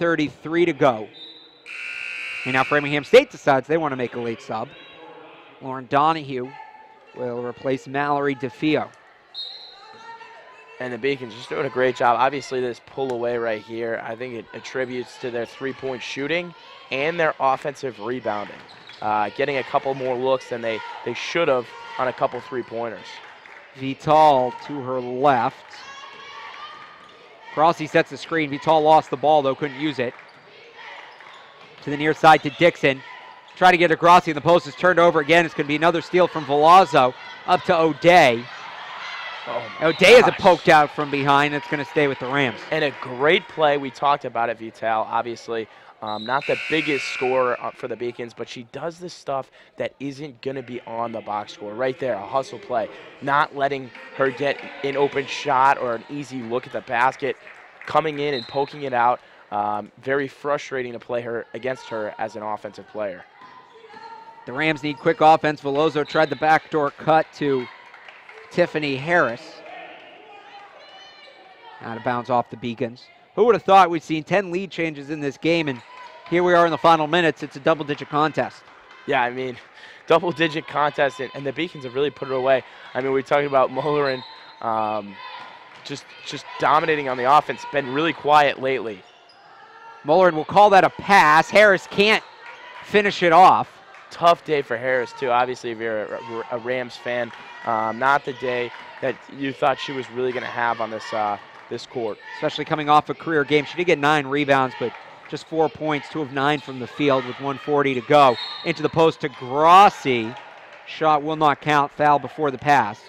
4:33 to go. And now Framingham State decides they want to make a late sub. Lauren Donahue will replace Mallory DeFeo. And the Beacons just doing a great job. Obviously, this pull away right here, I think it attributes to their three-point shooting and their offensive rebounding. Getting a couple more looks than they should have on a couple three-pointers. Vital to her left. Grossi sets the screen. Vital lost the ball, though, couldn't use it. To the near side to Dixon. Try to get to Grossi, and the post is turned over again. It's going to be another steal from Velazzo up to O'Day. O'Day has it poked out from behind. It's going to stay with the Rams. And a great play. We talked about it, Vital. Obviously, not the biggest scorer for the Beacons, but she does this stuff that isn't going to be on the box score. Right there, a hustle play. Not letting her get an open shot or an easy look at the basket. Coming in and poking it out. Very frustrating to play her against her as an offensive player. The Rams need quick offense. Veloso tried the backdoor cut to Tiffany Harris. Out of bounds off the Beacons. Who would have thought we'd seen 10 lead changes in this game, and here we are in the final minutes. It's a double-digit contest. Yeah, I mean, double-digit contest, and the Beacons have really put it away. I mean, we're talking about Mullerin just dominating on the offense. Been really quiet lately. Mullerin will call that a pass. Harris can't finish it off. Tough day for Harris, too. Obviously, if you're a Rams fan, not the day that you thought she was really going to have on this court. Especially coming off a career game. She did get 9 rebounds, but just 4 points, 2 of 9 from the field with 1:40 to go. Into the post to Grossi. Shot will not count. Foul before the pass.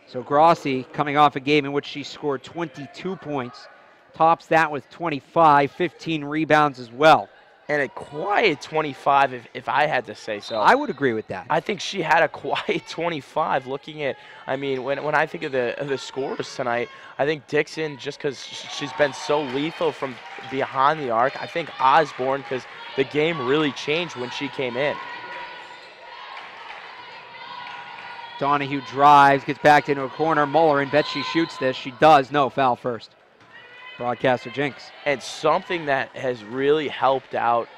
So Grossi coming off a game in which she scored 22 points. Tops that with 25, 15 rebounds as well. And a quiet 25, if I had to say so. I would agree with that. I think she had a quiet 25. Looking at, I mean, when I think of the scores tonight, I think Dixon, just because she's been so lethal from behind the arc. I think Osborne, because the game really changed when she came in. Donahue drives, gets backed into a corner. Mullerin bets she shoots this. She does. No, foul first. Broadcaster jinx. And something that has really helped out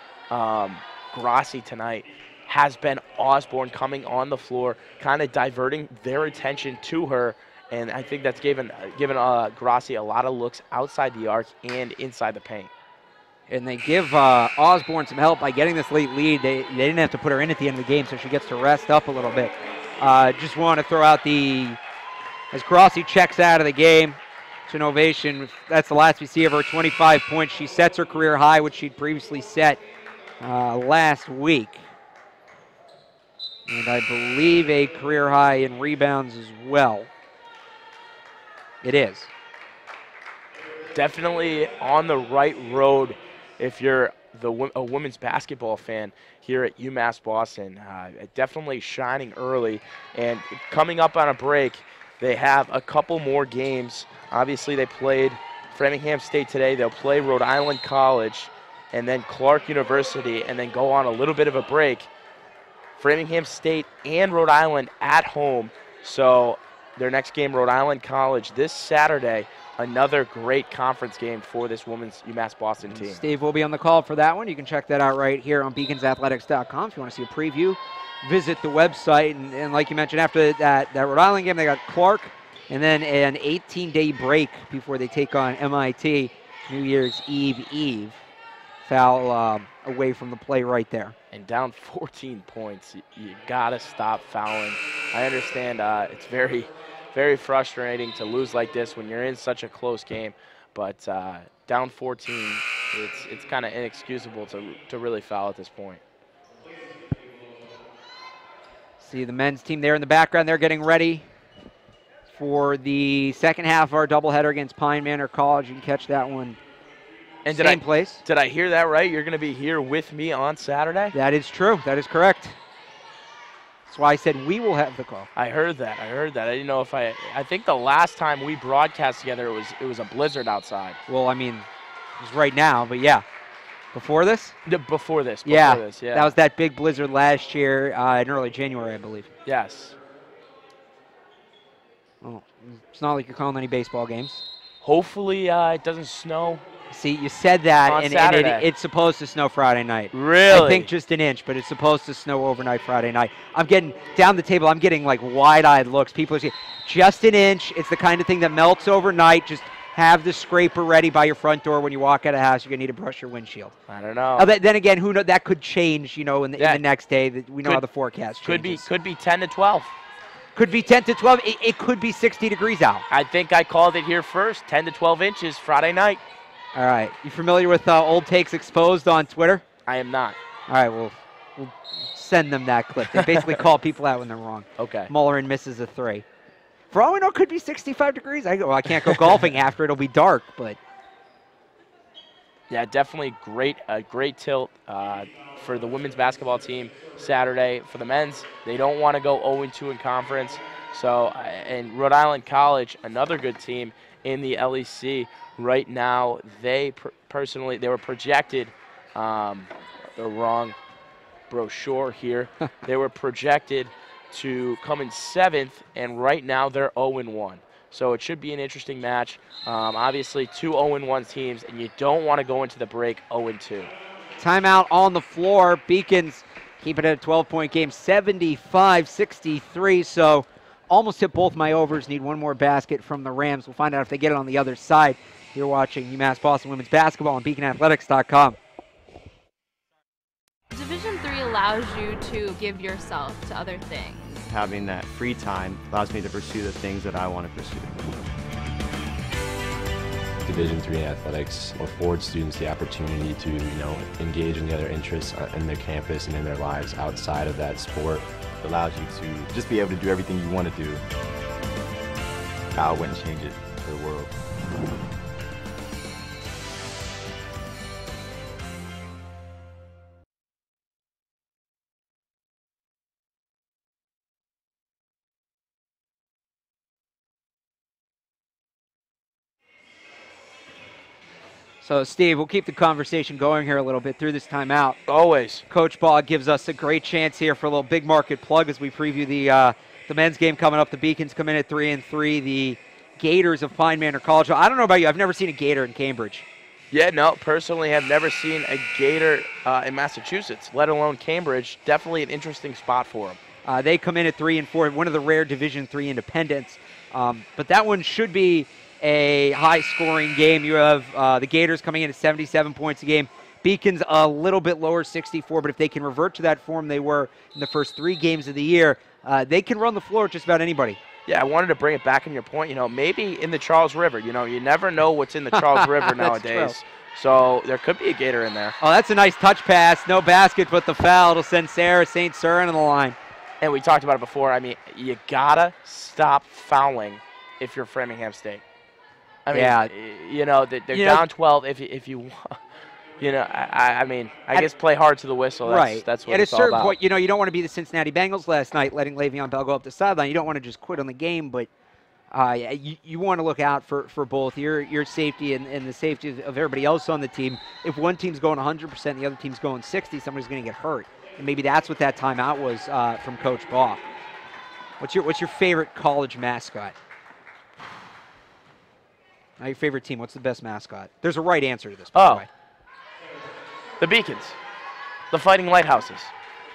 Grossi tonight has been Osborne coming on the floor, kind of diverting their attention to her. And I think that's given Grossi a lot of looks outside the arc and inside the paint. And they give Osborne some help by getting this late lead. They didn't have to put her in at the end of the game, so she gets to rest up a little bit. Just want to throw out as Grossi checks out of the game, it's an ovation. That's the last we see of her, 25 points. She sets her career high, which she'd previously set last week. And I believe a career high in rebounds as well. It is. Definitely on the right road if you're a women's basketball fan here at UMass Boston. Definitely shining early. And coming up on a break, they have a couple more games. Obviously, they played Framingham State today. They'll play Rhode Island College and then Clark University and then go on a little bit of a break. Framingham State and Rhode Island at home. So their next game, Rhode Island College, this Saturday. Another great conference game for this women's UMass Boston team. Steve will be on the call for that one. You can check that out right here on beaconsathletics.com. If you want to see a preview, visit the website. And like you mentioned, after that Rhode Island game, they got Clark and then an 18-day break before they take on MIT New Year's Eve. Foul away from the play right there. And down 14 points. You got to stop fouling. I understand it's very frustrating to lose like this when you're in such a close game, but down 14, it's kind of inexcusable to really foul at this point. See the men's team there in the background. They're getting ready for the second half of our doubleheader against Pine Manor College. You can catch that one and same place. Did I hear that right? You're going to be here with me on Saturday? That is true. That is correct. That's why I said we will have the call. I heard that. I didn't know if I think the last time we broadcast together it was a blizzard outside. Well, I mean, it's right now, but yeah. Before this? Before this. Yeah. That was that big blizzard last year in early January, I believe. Yes. Well, it's not like you're calling any baseball games. Hopefully it doesn't snow. See, you said that, On and Saturday. it's supposed to snow Friday night. Really? I think just an inch, but it's supposed to snow overnight Friday night. I'm getting down the table. I'm getting like wide-eyed looks. People are saying, just an inch. It's the kind of thing that melts overnight. Just have the scraper ready by your front door when you walk out of the house. You're gonna need to brush your windshield. I don't know. Then again, who knows? That could change. In the next day. That we know how the forecast changes. Could be 10 to 12. Could be 10 to 12. It could be 60 degrees out. I think I called it here first. 10 to 12 inches Friday night. All right. You familiar with Old Takes Exposed on Twitter? I am not. All right. We'll send them that clip. They basically call people out when they're wrong. Okay. Mullerin misses a 3. For all we know, it could be 65 degrees. I can't go golfing after. It'll be dark, but. Yeah, definitely a great tilt for the women's basketball team Saturday. For the men's, they don't want to go 0-2 in conference. So, and Rhode Island College, another good team in the LEC. Right now, they were projected, the wrong brochure here. They were projected to come in 7th, and right now they're 0-1. So it should be an interesting match. Obviously, 2 0-1 teams, and you don't want to go into the break 0-2. Timeout on the floor. Beacons keep it at a 12-point game, 75-63. So almost hit both my overs. Need one more basket from the Rams. We'll find out if they get it on the other side. You're watching UMass Boston Women's Basketball on BeaconAthletics.com. Division III allows you to give yourself to other things. Having that free time allows me to pursue the things that I want to pursue. Division III athletics affords students the opportunity to, engage in the other interests in their campus and in their lives outside of that sport. It allows you to just be able to do everything you want to do. I wouldn't change it for the world. So, Steve, we'll keep the conversation going here a little bit through this timeout. Always. Coach Ball gives us a great chance here for a little big market plug as we preview the men's game coming up. The Beacons come in at 3-3. The Gators of Pine Manor College. I don't know about you. I've never seen a Gator in Cambridge. Yeah, no, personally have never seen a Gator in Massachusetts, let alone Cambridge. Definitely an interesting spot for them. They come in at 3-4, one of the rare Division III independents. But that one should be a high-scoring game. You have the Gators coming in at 77 points a game. Beacons a little bit lower, 64, but if they can revert to that form they were in the first 3 games of the year, they can run the floor with just about anybody. Yeah, I wanted to bring it back on your point. Maybe in the Charles River. You never know what's in the Charles River nowadays. True. So there could be a Gator in there. Oh, that's a nice touch pass. No basket, but the foul. It'll send Sarah St. Cyr on the line. And we talked about it before. I mean, you got to stop fouling if you're Framingham State. I mean, yeah. They're down 12 if you I guess play hard to the whistle. That's what At it's a certain all about. point, you don't want to be the Cincinnati Bengals last night, letting Le'Veon Bell go up the sideline. You don't want to just quit on the game, but you want to look out for both your safety and the safety of everybody else on the team. If one team's going 100% and the other team's going 60, somebody's going to get hurt. And maybe that's what that timeout was from Coach Ball. What's your favorite college mascot? Now your favorite team, what's the best mascot? There's a right answer to this, by the way. The Beacons. The Fighting Lighthouses.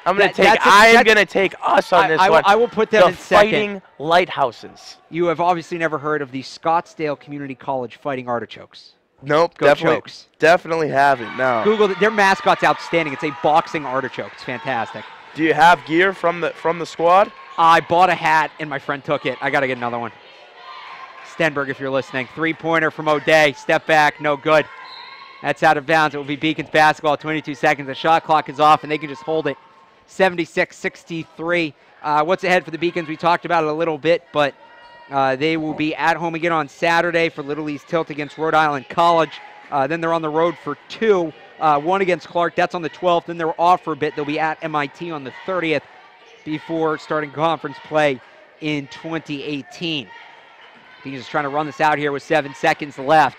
I'm going to take us on this one. I will put them in second. The Fighting Lighthouses. You have obviously never heard of the Scottsdale Community College Fighting Artichokes. Nope, definitely haven't, no. Google it. Their mascot's outstanding. It's a boxing artichoke. It's fantastic. Do you have gear from the squad? I bought a hat, and my friend took it. I got to get another one. Stenberg, if you're listening. 3-pointer from O'Day. Step back, no good. That's out of bounds. It will be Beacons basketball. 22 seconds. The shot clock is off, and they can just hold it. 76-63. What's ahead for the Beacons? We talked about it a little bit, but they will be at home again on Saturday for Little East Tilt against Rhode Island College. Then they're on the road for 2. One against Clark. That's on the 12th. Then they're off for a bit. They'll be at MIT on the 30th before starting conference play in 2018. Beacons just trying to run this out here with 7 seconds left.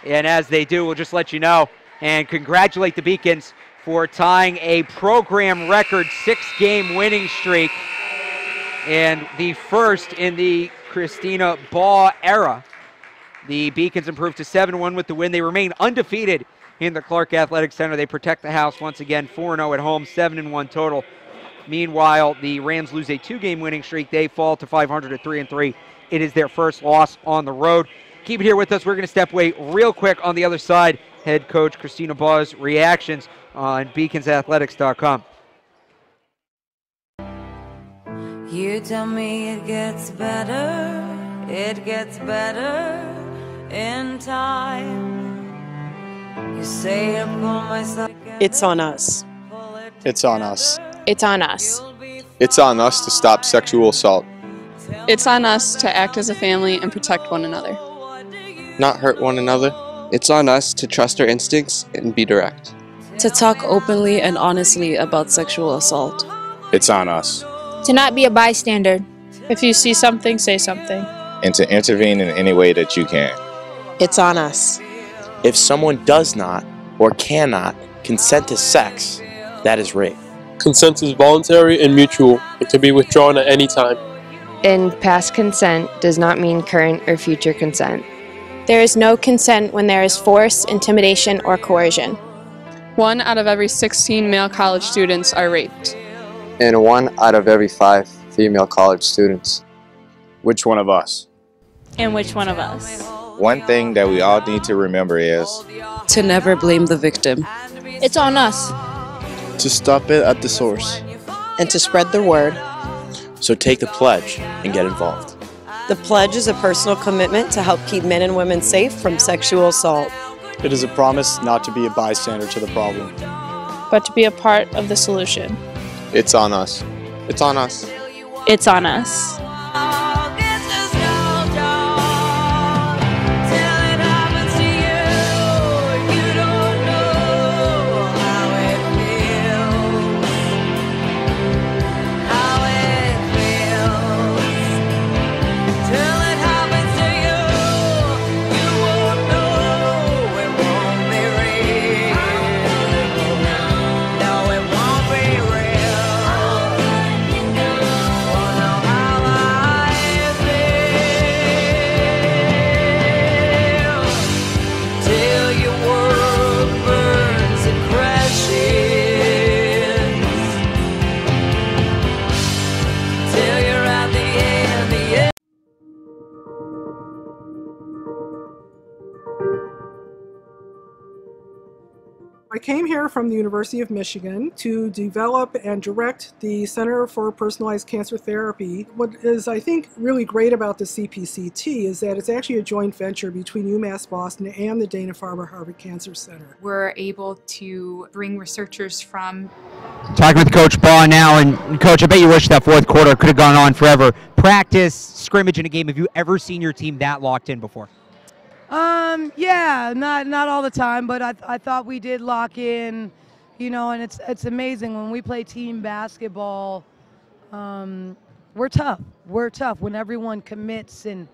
And as they do, we'll just let you know and congratulate the Beacons for tying a program record 6-game winning streak and the first in the Christina Baugh era. The Beacons improved to 7-1 with the win. They remain undefeated in the Clark Athletic Center. They protect the house once again, 4-0 at home, 7-1 total. Meanwhile, the Rams lose a 2-game winning streak. They fall to 500 at 3-3. It is their first loss on the road. Keep it here with us. We're going to step away real quick. On the other side, head coach Christina Baugh's reactions on beaconsathletics.com. You tell me it gets better in time. You say I pull myself together. It's on us. It's on us. It's on us. It's on us to stop sexual assault. It's on us to act as a family and protect one another. Not hurt one another. It's on us to trust our instincts and be direct. To talk openly and honestly about sexual assault. It's on us. To not be a bystander. If you see something, say something. And to intervene in any way that you can. It's on us. If someone does not or cannot consent to sex, that is rape. Consent is voluntary and mutual. It can be withdrawn at any time. And past consent does not mean current or future consent. There is no consent when there is force, intimidation, or coercion. 1 out of every 16 male college students are raped. And 1 out of every 5 female college students. Which one of us? And which one of us? One thing that we all need to remember is to never blame the victim. It's on us. To stop it at the source. And to spread the word. So take the pledge and get involved. The pledge is a personal commitment to help keep men and women safe from sexual assault. It is a promise not to be a bystander to the problem, but to be a part of the solution. It's on us. It's on us. It's on us. I came here from the University of Michigan to develop and direct the Center for Personalized Cancer Therapy. What is, I think, really great about the CPCT is that it's actually a joint venture between UMass Boston and the Dana-Farber Harvard Cancer Center. We're able to bring researchers from... Talking with Coach Baugh now, and Coach, I bet you wish that fourth quarter could have gone on forever. Practice, scrimmage in a game, have you ever seen your team that locked in before? Yeah, not all the time, but I thought we did lock in, you know, and it's amazing when we play team basketball. We're tough. We're tough when everyone commits and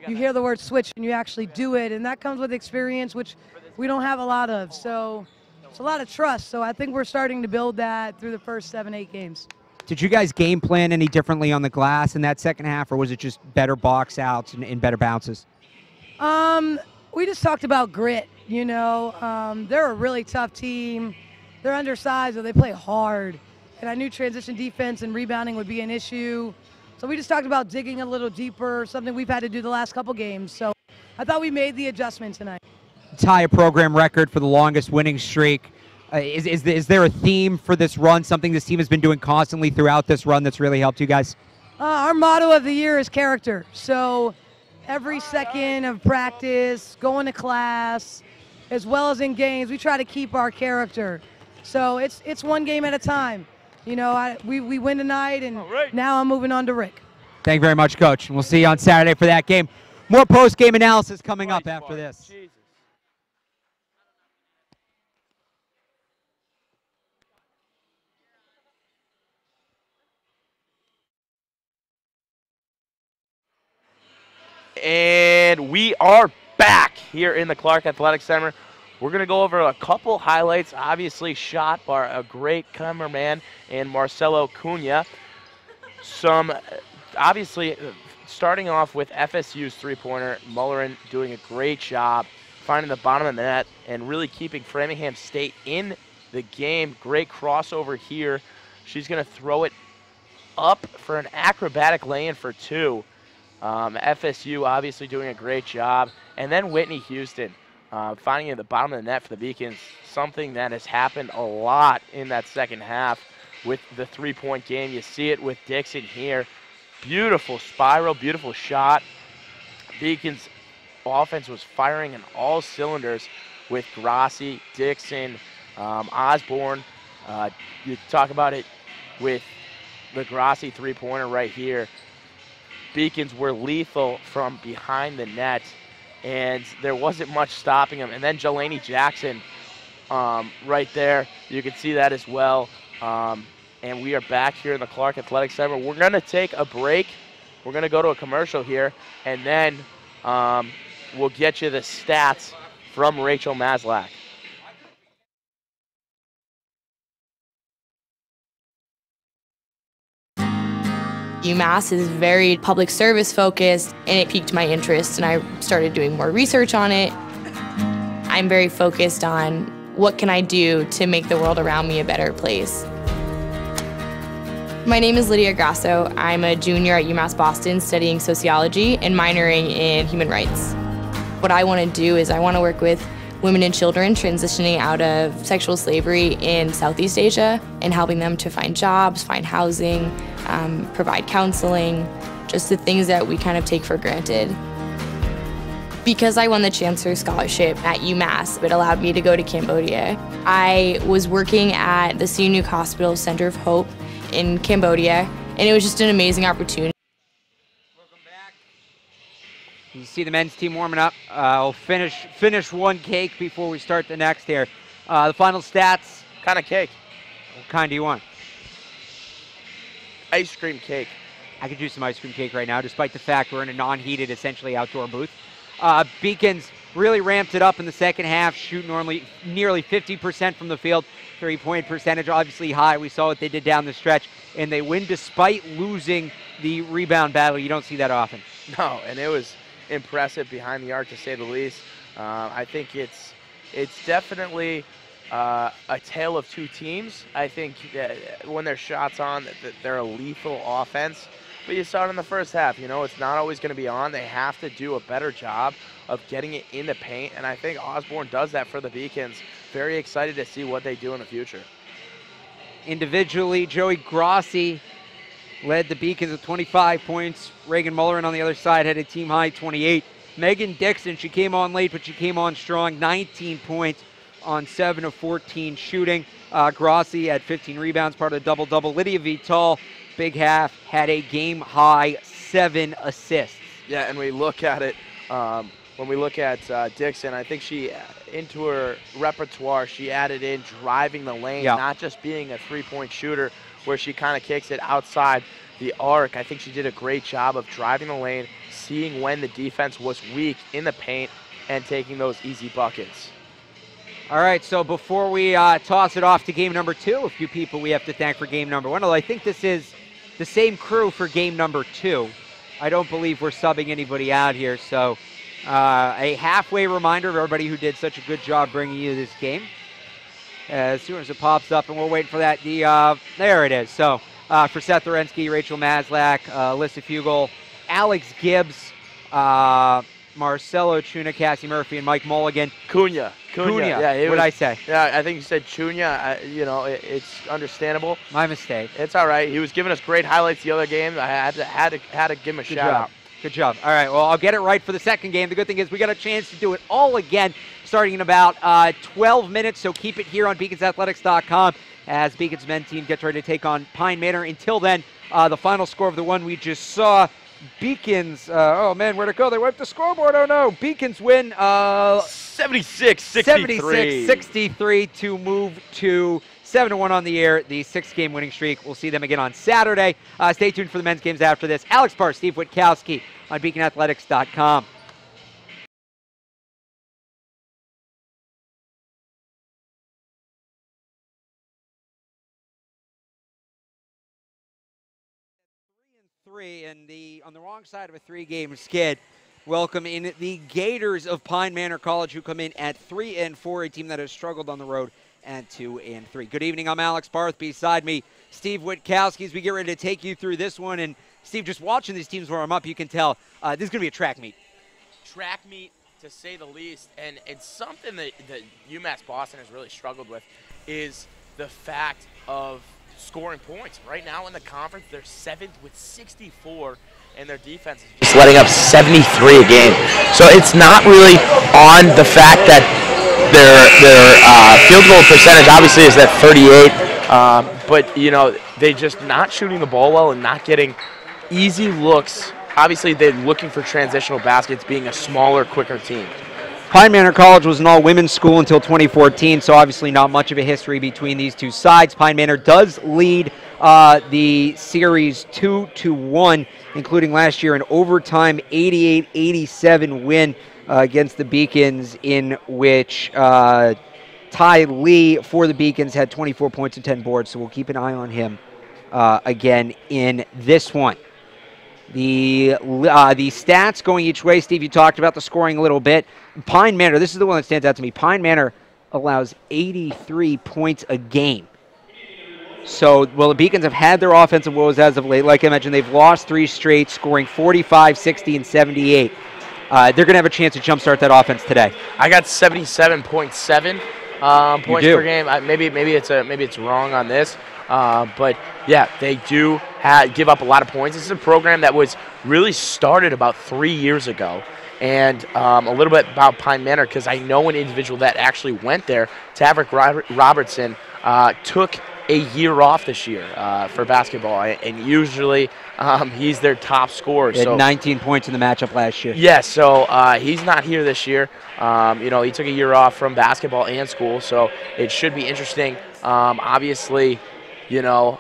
you hear the word switch and you actually do it, and that comes with experience, which we don't have a lot of. So it's a lot of trust. So I think we're starting to build that through the first 7-8 games. Did you guys game plan any differently on the glass in that second half, or was it just better box outs and better bounces? We just talked about grit, you know. They're a really tough team. They're undersized, but they play hard. And I knew transition defense and rebounding would be an issue. So we just talked about digging a little deeper, something we've had to do the last couple games. So I thought we made the adjustment tonight. Tie a program record for the longest winning streak. Is there a theme for this run, something this team has been doing constantly throughout this run that's really helped you guys? Our motto of the year is character. So every second of practice, going to class, as well as in games, we try to keep our character. So it's one game at a time. You know, we win tonight, and now I'm moving on to Rick. Thank you very much, Coach. And we'll see you on Saturday for that game. More post-game analysis coming up after this. And we are back here in the Clark Athletic Center. We're going to go over a couple highlights, obviously shot by a great cameraman and Marcelo Cunha. Some, obviously, starting off with FSU's three-pointer, Mullerin doing a great job finding the bottom of the net and really keeping Framingham State in the game. Great crossover here. She's going to throw it up for an acrobatic lay-in for two. FSU obviously doing a great job. And then Whitney Houston finding at the bottom of the net for the Beacons, something that has happened a lot in that second half with the three-point game. You see it with Dixon here. Beautiful spiral, beautiful shot. Beacons offense was firing in all cylinders with Grassi, Dixon, Osborne. You talk about it with the Grassi three-pointer right here. Beacons were lethal from behind the net, and there wasn't much stopping them. And then Jelani Jackson right there, you can see that as well. And we are back here in the Clark Athletic Center. We're going to take a break. We're going to go to a commercial here, and then we'll get you the stats from Rachel Maslak. UMass is very public service focused, and it piqued my interest, and I started doing more research on it. I'm very focused on what can I do to make the world around me a better place. My name is Lydia Grasso. I'm a junior at UMass Boston studying sociology and minoring in human rights. What I want to do is I want to work with women and children transitioning out of sexual slavery in Southeast Asia and helping them to find jobs, find housing, provide counseling, just the things that we kind of take for granted. Because I won the Chancellor's Scholarship at UMass, it allowed me to go to Cambodia. I was working at the Sihanouk Hospital Center of Hope in Cambodia, and it was just an amazing opportunity. You see the men's team warming up. We'll finish one cake before we start the next here. The final stats. What kind of cake? What kind do you want? Ice cream cake. I could use some ice cream cake right now, despite the fact we're in a non-heated, essentially outdoor booth. Beacons really ramped it up in the second half, shooting nearly 50% from the field. Three-point percentage obviously high. We saw what they did down the stretch, and they win despite losing the rebound battle. You don't see that often. No, and it was impressive behind the arc, to say the least. I think it's definitely a tale of two teams. I think that when their shots on, they're a lethal offense. But you saw it in the first half. You know, it's not always going to be on. They have to do a better job of getting it in the paint, and I think Osborne does that for the Beacons. Very excited to see what they do in the future. Individually, Joey Grassi led the Beacons with 25 points. Reagan Mullerin on the other side had a team-high 28. Megan Dixon, she came on late, but she came on strong. 19 points on 7 of 14 shooting. Grassi had 15 rebounds, part of the double-double. Lydia Vital, big half, had a game-high 7 assists. Yeah, and we look at it, when we look at Dixon, I think she, into her repertoire, she added in driving the lane, not just being a three-point shooter where she kind of kicks it outside the arc. I think she did a great job of driving the lane, seeing when the defense was weak in the paint, and taking those easy buckets. All right, so before we toss it off to game number 2, a few people we have to thank for game number 1. Although I think this is the same crew for game number 2. I don't believe we're subbing anybody out here, so a halfway reminder of everybody who did such a good job bringing you this game. As soon as it pops up, and we're waiting for that, there it is. So for Seth Orensky, Rachel Maslak, Alyssa Fugel, Alex Gibbs, Marcelo Chuna, Cassie Murphy, and Mike Mulligan. Cunha. Yeah, what did I say? Yeah, I think you said Cunha. You know, it's understandable. My mistake. It's all right. He was giving us great highlights the other game. I had to give him a shout out. Good job. All right, well, I'll get it right for the second game. The good thing is we got a chance to do it all again starting in about 12 minutes, so keep it here on beaconsathletics.com as Beacons men's team gets ready to take on Pine Manor. Until then, the final score of the one we just saw, Beacons, oh man, where'd it go? They wiped the scoreboard, oh no. Beacons win 76-63. 76-63 to move to 7-1 on the air, the 6-game winning streak. We'll see them again on Saturday. Stay tuned for the men's games after this. Alex Parr, Steve Witkowski on beaconathletics.com. 3, and on the wrong side of a 3-game skid, welcome in the Gators of Pine Manor College, who come in at 3-4, a team that has struggled on the road at 2-3. Good evening, I'm Alex Barth. Beside me, Steve Witkowski, as we get ready to take you through this one. And Steve, just watching these teams warm up, you can tell this is going to be a track meet. Track meet, to say the least, and it's something that UMass Boston has really struggled with is the fact of scoring points. Right now in the conference, they're 7th with 64, and their defense is just letting up 73 a game. So it's not really on the fact that their field goal percentage obviously is at 38, but you know, they're just not shooting the ball well and not getting easy looks. Obviously, they're looking for transitional baskets, being a smaller, quicker team. Pine Manor College was an all-women's school until 2014, so obviously not much of a history between these two sides. Pine Manor does lead the series 2-1, including last year an overtime 88-87 win against the Beacons, in which Ty Lee for the Beacons had 24 points and 10 boards, so we'll keep an eye on him again in this one. The stats going each way, Steve, you talked about the scoring a little bit. Pine Manor, this is the one that stands out to me. Pine Manor allows 83 points a game. So, well, the Beacons have had their offensive woes as of late. Like I mentioned, they've lost 3 straight, scoring 45, 60, and 78. They're going to have a chance to jumpstart that offense today. I got 77.7 points per game. Maybe it's wrong on this. But yeah, they do give up a lot of points. This is a program that was really started about 3 years ago. And a little bit about Pine Manor, because I know an individual that actually went there. Taverick Robertson took a year off this year for basketball, and usually he's their top scorer. He had 19 points in the matchup last year. Yeah, so he's not here this year. You know, he took a year off from basketball and school, so it should be interesting. Obviously, you know,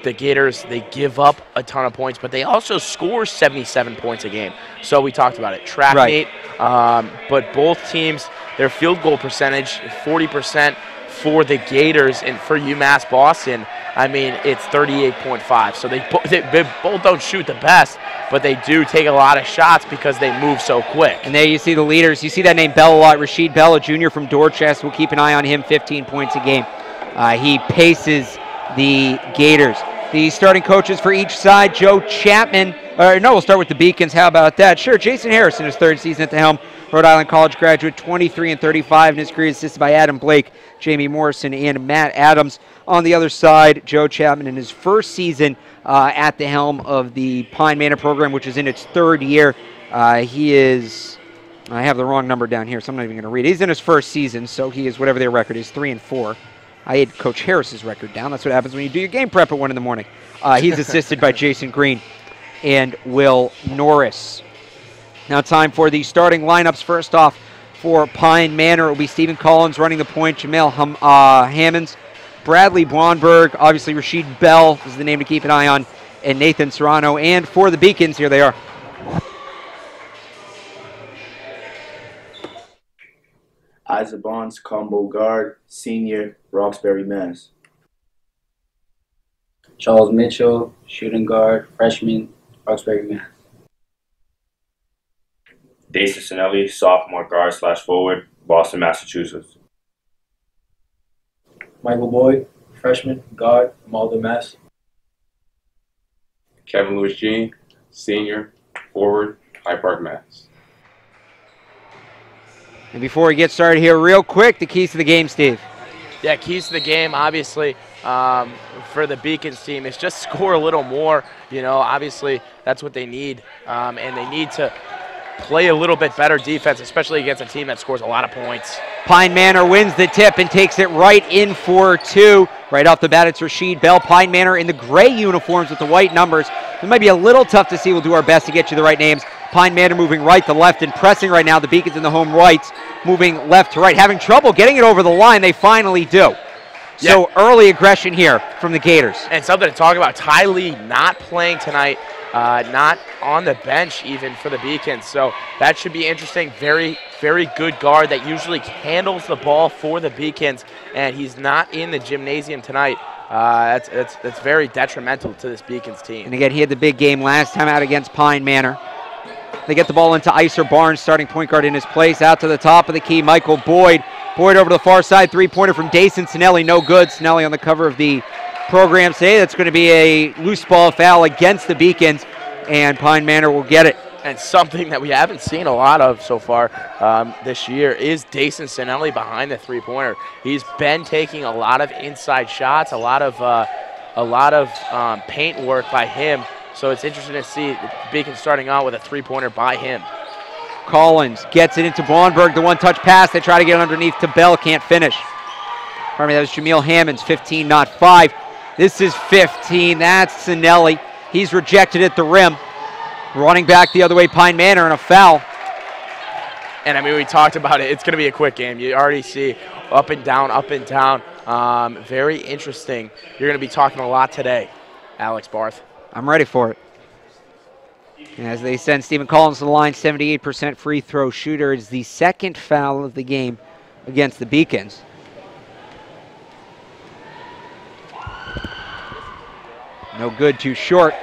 the Gators, they give up a ton of points, but they also score 77 points a game. So we talked about it. Track meet, but both teams, their field goal percentage, 40% for the Gators, and for UMass Boston, I mean, it's 38.5. So they both don't shoot the best, but they do take a lot of shots because they move so quick. And there you see the leaders. You see that name Bell a lot. Rashid Bell, a junior from Dorchester. We'll keep an eye on him, 15 points a game. He paces the Gators. The starting coaches for each side, Joe Chapman. We'll start with the Beacons. How about that? Sure, Jason Harrison, his 3rd season at the helm. Rhode Island College graduate, 23-35 in his career, assisted by Adam Blake, Jamie Morrison, and Matt Adams. On the other side, Joe Chapman in his 1st season at the helm of the Pine Manor program, which is in its 3rd year. He is, I have the wrong number down here, so I'm not even going to read it. He's in his 1st season, so he is, whatever their record is, 3-4. I had Coach Harris's record down. That's what happens when you do your game prep at 1 in the morning. He's assisted by Jason Green and Will Norris. Now time for the starting lineups. First off, for Pine Manor, it will be Stephen Collins running the point, Jamel Hammonds, Bradley Blonberg, obviously Rashid Bell is the name to keep an eye on, and Nathan Serrano. And for the Beacons, here they are. Isaac Bonds, combo guard, senior, Roxbury, Mass. Charles Mitchell, shooting guard, freshman, Roxbury, Mass. Dasan Cinelli, sophomore guard / forward, Boston, Massachusetts. Michael Boyd, freshman, guard, Malden, Mass. Kevin Lewis Jean, senior, forward, Hyde Park, Mass. And before we get started here, real quick, the keys to the game, Steve. Yeah, keys to the game, obviously, for the Beacons team is just score a little more. You know, obviously, that's what they need. And they need to play a little bit better defense, especially against a team that scores a lot of points. Pine Manor wins the tip and takes it right in for 2. Right off the bat, it's Rashid Bell. Pine Manor in the gray uniforms with the white numbers. It might be a little tough to see. We'll do our best to get you the right names. Pine Manor moving right to left and pressing right now. The Beacons in the home rights moving left to right. Having trouble getting it over the line. They finally do. So early aggression here from the Gators. And something to talk about, Ty Lee not playing tonight, not on the bench even for the Beacons. So that should be interesting. Very, very good guard that usually handles the ball for the Beacons, and he's not in the gymnasium tonight. That's very detrimental to this Beacons team. And again, he had the big game last time out against Pine Manor. They get the ball into Iser Barnes, starting point guard in his place. Out to the top of the key, Michael Boyd. Boyd over to the far side, three-pointer from Dasan Cinelli, no good. Cinelli on the cover of the program today. That's going to be a loose ball foul against the Beacons, and Pine Manor will get it. And something that we haven't seen a lot of so far this year is Dasan Cinelli behind the three-pointer. He's been taking a lot of inside shots, a lot of paint work by him. So it's interesting to see Beacon starting out with a three-pointer by him. Collins gets it into Blomberg, the one-touch pass. They try to get underneath to Bell, can't finish. Pardon me, that was Jameel Hammonds, 15, not 5. This is 15, that's Cinelli. He's rejected at the rim. Running back the other way, Pine Manor, and a foul. And I mean, we talked about it. It's going to be a quick game. You already see up and down, up and down. Very interesting. You're going to be talking a lot today, Alex Barth. I'm ready for it. As they send Stephen Collins to the line, 78% free throw shooter. It's the second foul of the game against the Beacons. No good, too short.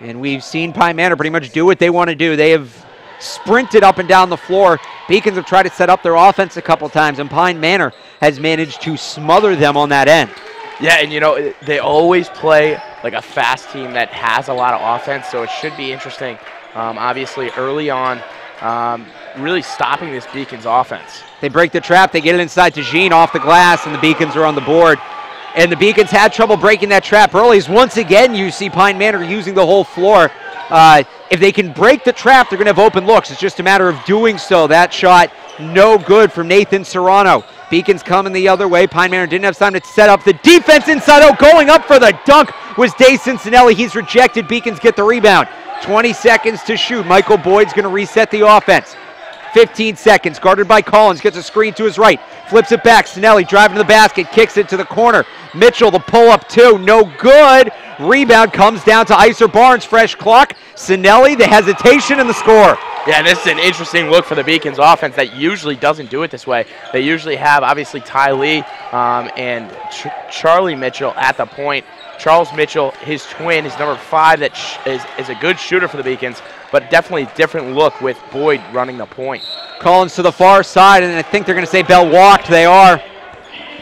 And we've seen Pine Manor pretty much do what they want to do. They have sprinted up and down the floor. Beacons have tried to set up their offense a couple times, and Pine Manor has managed to smother them on that end. Yeah, and you know, they always play like a fast team that has a lot of offense, so it should be interesting, obviously, early on, really stopping this Beacons offense. They break the trap, they get it inside to Jean off the glass, and the Beacons are on the board. And the Beacons had trouble breaking that trap early. As once again, you see Pine Manor using the whole floor. If they can break the trap, they're going to have open looks. It's just a matter of doing so. That shot, no good from Nathan Serrano. Beacons coming the other way. Pine Manor didn't have time to set up the defense inside out. Going up for the dunk was Dasan Cinelli. He's rejected. Beacons get the rebound. 20 seconds to shoot. Michael Boyd's going to reset the offense. 15 seconds, guarded by Collins, gets a screen to his right, flips it back, Cinelli driving to the basket, kicks it to the corner. Mitchell, the pull-up two, no good. Rebound comes down to Iser Barnes, fresh clock. Cinelli, the hesitation, and the score. Yeah, this is an interesting look for the Beacons offense that usually doesn't do it this way. They usually have, obviously, Ty Lee and Charlie Mitchell at the point. Charles Mitchell, his twin, his number 5, that is a good shooter for the Beacons, but definitely a different look with Boyd running the point. Collins to the far side, and I think they're going to say Bell walked. They are.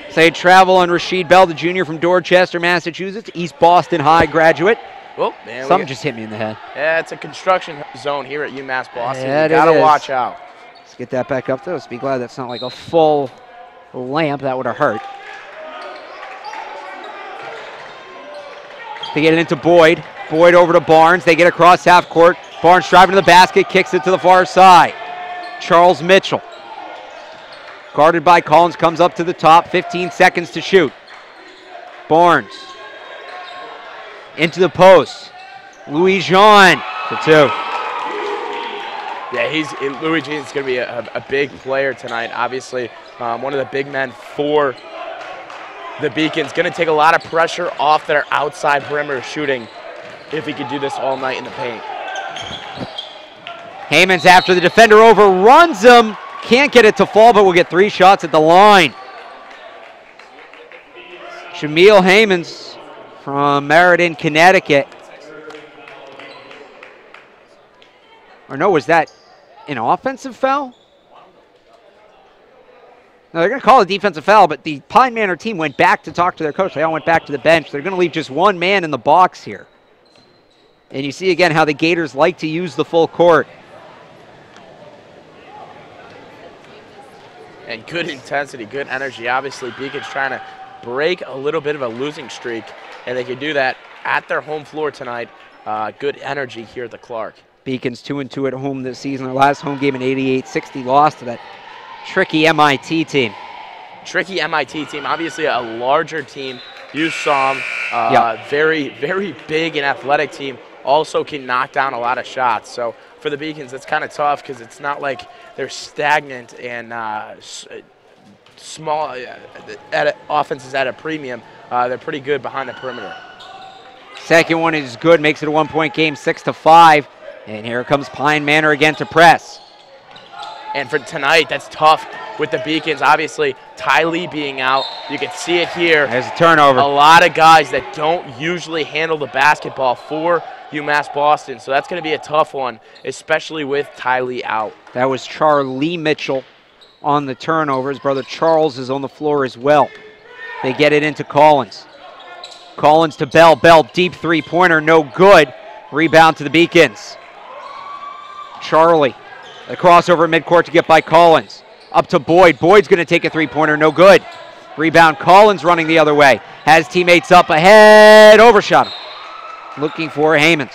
Say travel on Rasheed Bell, the junior from Dorchester, Massachusetts, East Boston High graduate. Oh, man, something just hit me in the head. Yeah, it's a construction zone here at UMass Boston. Yeah, you gotta watch out. Let's get that back up, though. Let's be glad that's not like a full lamp. That would have hurt. They get it into Boyd. Boyd over to Barnes. They get across half court. Barnes driving to the basket, kicks it to the far side. Charles Mitchell, guarded by Collins, comes up to the top. 15 seconds to shoot. Barnes into the post. Louis Jean for 2. Yeah, Louis Jean's going to be a big player tonight. Obviously, one of the big men for the Beacons. Going to take a lot of pressure off their outside perimeter shooting if he could do this all night in the paint. Hammonds after the defender overruns him. Can't get it to fall, but will get 3 shots at the line. Jameel Hammonds from Meriden, Connecticut. Or no, was that an offensive foul? No, they're going to call it a defensive foul, but the Pine Manor team went back to talk to their coach. They all went back to the bench. They're going to leave just one man in the box here. And you see again how the Gators like to use the full court. And good intensity, good energy. Obviously, Beacon's trying to break a little bit of a losing streak, and they can do that at their home floor tonight. Good energy here at the Clark. Beacon's 2-2 at home this season. Their last home game, an 88-60 loss to that tricky MIT team. Tricky MIT team, obviously a larger team. You saw them, very, very big and athletic team. Also can knock down a lot of shots. So for the Beacons, it's kind of tough because it's not like they're stagnant and small offenses at a premium. They're pretty good behind the perimeter. Second one is good, makes it a 1-point game, 6-5. And here comes Pine Manor again to press. And for tonight, that's tough with the Beacons. Obviously, Ty Lee being out. You can see it here. There's a turnover. A lot of guys that don't usually handle the basketball for UMass Boston. So that's going to be a tough one, especially with Ty Lee out. That was Charlie Mitchell on the turnover. His brother Charles is on the floor as well. They get it into Collins. Collins to Bell. Bell, deep three-pointer, no good. Rebound to the Beacons. Charlie, the crossover midcourt to get by Collins. Up to Boyd. Boyd's going to take a three-pointer, no good. Rebound, Collins running the other way. Has teammates up ahead, overshot him. Looking for Hammonds.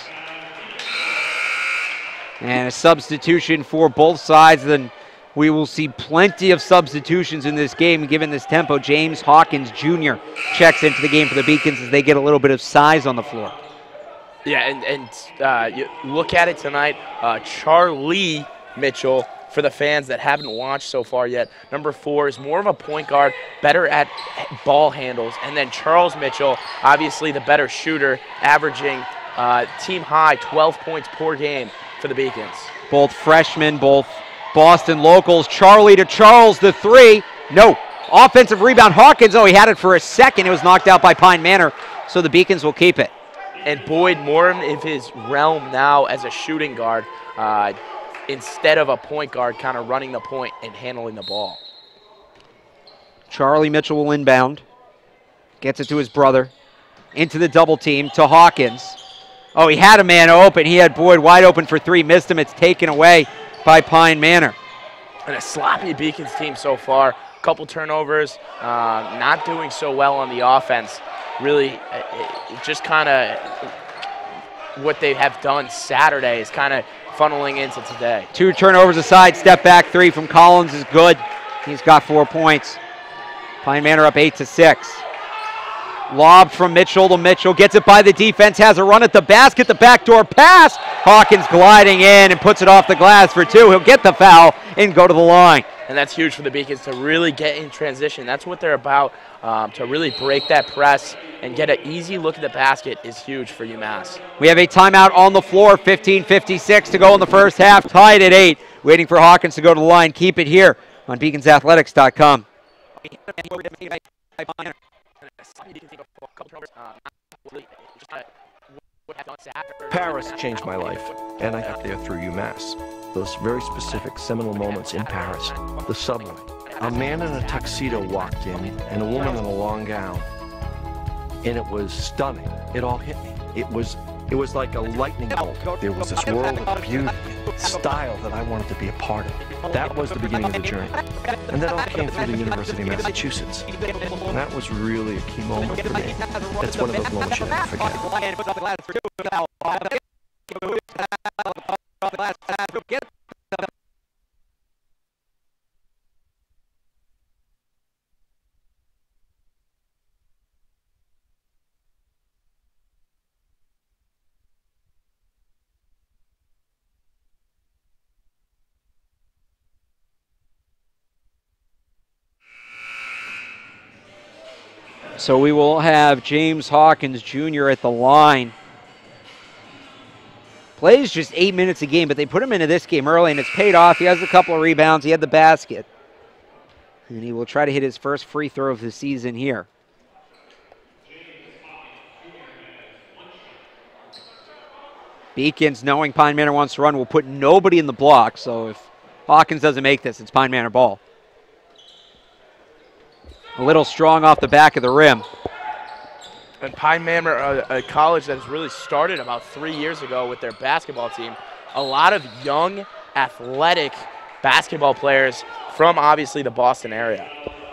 And a substitution for both sides. Then we will see plenty of substitutions in this game given this tempo. James Hawkins Jr. checks into the game for the Beacons as they get a little bit of size on the floor. Yeah, and you look at it tonight, Charlie Mitchell, for the fans that haven't watched so far yet, number 4 is more of a point guard, better at ball handles. And then Charles Mitchell, obviously the better shooter, averaging team high 12 points per game for the Beacons. Both freshmen, both Boston locals. Charlie to Charles, the three. No. Offensive rebound, Hawkins. Oh, he had it for a second. It was knocked out by Pine Manor, so the Beacons will keep it. And Boyd more in his realm now as a shooting guard instead of a point guard kind of running the point and handling the ball. Charlie Mitchell will inbound. Gets it to his brother. Into the double team to Hawkins. Oh, he had a man open. He had Boyd wide open for three. Missed him. It's taken away by Pine Manor. And a sloppy Beacons team so far. Couple turnovers. Not doing so well on the offense. Really, just kind of what they have done Saturday is kind of funneling into today. 2 turnovers aside, step back three from Collins is good. He's got 4 points. Pine Manor up 8-6. Lob from Mitchell to Mitchell, gets it by the defense, has a run at the basket, the backdoor pass. Hawkins gliding in and puts it off the glass for 2. He'll get the foul and go to the line. And that's huge for the Beacons to really get in transition. That's what they're about, to really break that press and get an easy look at the basket is huge for UMass. We have a timeout on the floor, 15:56 to go in the first half, tied at 8. Waiting for Hawkins to go to the line. Keep it here on beaconsathletics.com. Paris changed my life, and I got there through UMass. Those very specific seminal moments in Paris. The subway. A man in a tuxedo walked in, and a woman in a long gown. And it was stunning. It all hit me. It was like a lightning bolt. There was this world of beauty, style that I wanted to be a part of. That was the beginning of the journey. And that all came through the University of Massachusetts. And that was really a key moment for me. That's one of those moments you'll never forget. So we will have James Hawkins Jr. at the line. Plays just 8 minutes a game, but they put him into this game early, and it's paid off. He has a couple of rebounds. He had the basket. And he will try to hit his first free throw of the season here. Beacons, knowing Pine Manor wants to run, will put nobody in the block. So if Hawkins doesn't make this, it's Pine Manor ball. A little strong off the back of the rim. And Pine Manor, a college that has really started about 3 years ago with their basketball team. A lot of young, athletic basketball players from obviously the Boston area.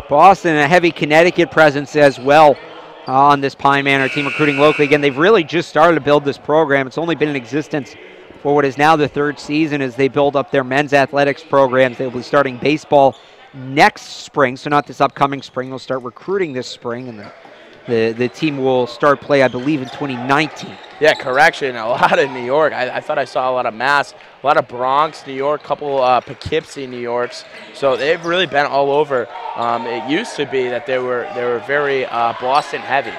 Boston, a heavy Connecticut presence as well on this Pine Manor team recruiting locally. Again, they've really just started to build this program. It's only been in existence for what is now the 3rd season as they build up their men's athletics programs. They'll be starting baseball next spring, so not this upcoming spring. They'll start recruiting this spring, and the team will start play, I believe, in 2019. Yeah, correction. A lot in New York. I thought I saw a lot of Mass, a lot of Bronx, New York, a couple Poughkeepsie, New Yorks. So they've really been all over. It used to be that they were very Boston heavy.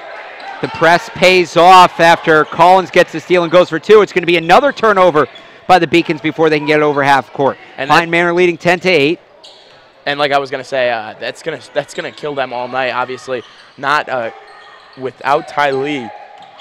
The press pays off after Collins gets the steal and goes for 2. It's going to be another turnover by the Beacons before they can get it over half court. And Pine Manor leading 10-8. And like I was gonna say, that's gonna kill them all night. Obviously, not without Ty Lee.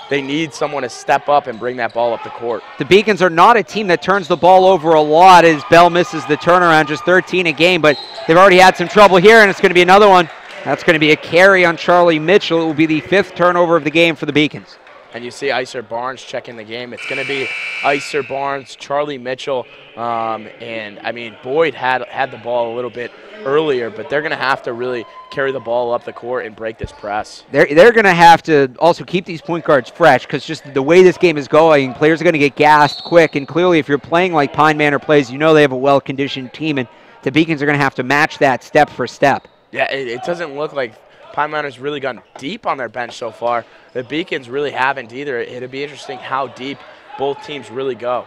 They need someone to step up and bring that ball up the court. The Beacons are not a team that turns the ball over a lot as Bell misses the turnaround, just 13 a game, but they've already had some trouble here, and it's going to be another one. That's going to be a carry on Charlie Mitchell. It will be the 5th turnover of the game for the Beacons. And you see Icer Barnes checking the game. It's going to be Icer Barnes, Charlie Mitchell, and I mean Boyd had the ball a little bit earlier, but they're going to have to really carry the ball up the court and break this press. They're going to have to also keep these point guards fresh because just the way this game is going, players are going to get gassed quick. And clearly, if you're playing like Pine Manor plays, you know they have a well-conditioned team, and the Beacons are going to have to match that step for step. Yeah, it doesn't look like Pine Manor's really gone deep on their bench so far. The Beacons really haven't either. It'll be interesting how deep both teams really go.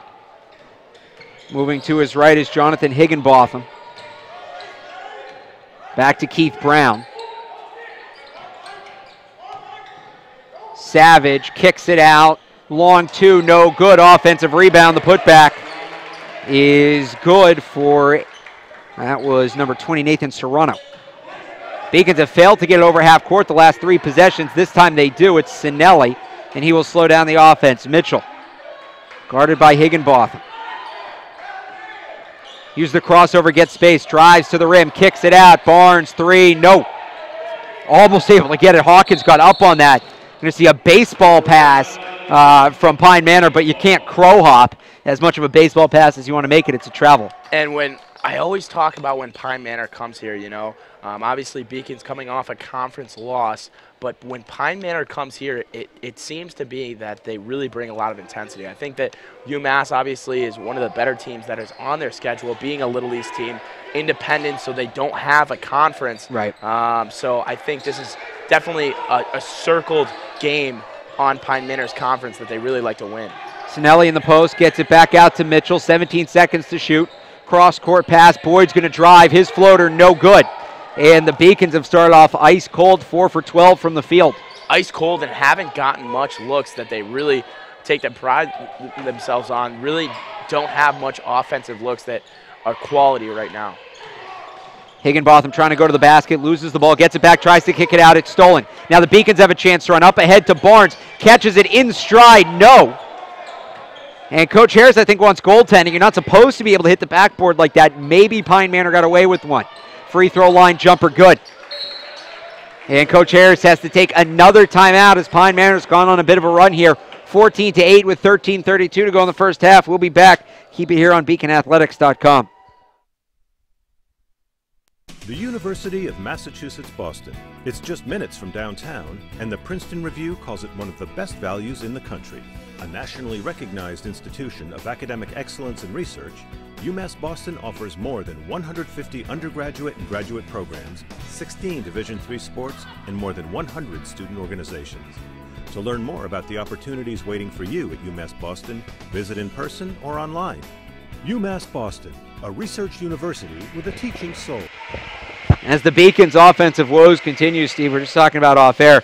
Moving to his right is Jonathan Higginbotham. Back to Keith Brown. Savage kicks it out. Long two, no good. Offensive rebound. The putback is good for, that was number 20, Nathan Serrano. Beacons have failed to get it over half court the last 3 possessions. This time they do. It's Cinelli, and he will slow down the offense. Mitchell, guarded by Higginbotham. Use the crossover, gets space, drives to the rim, kicks it out. Barnes, 3, no. Almost able to get it. Hawkins got up on that. You're going to see a baseball pass from Pine Manor, but you can't crow hop as much of a baseball pass as you want to make it. It's a travel. And when I always talk about when Pine Manor comes here, you know, obviously Beacon's coming off a conference loss, but when Pine Manor comes here, it seems to be that they really bring a lot of intensity. I think that UMass obviously is one of the better teams that is on their schedule, being a Little East team, independent, so they don't have a conference. Right. So I think this is definitely a circled game on Pine Manor's conference that they really like to win. Cinelli in the post, gets it back out to Mitchell, 17 seconds to shoot. Cross-court pass, Boyd's going to drive, his floater, no good. And the Beacons have started off ice cold, 4 for 12 from the field. Ice cold and haven't gotten much looks that they really take the pride themselves on. Really don't have much offensive looks that are quality right now. Higginbotham trying to go to the basket, loses the ball, gets it back, tries to kick it out, it's stolen. Now the Beacons have a chance to run up ahead to Barnes, catches it in stride, no. And Coach Harris, I think, wants goaltending. You're not supposed to be able to hit the backboard like that. Maybe Pine Manor got away with one. Free throw line jumper, good. And Coach Harris has to take another timeout as Pine Manor's gone on a bit of a run here. 14-8 with 13:32 to go in the first half. We'll be back. Keep it here on beaconathletics.com. The University of Massachusetts Boston. It's just minutes from downtown, and the Princeton Review calls it one of the best values in the country. A nationally recognized institution of academic excellence and research, UMass Boston offers more than 150 undergraduate and graduate programs, 16 Division III sports, and more than 100 student organizations. To learn more about the opportunities waiting for you at UMass Boston, visit in person or online. UMass Boston, a research university with a teaching soul. As the Beacons' offensive woes continue, Steve, we're just talking about off air,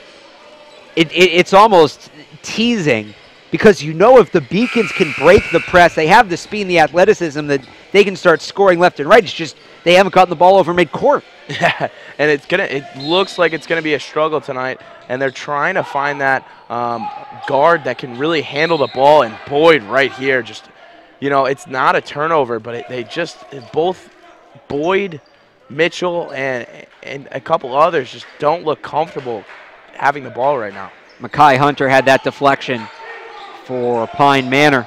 it's almost teasing because you know if the Beacons can break the press, they have the speed and the athleticism that they can start scoring left and right. It's just they haven't gotten the ball over midcourt. Yeah, and it looks like it's gonna be a struggle tonight, and they're trying to find that guard that can really handle the ball. And Boyd right here, just it's not a turnover, but both Boyd, Mitchell, and a couple others just don't look comfortable having the ball right now. Mackay Hunter had that deflection for Pine Manor.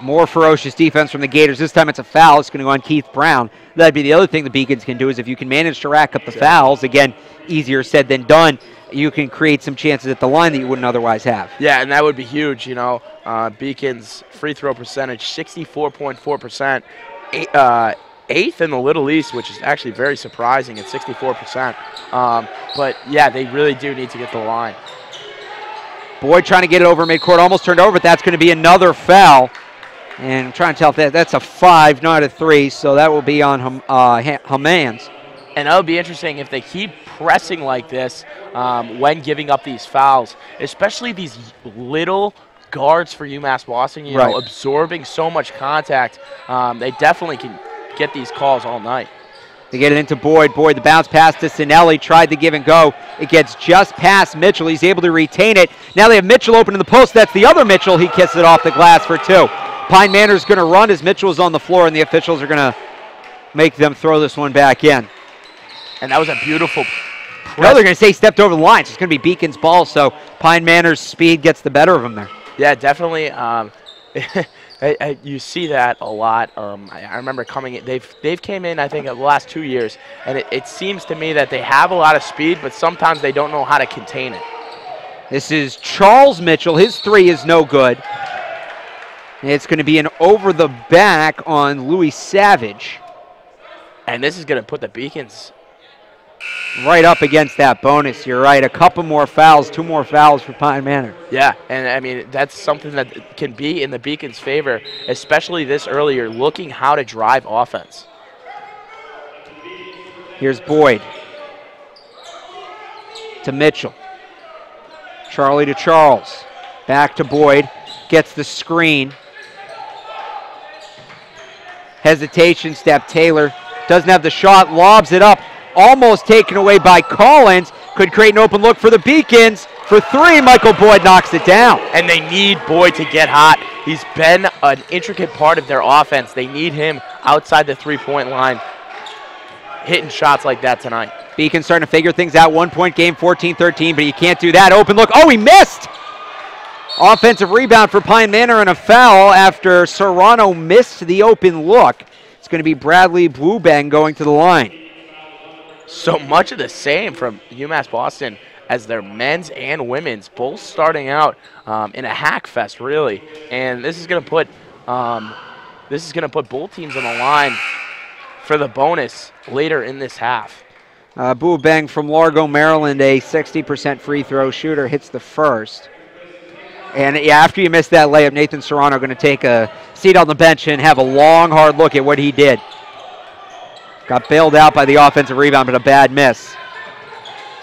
More ferocious defense from the Gators. This time it's a foul. It's going to go on Keith Brown. That'd be the other thing the Beacons can do is if you can manage to rack up the fouls, again, easier said than done, you can create some chances at the line that you wouldn't otherwise have. Yeah, and that would be huge. Beacons free throw percentage, 64.4%. 8th in the Little East, which is actually very surprising at 64%. But, yeah, they really do need to get the line. Boyd trying to get it over midcourt, almost turned over, but that's going to be another foul. And I'm trying to tell if that's a 5, not a 3, so that will be on Hamans. And that would be interesting if they keep pressing like this when giving up these fouls, especially these little guards for UMass Boston, you know, absorbing so much contact. They definitely can get these calls all night. They get it into Boyd. Boyd, the bounce pass to Cinelli, tried to give and go. It gets just past Mitchell. He's able to retain it. Now they have Mitchell open in the post. That's the other Mitchell. He kisses it off the glass for 2. Pine Manor's going to run as Mitchell is on the floor, and the officials are going to make them throw this one back in. And that was a beautiful No, they're going to say he stepped over the line. So it's going to be Beacon's ball, so Pine Manor's speed gets the better of him there. Yeah, definitely. You see that a lot. I remember coming in. They've came in, I think, the last 2 years, and it seems to me that they have a lot of speed, but sometimes they don't know how to contain it. This is Charles Mitchell. His 3 is no good. It's going to be an over the back on Louis Savage. And this is going to put the Beacons right up against that bonus. You're right. A couple more fouls, 2 more fouls for Pine Manor. Yeah, and I mean, that's something that can be in the Beacons' favor, especially this early. You're looking how to drive offense. Here's Boyd to Mitchell. Charlie to Charles. Back to Boyd. Gets the screen. Hesitation step. Taylor doesn't have the shot. Lobs it up. Almost taken away by Collins. Could create an open look for the Beacons. For 3, Michael Boyd knocks it down. And they need Boyd to get hot. He's been an intricate part of their offense. They need him outside the 3-point line, hitting shots like that tonight. Beacons starting to figure things out. 1-point game, 14-13, but you can't do that. Open look. Oh, he missed! Offensive rebound for Pine Manor and a foul after Serrano missed the open look. It's going to be Bradley Bluebang going to the line. So much of the same from UMass Boston as their men's and women's, both starting out in a hack fest, really. And this is going to put both teams on the line for the bonus later in this half. Bluebang from Largo, Maryland, a 60% free throw shooter, hits the first. And yeah, after you miss that layup, Nathan Serrano going to take a seat on the bench and have a long, hard look at what he did. Got bailed out by the offensive rebound, but a bad miss.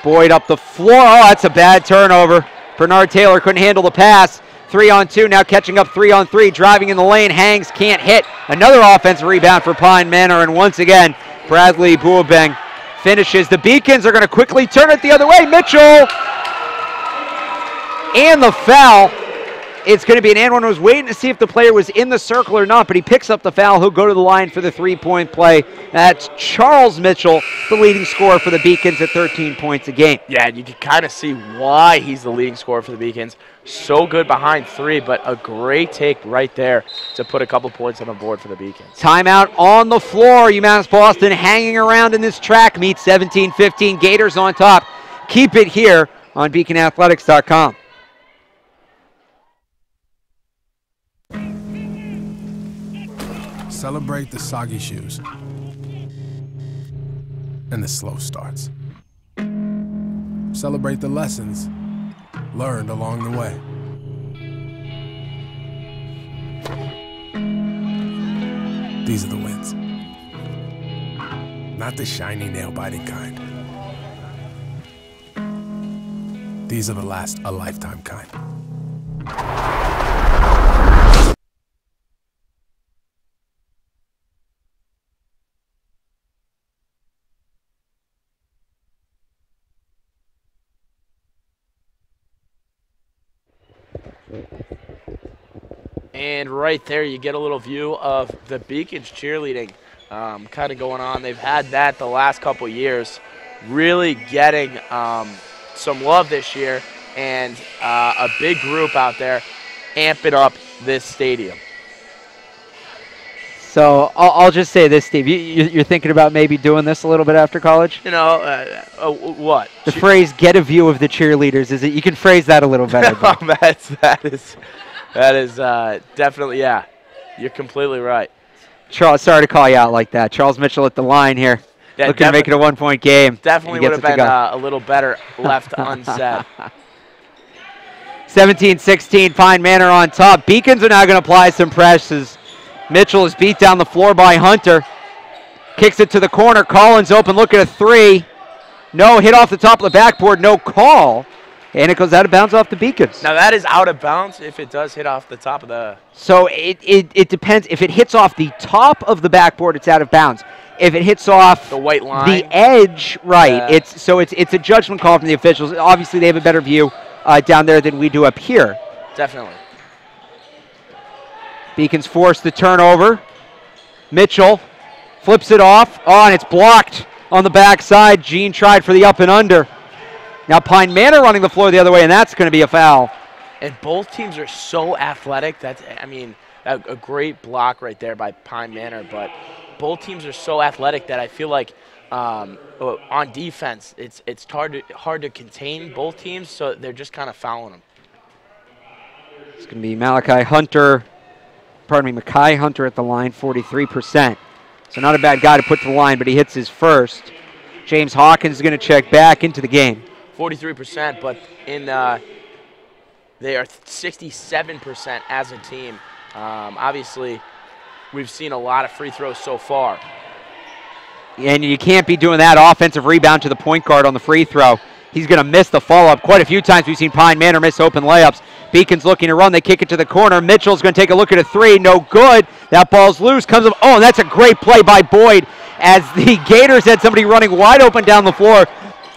Boyd up the floor. Oh, that's a bad turnover. Bernard Taylor couldn't handle the pass. 3-on-2, now catching up 3-on-3, driving in the lane, hangs, can't hit. Another offensive rebound for Pine Manor, and once again, Bradley Bluebang finishes. The Beacons are going to quickly turn it the other way. Mitchell! And the foul. It's going to be an and one. I was waiting to see if the player was in the circle or not, but he picks up the foul. He'll go to the line for the 3-point play. That's Charles Mitchell, the leading scorer for the Beacons at 13 points a game. Yeah, and you can kind of see why he's the leading scorer for the Beacons. So good behind 3, but a great take right there to put a couple points on the board for the Beacons. Timeout on the floor. UMass Boston hanging around in this track meet. 17-15. Gators on top. Keep it here on BeaconAthletics.com. Celebrate the soggy shoes and the slow starts. Celebrate the lessons learned along the way. These are the wins. Not the shiny, nail-biting kind. These are the last a lifetime kind. And right there, you get a little view of the Beacons cheerleading kind of going on. They've had that the last couple years, really getting some love this year, and a big group out there amping up this stadium. So I'll just say this, Steve. You're thinking about maybe doing this a little bit after college? You know, what? The phrase "get a view of the cheerleaders" is it? You can phrase that a little better. That is definitely, yeah. You're completely right. Charles, sorry to call you out like that. Charles Mitchell at the line here, yeah, looking to make it a 1-point game. Definitely would have been a little better left unsaid. 17-16, Pine Manor on top. Beacons are now going to apply some pressures. Mitchell is beat down the floor by Hunter. Kicks it to the corner. Collins open, look at a 3. No, hit off the top of the backboard, no call. And it goes out of bounds off the Beacons. Now that is out of bounds if it does hit off the top of the... So it depends. If it hits off the top of the backboard, it's out of bounds. If it hits off the white line, the edge, right, it's a judgment call from the officials. Obviously, they have a better view down there than we do up here. Definitely. Beacons force the turnover. Mitchell flips it off. Oh, and it's blocked on the backside. Jean tried for the up and under. Now Pine Manor running the floor the other way, and that's going to be a foul. And both teams are so athletic. A great block right there by Pine Manor, but both teams are so athletic that I feel like on defense, it's hard to contain both teams, so they're just kind of fouling them. It's going to be Mackay Hunter at the line, 43%. So not a bad guy to put to the line, but he hits his first. James Hawkins is going to check back into the game. 43%, but they are 67% as a team. Obviously, we've seen a lot of free throws so far. And you can't be doing that offensive rebound to the point guard on the free throw. He's going to miss the follow-up. Quite a few times we've seen Pine Manor miss open layups. Beacons looking to run. They kick it to the corner. Mitchell's going to take a look at a three. No good. That ball's loose. Comes up. Oh, and that's a great play by Boyd as the Gators had somebody running wide open down the floor.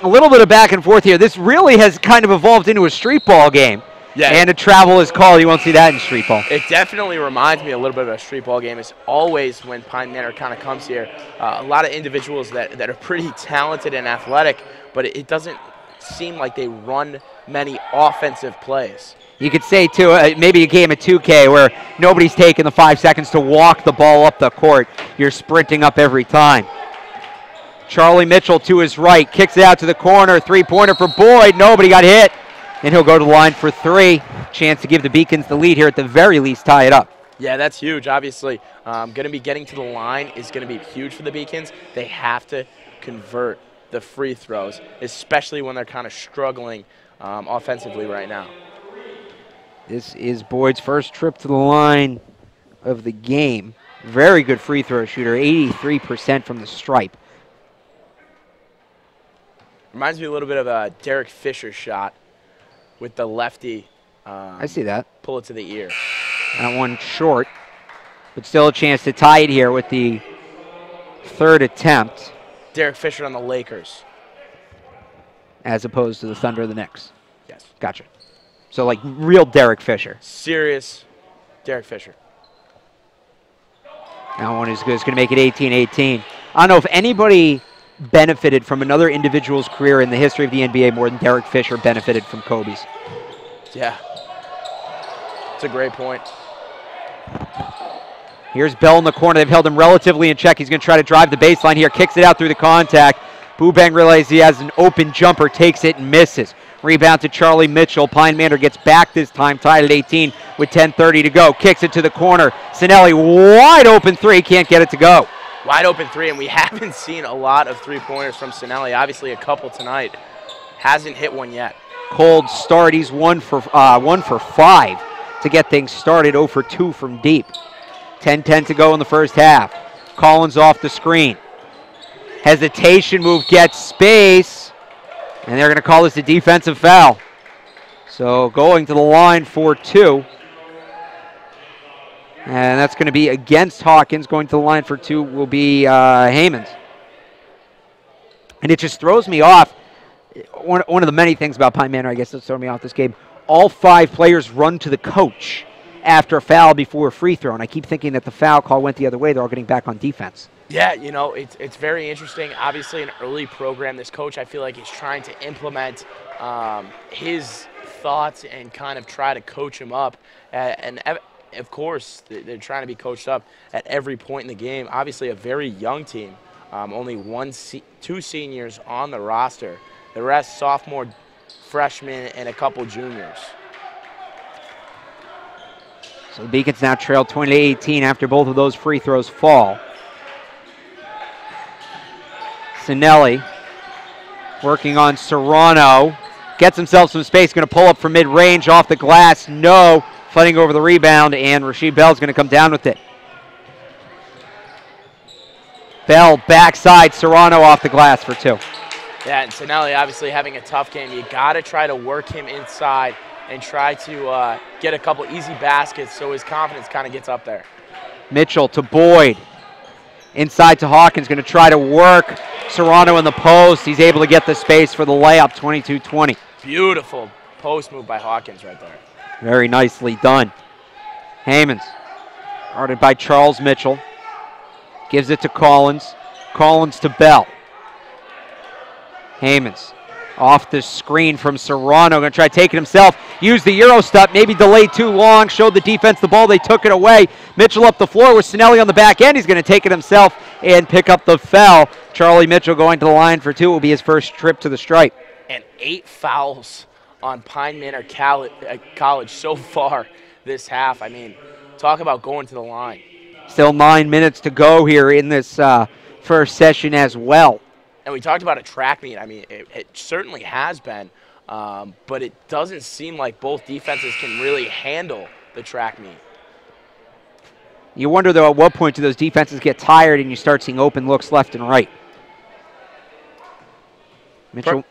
A little bit of back and forth here. This really has kind of evolved into a street ball game. Yeah. And a travel is called. You won't see that in street ball. It definitely reminds me a little bit of a street ball game. It's always when Pine Manor kind of comes here. A lot of individuals that are pretty talented and athletic, but it doesn't seem like they run many offensive plays. You could say, too, maybe a game of 2K where nobody's taking the 5 seconds to walk the ball up the court. You're sprinting up every time. Charlie Mitchell to his right, kicks it out to the corner. Three-pointer for Boyd. Nobody got hit. And he'll go to the line for three. Chance to give the Beacons the lead here, at the very least tie it up. Yeah, that's huge. Obviously, going to be getting to the line is going to be huge for the Beacons. They have to convert the free throws, especially when they're kind of struggling offensively right now. This is Boyd's first trip to the line of the game. Very good free throw shooter, 83% from the stripe. Reminds me a little bit of a Derek Fisher shot with the lefty. I see that. Pull it to the ear. That one short, but still a chance to tie it here with the third attempt. Derek Fisher on the Lakers. As opposed to the Thunder of the Knicks. Yes. Gotcha. So like real Derek Fisher. Serious Derek Fisher. That one is good. It's going to make it 18-18. I don't know if anybody benefited from another individual's career in the history of the NBA more than Derek Fisher benefited from Kobe's. Yeah. It's a great point. Here's Bell in the corner. They've held him relatively in check. He's going to try to drive the baseline here. Kicks it out through the contact. Boobang realizes he has an open jumper. Takes it and misses. Rebound to Charlie Mitchell. Pine Manor gets back this time, tied at 18 with 10:30 to go. Kicks it to the corner. Cinelli, wide open three. Can't get it to go. Wide open three, and we haven't seen a lot of three-pointers from Cinelli. Obviously, a couple tonight. Hasn't hit one yet. Cold start. He's 1 for 5 to get things started. 0 for 2 from deep. 10:10 to go in the first half. Collins off the screen. Hesitation move, gets space, and they're going to call this a defensive foul. So going to the line for 2. And that's going to be against Hawkins. Going to the line for 2 will be Haymans. And it just throws me off. One of the many things about Pine Manor, I guess, that's throwing me off this game. All 5 players run to the coach after a foul before a free throw. And I keep thinking that the foul call went the other way. They're all getting back on defense. Yeah, you know, it's very interesting. Obviously, an early program, this coach, I feel like, is trying to implement his thoughts and kind of try to coach him up. And of course, they're trying to be coached up at every point in the game. Obviously, a very young team. Only 2 seniors on the roster. The rest, sophomore, freshmen, and a couple juniors. So the Beacons now trail 20-18 after both of those free throws fall. Cinelli working on Serrano. Gets himself some space. Going to pull up from mid-range off the glass. No. Fighting over the rebound, and Rasheed Bell's going to come down with it. Bell backside. Serrano off the glass for 2. Yeah, and Cinelli obviously having a tough game. You got to try to work him inside and try to get a couple easy baskets so his confidence kind of gets up there. Mitchell to Boyd. Inside to Hawkins, going to try to work Serrano in the post. He's able to get the space for the layup, 22-20. Beautiful post move by Hawkins right there. Very nicely done. Hammonds, guarded by Charles Mitchell. Gives it to Collins. Collins to Bell. Hammonds off the screen from Serrano. Going to try to take it himself. Use the Euro step. Maybe delayed too long. Showed the defense the ball. They took it away. Mitchell up the floor with Cinelli on the back end. He's going to take it himself and pick up the foul. Charlie Mitchell going to the line for 2. Will be his first trip to the stripe. And 8 fouls on Pine Manor College so far this half. I mean, talk about going to the line. Still 9 minutes to go here in this first session as well. And we talked about a track meet. I mean, it certainly has been, but it doesn't seem like both defenses can really handle the track meet. You wonder, though, at what point do those defenses get tired and you start seeing open looks left and right? Mitchell?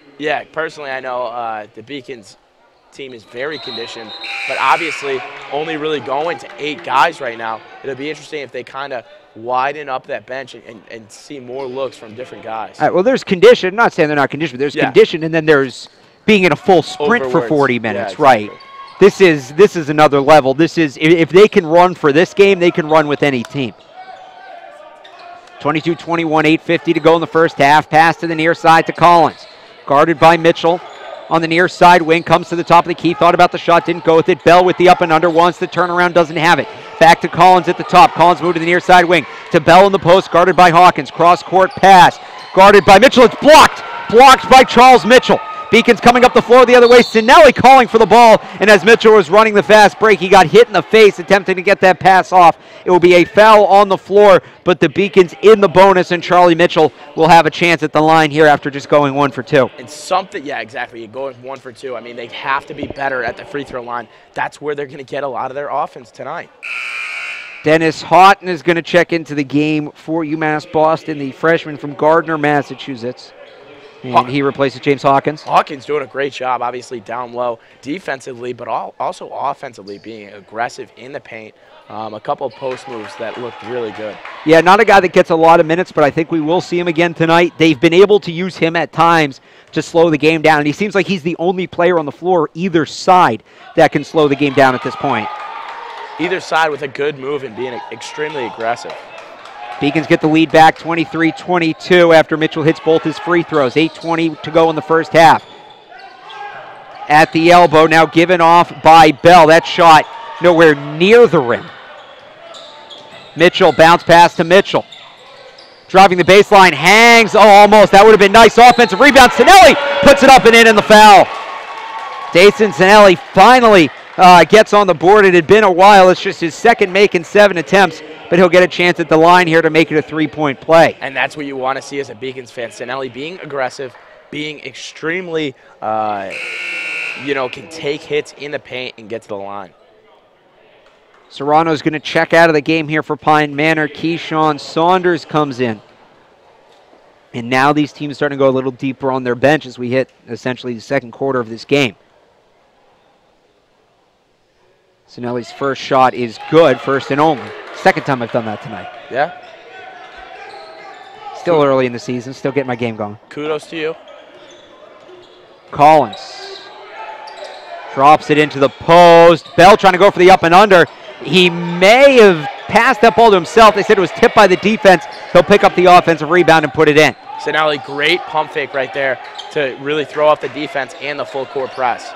Personally, I know the Beacons team is very conditioned, but obviously only really going to 8 guys right now. It'll be interesting if they kind of widen up that bench and see more looks from different guys. All right, well, there's condition. I'm not saying they're not conditioned, but there's condition, and then there's being in a full sprint for 40 minutes, exactly. Right? This is another level. This is, if they can run for this game, they can run with any team. 22-21, 8:50 to go in the first half. Pass to the near side to Collins. Guarded by Mitchell on the near side wing. Comes to the top of the key. Thought about the shot. Didn't go with it. Bell with the up and under. Wants the turnaround. Doesn't have it. Back to Collins at the top. Collins moved to the near side wing. To Bell in the post. Guarded by Hawkins. Cross-court pass. Guarded by Mitchell. It's blocked. Blocked by Charles Mitchell. Beacons coming up the floor the other way. Cinelli calling for the ball. And as Mitchell was running the fast break, he got hit in the face attempting to get that pass off. It will be a foul on the floor, but the Beacons in the bonus, and Charlie Mitchell will have a chance at the line here after just going 1 for 2. And something, yeah, exactly. You're going 1 for 2. I mean, they have to be better at the free throw line. That's where they're going to get a lot of their offense tonight. Dennis Houghton is going to check into the game for UMass Boston, the freshman from Gardner, Massachusetts. And he replaces James Hawkins. Hawkins doing a great job, obviously down low defensively, but also offensively being aggressive in the paint. A couple of post moves that looked really good. Yeah, not a guy that gets a lot of minutes, but I think we will see him again tonight. They've been able to use him at times to slow the game down, and he seems like he's the only player on the floor either side that can slow the game down at this point. Either side with a good move and being extremely aggressive. Beacons get the lead back 23-22 after Mitchell hits both his free throws. 8:20 to go in the first half. At the elbow, now given off by Bell. That shot nowhere near the rim. Mitchell, bounce pass to Mitchell. Driving the baseline, hangs, almost. That would have been nice offensive rebound. Cinelli puts it up and in the foul. Dasan Cinelli finally gets on the board. It had been a while. It's just his second make in 7 attempts, but he'll get a chance at the line here to make it a 3-point play. And that's what you want to see as a Beacons fan. Cinelli being aggressive, being extremely, can take hits in the paint and get to the line. Serrano's going to check out of the game here for Pine Manor. Keyshawn Saunders comes in. And now these teams are starting to go a little deeper on their bench as we hit essentially the second quarter of this game. Cinelli's first shot is good, first and only. Second time I've done that tonight. Yeah. Still early in the season, still getting my game going. Kudos to you. Collins drops it into the post. Bell trying to go for the up and under. He may have passed that ball to himself. They said it was tipped by the defense. He'll pick up the offensive rebound and put it in. Cinelli, great pump fake right there to really throw off the defense and the full court press.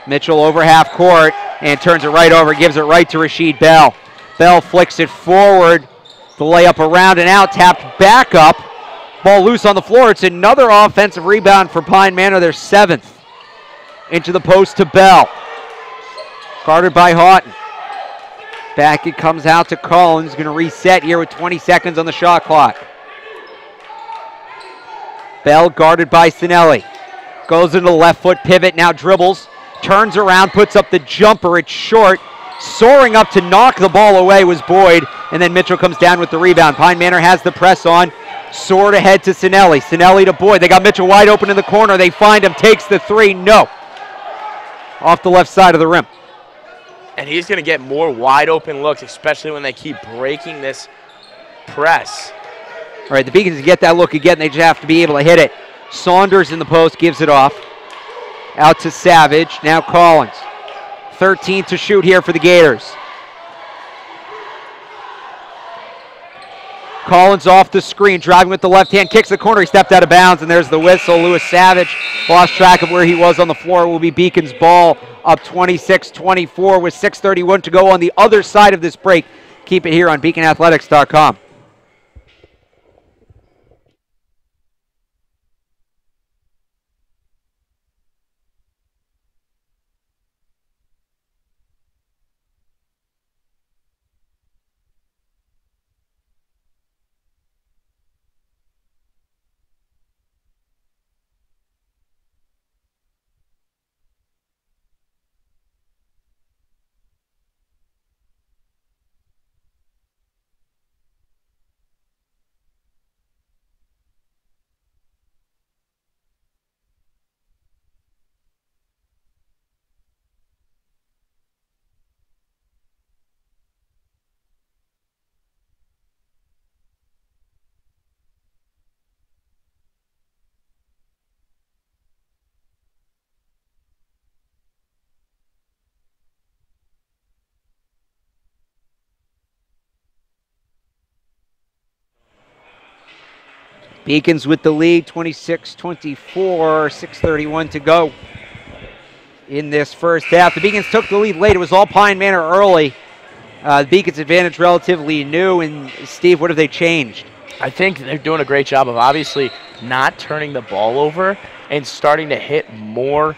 Mitchell over half court and turns it right over, gives it right to Rasheed Bell. Bell flicks it forward. The layup around and out, tapped back up. Ball loose on the floor. It's another offensive rebound for Pine Manor, their 7th. Into the post to Bell. Guarded by Houghton. Back it comes out to Collins. Going to reset here with 20 seconds on the shot clock. Bell guarded by Cinelli. Goes into the left foot pivot, now dribbles. Turns around, puts up the jumper. It's short. Soaring up to knock the ball away was Boyd. And then Mitchell comes down with the rebound. Pine Manor has the press on. Sword ahead to Cinelli. Cinelli to Boyd. They got Mitchell wide open in the corner. They find him, takes the three. No. Off the left side of the rim. And he's going to get more wide open looks, especially when they keep breaking this press. All right, the Beacons get that look again. They just have to be able to hit it. Saunders in the post gives it off. Out to Savage. Now Collins. 13 to shoot here for the Gators. Collins off the screen, driving with the left hand, kicks the corner, he stepped out of bounds, and there's the whistle. Lewis Savage lost track of where he was on the floor. It will be Beacon's ball, up 26-24 with 6:31 to go on the other side of this break. Keep it here on beaconathletics.com. Beacons with the lead, 26-24, 6:31 to go in this first half. The Beacons took the lead late. It was all Pine Manor early. The Beacons' advantage relatively new. And Steve, what have they changed? I think they're doing a great job of obviously not turning the ball over and starting to hit more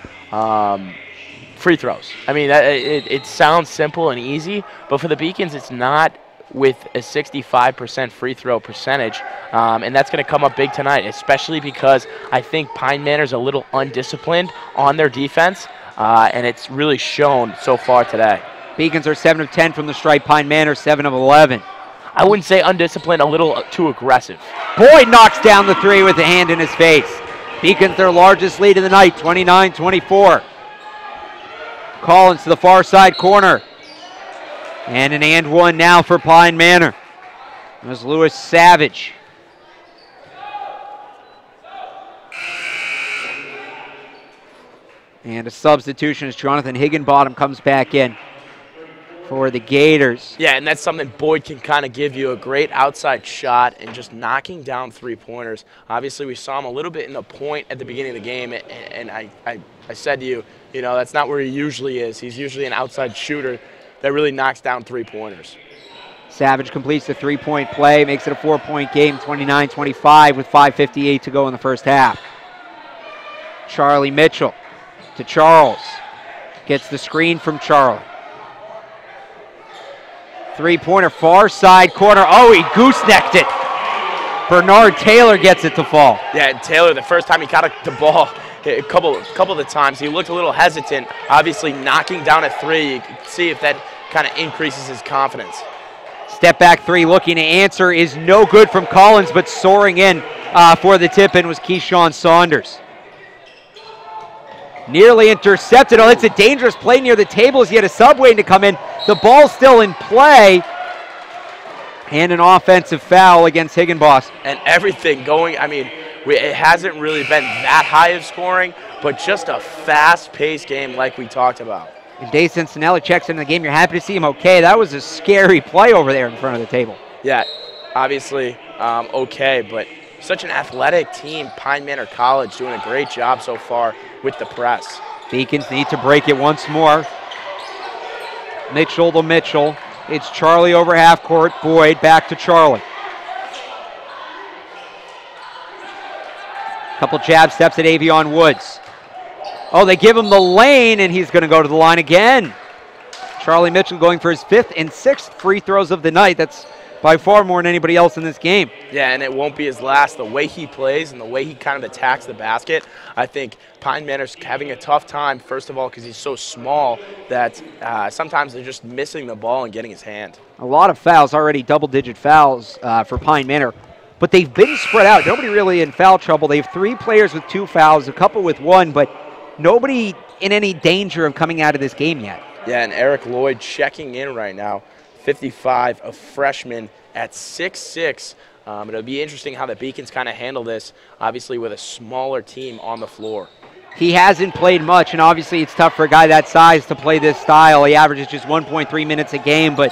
free throws. I mean, it sounds simple and easy, but for the Beacons, it's not with a 65% free throw percentage, and that's going to come up big tonight, especially because I think Pine Manor's a little undisciplined on their defense, and it's really shown so far today. Beacons are 7 of 10 from the stripe. Pine Manor 7 of 11. I wouldn't say undisciplined, a little too aggressive. Boyd knocks down the three with a hand in his face. Beacons their largest lead of the night, 29-24. Collins to the far side corner. And an and one now for Pine Manor. There's Lewis Savage. And a substitution as Jonathan Higginbottom comes back in for the Gators. Yeah, and that's something Boyd can kind of give you, a great outside shot and just knocking down three-pointers. Obviously, we saw him a little bit in the point at the beginning of the game, and I said to you, that's not where he usually is. He's usually an outside shooter that really knocks down three-pointers. Savage completes the three-point play, makes it a 4-point game, 29-25 with 5:58 to go in the first half. Charlie Mitchell to Charles. Gets the screen from Charlie. Three-pointer, far side corner. Oh, he goosenecked it. Bernard Taylor gets it to fall. Yeah, and Taylor, the first time he got the ball, a couple of the times, he looked a little hesitant. Obviously, knocking down a three, you can see if that kind of increases his confidence. Step back three looking to answer is no good from Collins, but soaring in for the tip-in was Keyshawn Saunders. Nearly intercepted. Oh, it's a dangerous play near the table as he had a sub waiting to come in. The ball's still in play. And an offensive foul against Higginbotham. And everything going, it hasn't really been that high of scoring, but just a fast-paced game like we talked about. And Dasan Cinelli checks into the game. You're happy to see him okay. That was a scary play over there in front of the table. Yeah, obviously okay, but such an athletic team. Pine Manor College doing a great job so far with the press. Beacons need to break it once more. Mitchell to Mitchell. It's Charlie over half court. Boyd back to Charlie. Couple jab steps at Avion Woods. Oh, they give him the lane, and he's going to go to the line again. Charlie Mitchell going for his 5th and 6th free throws of the night. That's by far more than anybody else in this game. Yeah, and it won't be his last. The way he plays and the way he kind of attacks the basket, I think Pine Manor's having a tough time, first of all, because he's so small that sometimes they're just missing the ball and getting his hand. A lot of fouls, already double-digit fouls for Pine Manor. but they've been spread out. Nobody really in foul trouble. They have 3 players with 2 fouls, a couple with 1, but nobody in any danger of coming out of this game yet. Yeah, and Eric Lloyd checking in right now, 55, a freshman at 6'6". It'll be interesting how the Beacons kind of handle this, obviously with a smaller team on the floor. He hasn't played much, and obviously it's tough for a guy that size to play this style. He averages just 1.3 minutes a game, but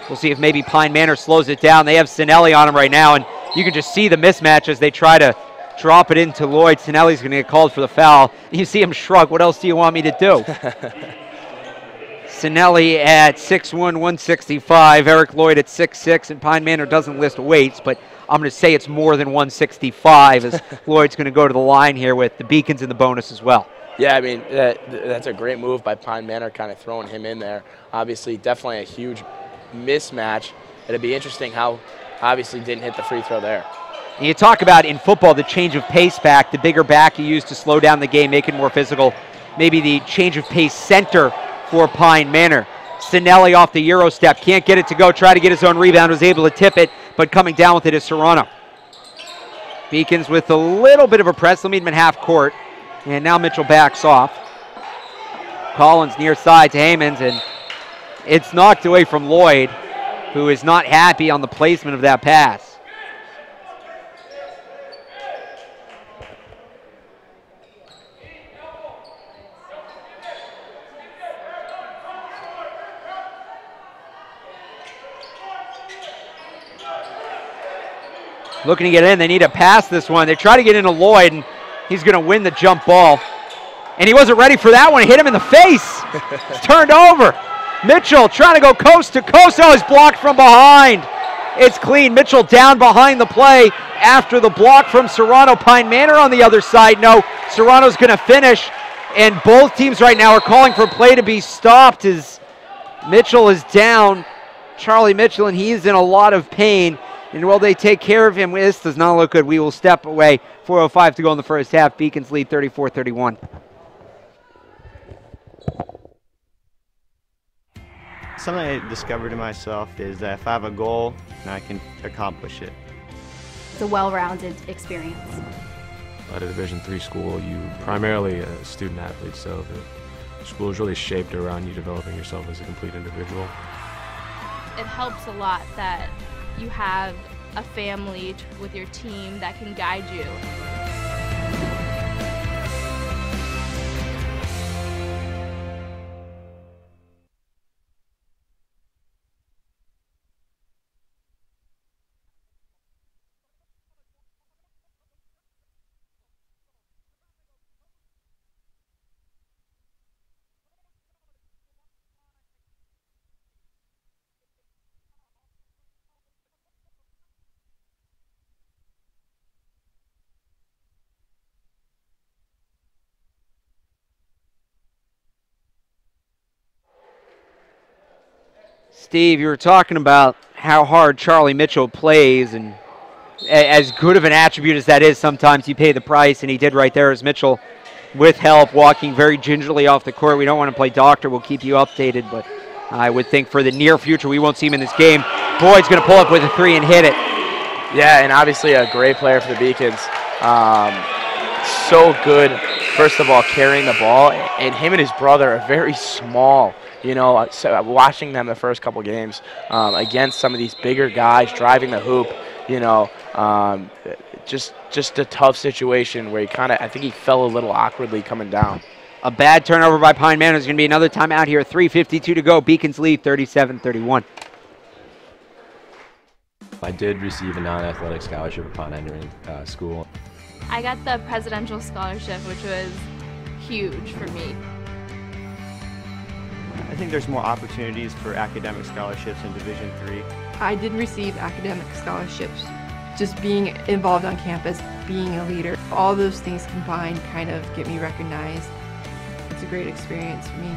we'll see if maybe Pine Manor slows it down. They have Cinelli on him right now, and you can just see the mismatch as they try to drop it into Lloyd. Cinelli's going to get called for the foul. You see him shrug. What else do you want me to do? Cinelli at 6'1", 165. Eric Lloyd at 6'6", and Pine Manor doesn't list weights, but I'm going to say it's more than 165 as Lloyd's going to go to the line here with the Beacons in the bonus as well. Yeah, I mean, that's a great move by Pine Manor, kind of throwing him in there. Obviously, definitely a huge mismatch. It'd be interesting how obviously didn't hit the free throw there. And you talk about in football the change of pace back, the bigger back you use to slow down the game, make it more physical. Maybe the change of pace center for Pine Manor. Cinelli off the Euro step, can't get it to go, try to get his own rebound, was able to tip it, but coming down with it is Serrano. Beacons with a little bit of a press, they'll meet him in half court, and now Mitchell backs off. Collins near side to Hammonds, and it's knocked away from Lloyd, who is not happy on the placement of that pass. Looking to get in, they need to pass this one. They try to get into Lloyd, and he's going to win the jump ball. And he wasn't ready for that one. He hit him in the face. It's turned over. Mitchell trying to go coast to coast. Oh, he's blocked from behind. It's clean. Mitchell down behind the play after the block from Serrano. Pine Manor on the other side. No, Serrano's going to finish. And both teams right now are calling for play to be stopped as Mitchell is down. Charlie Mitchell, and he is in a lot of pain. And will they take care of him? This does not look good. We will step away. 4:05 to go in the first half. Beacons lead 34-31. Something I discovered in myself is that if I have a goal, then I can accomplish it. It's a well-rounded experience. At a Division III school, you're primarily a student athlete, so the school is really shaped around you developing yourself as a complete individual. It helps a lot that you have a family with your team that can guide you. Steve, you were talking about how hard Charlie Mitchell plays, and as good of an attribute as that is, sometimes you pay the price, and he did right there as Mitchell, with help, walking very gingerly off the court. We don't want to play doctor. We'll keep you updated, but I would think for the near future we won't see him in this game. Boyd's going to pull up with a 3 and hit it. Yeah, and obviously a great player for the Beacons. So good, first of all, carrying the ball, and him and his brother are very small. You know, so watching them the first couple games against some of these bigger guys driving the hoop, you know, just a tough situation where he kind of, I think he fell a little awkwardly coming down. A bad turnover by Pine Manor. There's going to be another timeout here. 3:52 to go. Beacons lead 37-31. I did receive a non-athletic scholarship upon entering school. I got the presidential scholarship, which was huge for me. I think there's more opportunities for academic scholarships in Division III. I did receive academic scholarships. Just being involved on campus, being a leader, all those things combined kind of get me recognized. It's a great experience for me.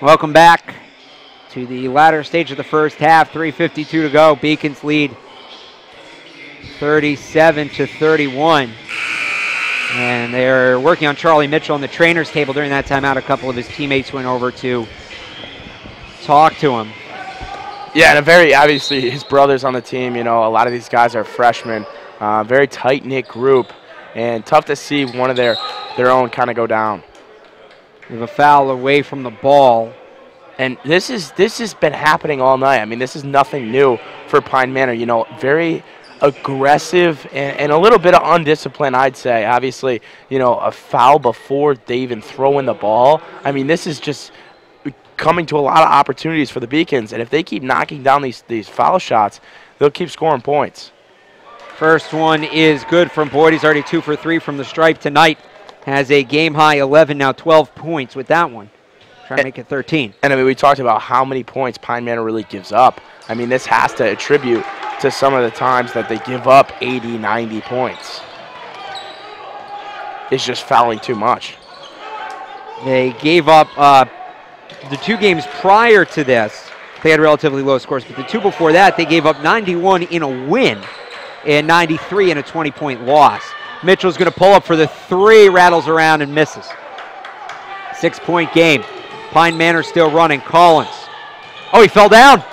Welcome back to the latter stage of the first half. 3:52 to go. Beacons lead 37-31. And they're working on Charlie Mitchell on the trainer's table during that timeout. A couple of his teammates went over to talk to him. Yeah, and obviously his brother's on the team. You know, a lot of these guys are freshmen. Very tight-knit group, and tough to see one of their own kind of go down. We have a foul away from the ball. And this has been happening all night. I mean, this is nothing new for Pine Manor. You know, very aggressive and a little bit of undiscipline, I'd say. Obviously, you know, a foul before they even throw in the ball. I mean, this is just coming to a lot of opportunities for the Beacons, and if they keep knocking down these foul shots, they'll keep scoring points. First one is good from Boyd. He's already 2 for 3 from the stripe tonight. Has a game-high 11, now 12 points with that one. Trying to make it 13. And I mean, we talked about how many points Pine Manor really gives up. I mean, this has to attribute to some of the times that they give up 80, 90 points. It's just fouling too much. They gave up the 2 games prior to this. They had relatively low scores, but the 2 before that, they gave up 91 in a win and 93 in a 20-point loss. Mitchell's going to pull up for the 3, rattles around and misses. 6-point game. Pine Manor still running. Collins. Oh, he fell down.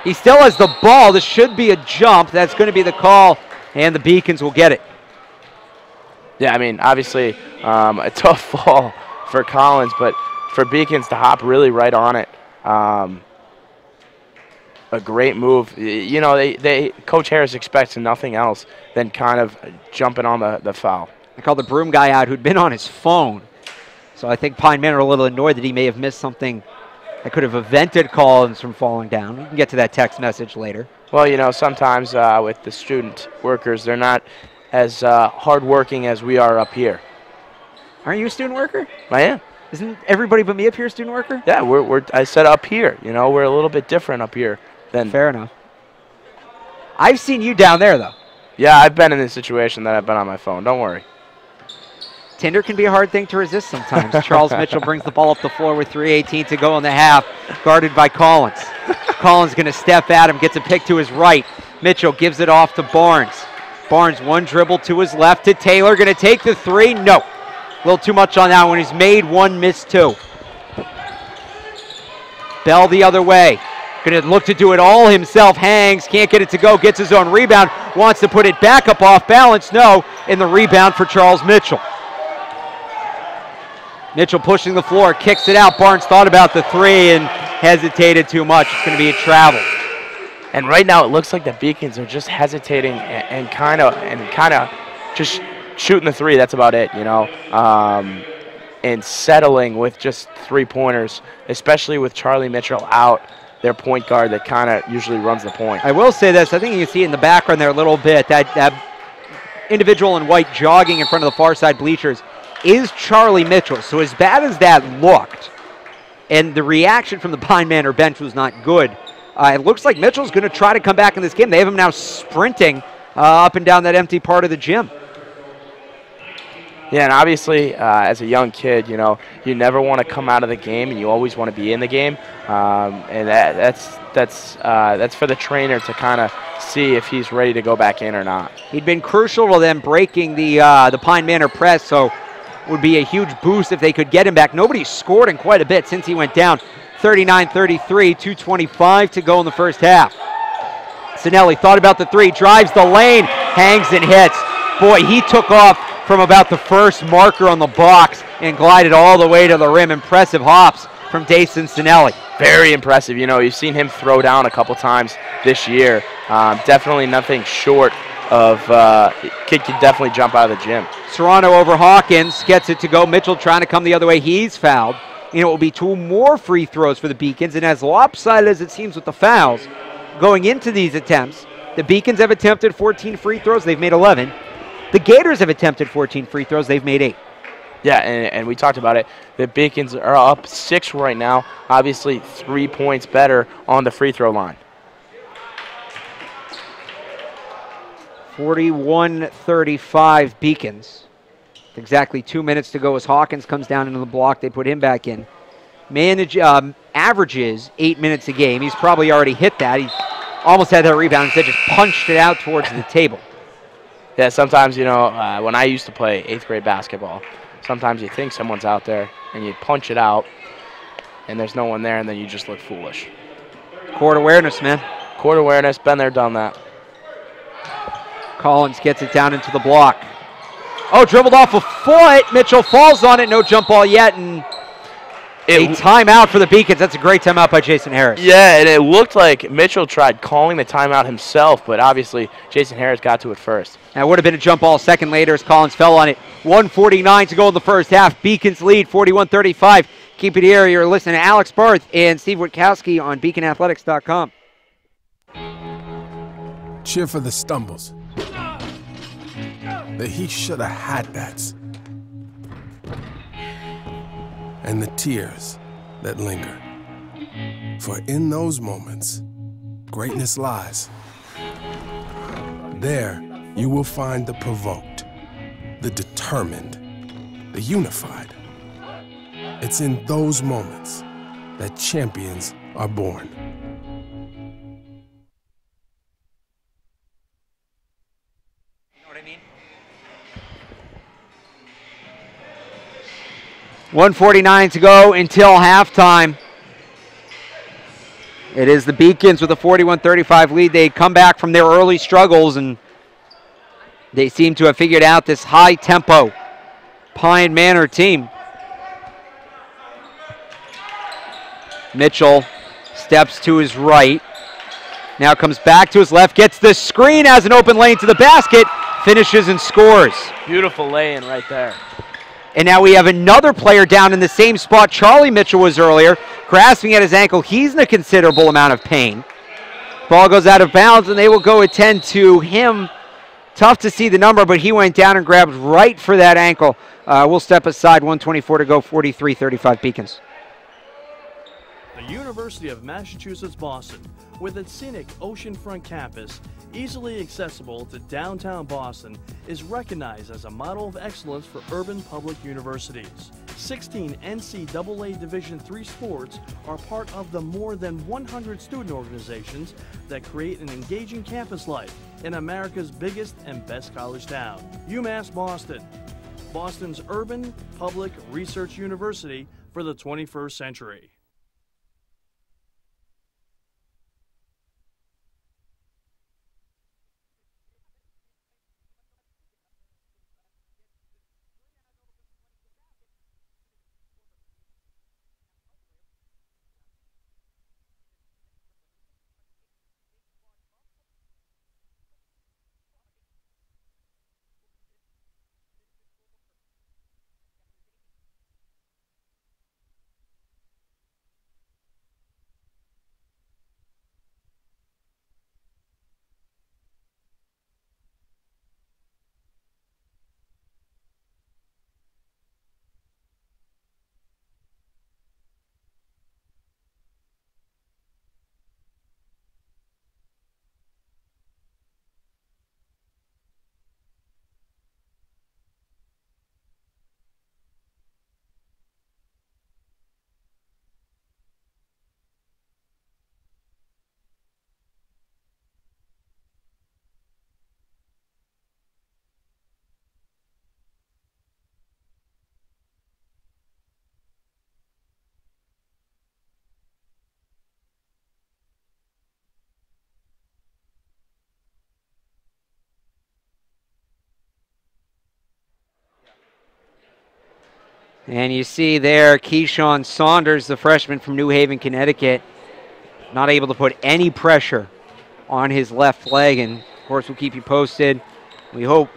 He still has the ball. This should be a jump. That's going to be the call, and the Beacons will get it. Yeah, I mean, obviously a tough fall for Collins, but for Beacons to hop really right on it. A great move. You know, Coach Harris expects nothing else than kind of jumping on the foul. I called the broom guy out who'd been on his phone. So I think Pine Manor are a little annoyed that he may have missed something that could have prevented Collins from falling down. We can get to that text message later. Well, you know, sometimes with the student workers, they're not as hardworking as we are up here. Aren't you a student worker? I am. Isn't everybody but me up here a student worker? Yeah, I said up here. You know, we're a little bit different up here. Fair enough. I've seen you down there, though. Yeah, I've been in this situation that I've been on my phone. Don't worry. Tinder can be a hard thing to resist sometimes. Charles Mitchell brings the ball up the floor with 3:18 to go in the half, guarded by Collins. Collins going to step at him, gets a pick to his right. Mitchell gives it off to Barnes. Barnes, 1 dribble to his left to Taylor. Going to take the 3. No. A little too much on that one. He's made 1, missed 2. Bell the other way. Going to look to do it all himself. Hangs, can't get it to go, gets his own rebound. Wants to put it back up off balance. No, in the rebound for Charles Mitchell. Mitchell pushing the floor, kicks it out. Barnes thought about the 3 and hesitated too much. It's going to be a travel. And right now it looks like the Beacons are just hesitating and kind of just shooting the 3. That's about it, you know. And settling with just 3-pointers, especially with Charlie Mitchell out, their point guard that kind of usually runs the point. I will say this. I think you can see it in the background there a little bit. That individual in white jogging in front of the far side bleachers is Charlie Mitchell. So as bad as that looked, and the reaction from the Pine Manor bench was not good, it looks like Mitchell's going to try to come back in this game. They have him now sprinting up and down that empty part of the gym. Yeah, and obviously, as a young kid, you know, you never want to come out of the game, and you always want to be in the game. And that's for the trainer to kind of see if he's ready to go back in or not. He'd been crucial to them breaking the Pine Manor press, so it would be a huge boost if they could get him back. Nobody's scored in quite a bit since he went down. 39-33, 2:25 to go in the first half. Cinelli thought about the 3, drives the lane, hangs and hits. Boy, he took off from about the first marker on the box and glided all the way to the rim. Impressive hops from Dasan Cinelli. Very impressive. You know, you've seen him throw down a couple times this year. Definitely nothing short of kid can definitely jump out of the gym. Serrano over Hawkins, gets it to go. Mitchell trying to come the other way. He's fouled. And it will be 2 more free throws for the Beacons. And as lopsided as it seems with the fouls going into these attempts, the Beacons have attempted 14 free throws. They've made 11. The Gators have attempted 14 free throws. They've made 8. Yeah, and we talked about it. The Beacons are up 6 right now. Obviously 3 points better on the free throw line. 41-35 Beacons. Exactly 2 minutes to go as Hawkins comes down into the block. They put him back in. averages 8 minutes a game. He's probably already hit that. He almost had that rebound, instead just punched it out towards the table. Yeah, sometimes, you know, when I used to play 8th grade basketball, sometimes you think someone's out there and you punch it out and there's no one there and then you just look foolish. Court awareness, man. Court awareness, been there, done that. Collins gets it down into the block. Oh, dribbled off a foot. Mitchell falls on it. No jump ball yet. And a timeout for the Beacons. That's a great timeout by Jason Harris. Yeah, and it looked like Mitchell tried calling the timeout himself, but obviously Jason Harris got to it first. That would have been a jump ball a second later as Collins fell on it. 1:49 to go in the first half. Beacons lead 41-35. Keep it here. You're listening to Alex Barth and Steve Witkowski on BeaconAthletics.com. Cheer for the stumbles. The he shoulda had that's. And the tears that linger. For in those moments, greatness lies. There, you will find the provoked, the determined, the unified. It's in those moments that champions are born. 1:49 to go until halftime. It is the Beacons with a 41-35 lead. They come back from their early struggles, and they seem to have figured out this high-tempo Pine Manor team. Mitchell steps to his right. Now comes back to his left, gets the screen, has an open lane to the basket, finishes and scores. Beautiful lay-in right there. And now we have another player down in the same spot Charlie Mitchell was earlier, grasping at his ankle. He's in a considerable amount of pain. Ball goes out of bounds, and they will go attend to him. Tough to see the number, but he went down and grabbed right for that ankle. We'll step aside, 1:24 to go, 43-35 Beacons. The University of Massachusetts Boston, with its scenic oceanfront campus, easily accessible to downtown Boston, is recognized as a model of excellence for urban public universities. 16 NCAA Division III sports are part of the more than 100 student organizations that create an engaging campus life in America's biggest and best college town. UMass Boston, Boston's urban public research university for the 21st century. And you see there Keyshawn Saunders, the freshman from New Haven, Connecticut, not able to put any pressure on his left leg. And, of course, we'll keep you posted. We hope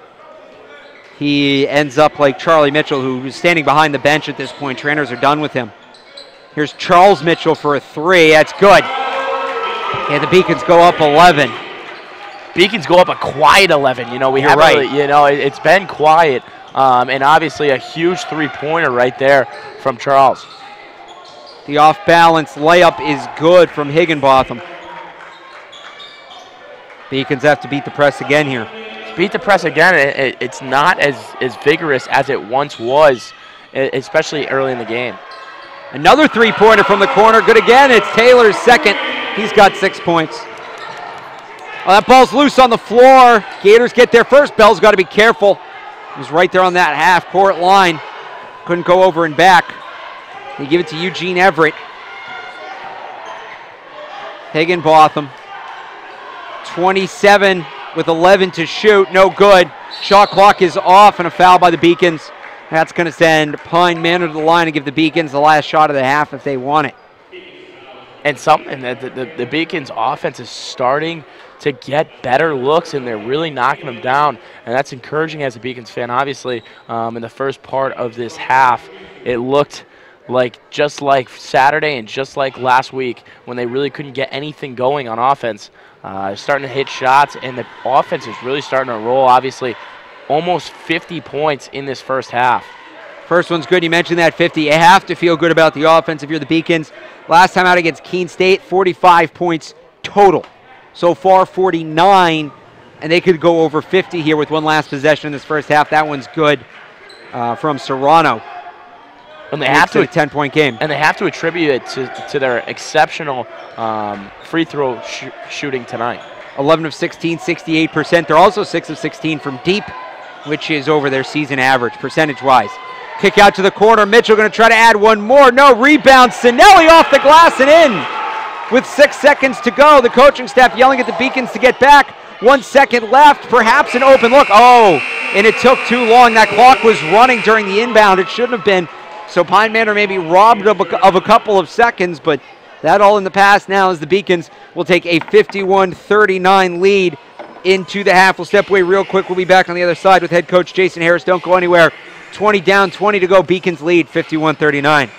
he ends up like Charlie Mitchell, who is standing behind the bench at this point. Trainers are done with him. Here's Charles Mitchell for a three. That's good. And the Beacons go up 11. Beacons go up a quiet 11. You know, we have right. Really, you know, it's been quiet. And obviously a huge three-pointer right there from Charles. The off-balance layup is good from Higginbotham. Beacons have to beat the press again here. Beat the press again. It's not as vigorous as it once was, especially early in the game. Another three-pointer from the corner, good again. It's Taylor's second. He's got 6 points. Well, that ball's loose on the floor. Gators get there first. Bell's got to be careful. He was right there on that half-court line. Couldn't go over and back. They give it to Eugene Everett. Higginbotham. 27 with 11 to shoot. No good. Shot clock is off and a foul by the Beacons. That's going to send Pine Manor to the line and give the Beacons the last shot of the half if they want it. And something that the Beacons offense is starting to get better looks, and they're really knocking them down. And that's encouraging as a Beacons fan. Obviously, in the first part of this half, it looked like just like Saturday and just like last week when they really couldn't get anything going on offense. Starting to hit shots, and the offense is really starting to roll. Obviously, almost 50 points in this first half. First one's good. You mentioned that 50. You have to feel good about the offense if you're the Beacons. Last time out against Keene State, 45 points total. So far, 49, and they could go over 50 here with one last possession in this first half. That one's good from Serrano. And they have to a 10-point game. And they have to attribute it to their exceptional free throw shooting tonight. 11 of 16, 68%. They're also 6 of 16 from deep, which is over their season average percentage-wise. Kick out to the corner. Mitchell going to try to add one more. No, rebound. Cinelli off the glass and in. With 6 seconds to go, the coaching staff yelling at the Beacons to get back. 1 second left, perhaps an open look. Oh, and it took too long. That clock was running during the inbound. It shouldn't have been. So Pine Manor may be robbed of a couple of seconds, but that all in the past now as the Beacons will take a 51-39 lead into the half. We'll step away real quick. We'll be back on the other side with head coach Jason Harris. Don't go anywhere. 20 down, 20 to go. Beacons lead 51-39.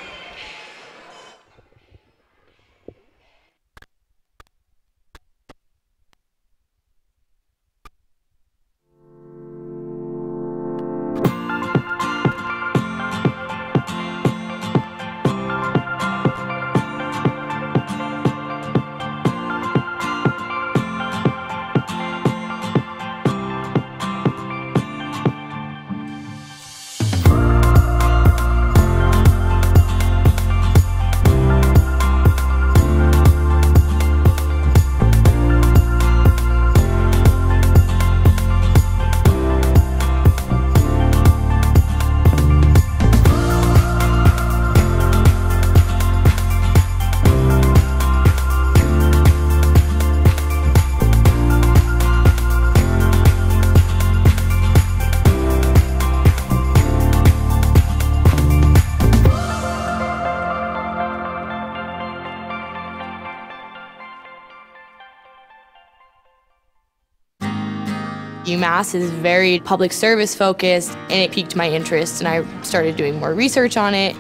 UMass is very public service focused, and it piqued my interest, and I started doing more research on it.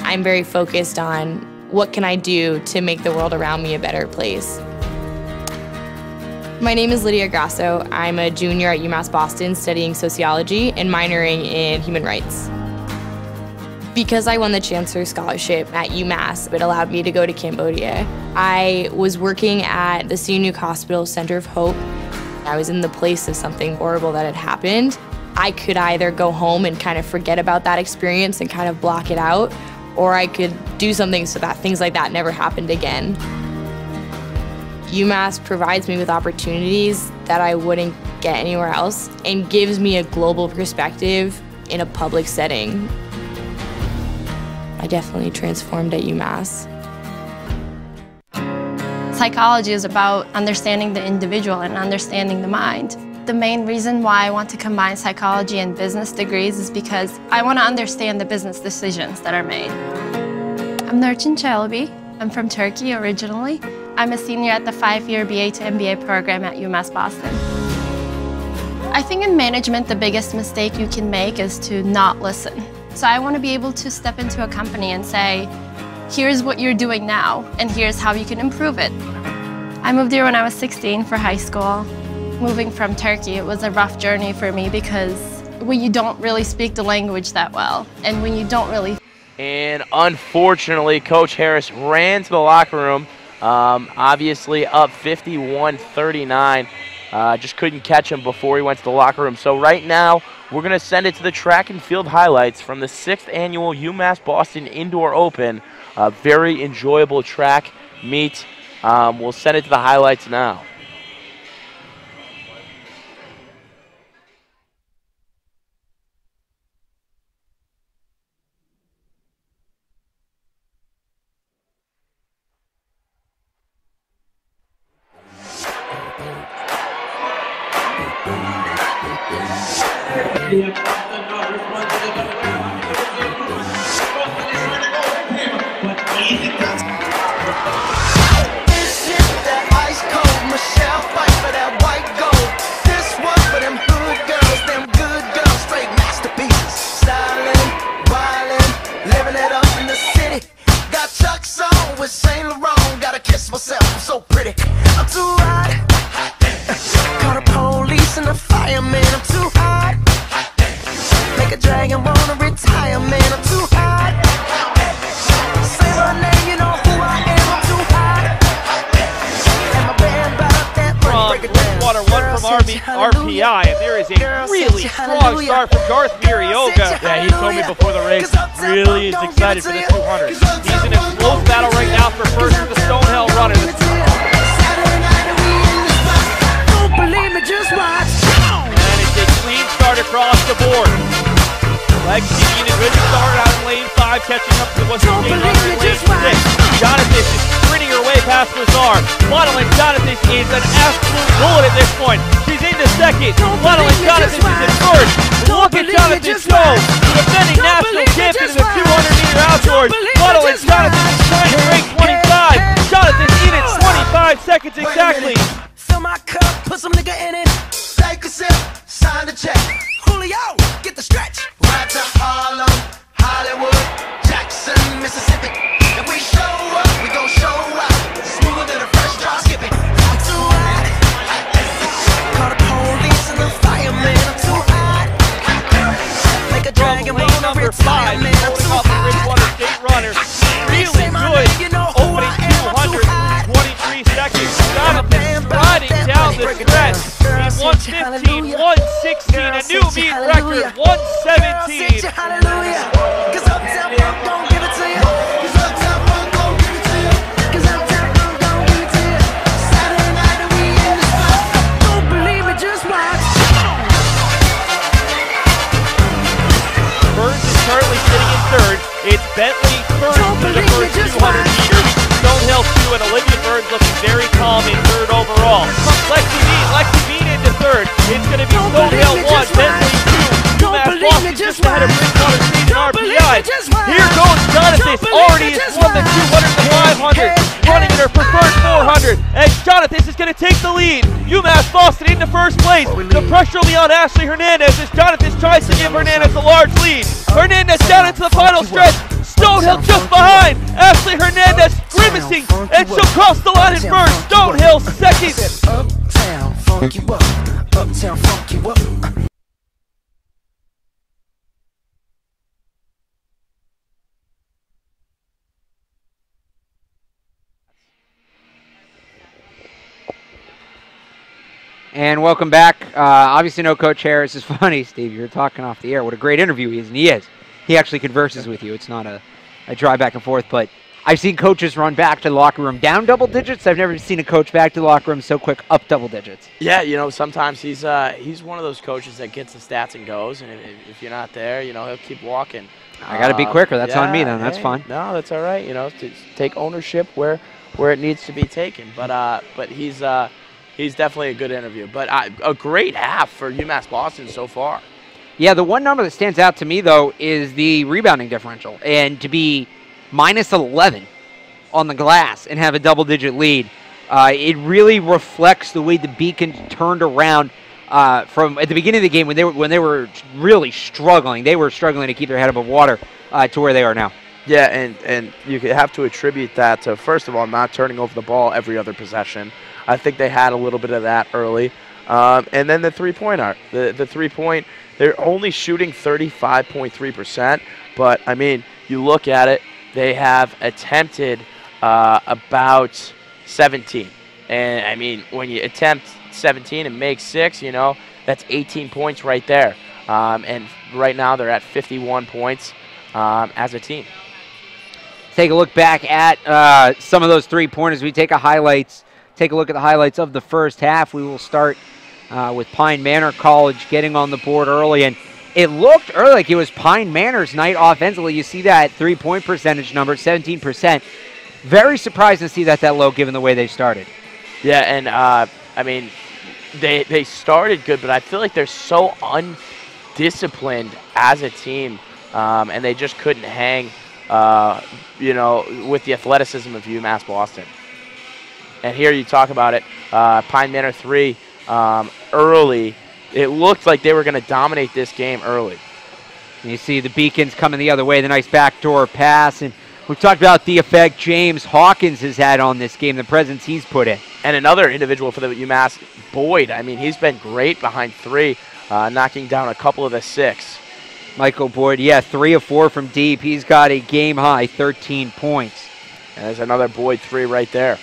I'm very focused on what can I do to make the world around me a better place. My name is Lydia Grasso. I'm a junior at UMass Boston studying sociology and minoring in human rights. Because I won the Chancellor's Scholarship at UMass, it allowed me to go to Cambodia. I was working at the Sihanouk Hospital Center of Hope. I was in the place of something horrible that had happened. I could either go home and kind of forget about that experience and kind of block it out, or I could do something so that things like that never happened again. UMass provides me with opportunities that I wouldn't get anywhere else and gives me a global perspective in a public setting. I definitely transformed at UMass. Psychology is about understanding the individual and understanding the mind. The main reason why I want to combine psychology and business degrees is because I want to understand the business decisions that are made. I'm Nurçin Çelebi. I'm from Turkey originally. I'm a senior at the 5-year BA to MBA program at UMass Boston. I think in management, the biggest mistake you can make is to not listen. So I want to be able to step into a company and say, here's what you're doing now, and here's how you can improve it. I moved here when I was 16 for high school. Moving from Turkey, it was a rough journey for me because when you don't really speak the language that well, and when you don't really... And unfortunately, Coach Harris ran to the locker room, obviously up 51-39. Just couldn't catch him before he went to the locker room. So right now, we're going to send it to the track and field highlights from the 6th annual UMass Boston Indoor Open. A very enjoyable track meet. We'll send it to the highlights now. RPI, and there is a really strong start from Garth Mirioga. Yeah, he told me before the race, really is excited for the 200. He's in a close battle right now for first with the Stonehill runner. And it's a clean start across the board. Lexi Enid really started out in lane 5, catching up to what's the runner in lane 6. Jonathan is sprinting her way past Lazar. Madeline Jonathan is an absolute bullet at this point. She's into second. Madeline Jonathan is in first. Look at Jonathan go. Defending national champion in the 200-meter outdoors. Madeline Jonathan is trying to break 25. Jonathan in it 25 seconds exactly. Fill my cup, put some nigga in it. Take a sip, sign the check. Julio, get the stretch. Right to Harlem, Hollywood, Jackson, Mississippi. If we show up, we gon' show out. Smoother than a fresh drop skipping. I'm too hot. Call the police and the fireman. I'm too hot. Make a dragon bone of retirement. I'm too hot. State runner, really good. Opening 223 seconds. Jonathan riding down the stretch. 115, 116, a new meet record, 117. Hallelujah. 'Cause Uptown Funk gon' give it to you. 'Cause Uptown Funk gon' give it to you. 'Cause Uptown Funk gon' give it to you. Saturday night and we in the spot. Don't believe me, just watch. Burns is currently sitting in third. It's Bentley first for the first 200 meters. Stonehill 2 and Olivia Burns looking very calm in third overall. Lexi Bean into third. It's going to be Stonehill 1, Bentley 2. UMass Boston just ahead of Bridgewater State and RPI. Here goes Jonathan. Already has won the 200 and 500. Running in her preferred 400. And Jonathan is going to take the lead. UMass Boston into first place. The pressure will be on Ashley Hernandez as Jonathan tries to give Hernandez a large lead. Hernandez down into the final stretch. Stonehill just behind. Ashley Hernandez grimacing, and she'll cross the line in first. Stonehill second. Uptown funk you up. Uptown funk you up. And welcome back. Obviously no Coach Harris. It's funny, Steve, you're talking off the air. What a great interview he is, and he is. He actually converses with you. It's not a drive back and forth, but I've seen coaches run back to the locker room down double digits. I've never seen a coach back to the locker room so quick up double digits. Yeah, you know, sometimes he's one of those coaches that gets the stats and goes, and if you're not there, you know, he'll keep walking. I got to be quicker. That's on me then. That's fine. No, that's all right. You know, to take ownership where it needs to be taken. But he's definitely a good interview. But a great half for UMass Boston so far. Yeah, the one number that stands out to me, though, is the rebounding differential. And to be minus 11 on the glass and have a double-digit lead, it really reflects the way the Beacon turned around from at the beginning of the game when they were really struggling. They were struggling to keep their head above water to where they are now. Yeah, and you have to attribute that to, first of all, not turning over the ball every other possession. I think they had a little bit of that early. And then the three-point arc. The three-point, they're only shooting 35.3%. But, I mean, you look at it, they have attempted about 17. And, I mean, when you attempt 17 and make 6, you know, that's 18 points right there. And right now they're at 51 points as a team. Take a look back at some of those three-pointers. We take a look at the highlights of the first half. We will start with Pine Manor College getting on the board early, and it looked early like it was Pine Manor's night offensively. You see that three-point percentage number, 17%. Very surprised to see that low given the way they started. Yeah, and I mean, they started good, but I feel like they're so undisciplined as a team, and they just couldn't hang, you know, with the athleticism of UMass Boston. And here you talk about it, Pine Manor 3 early. It looked like they were going to dominate this game early. And you see the Beacons coming the other way, the nice backdoor pass. And we've talked about the effect James Hawkins has had on this game, the presence he's put in. And another individual for the UMass, Boyd. I mean, he's been great behind 3, knocking down a couple of the 6. Michael Boyd, yeah, 3 of 4 from deep. He's got a game-high 13 points. And there's another Boyd 3 right there.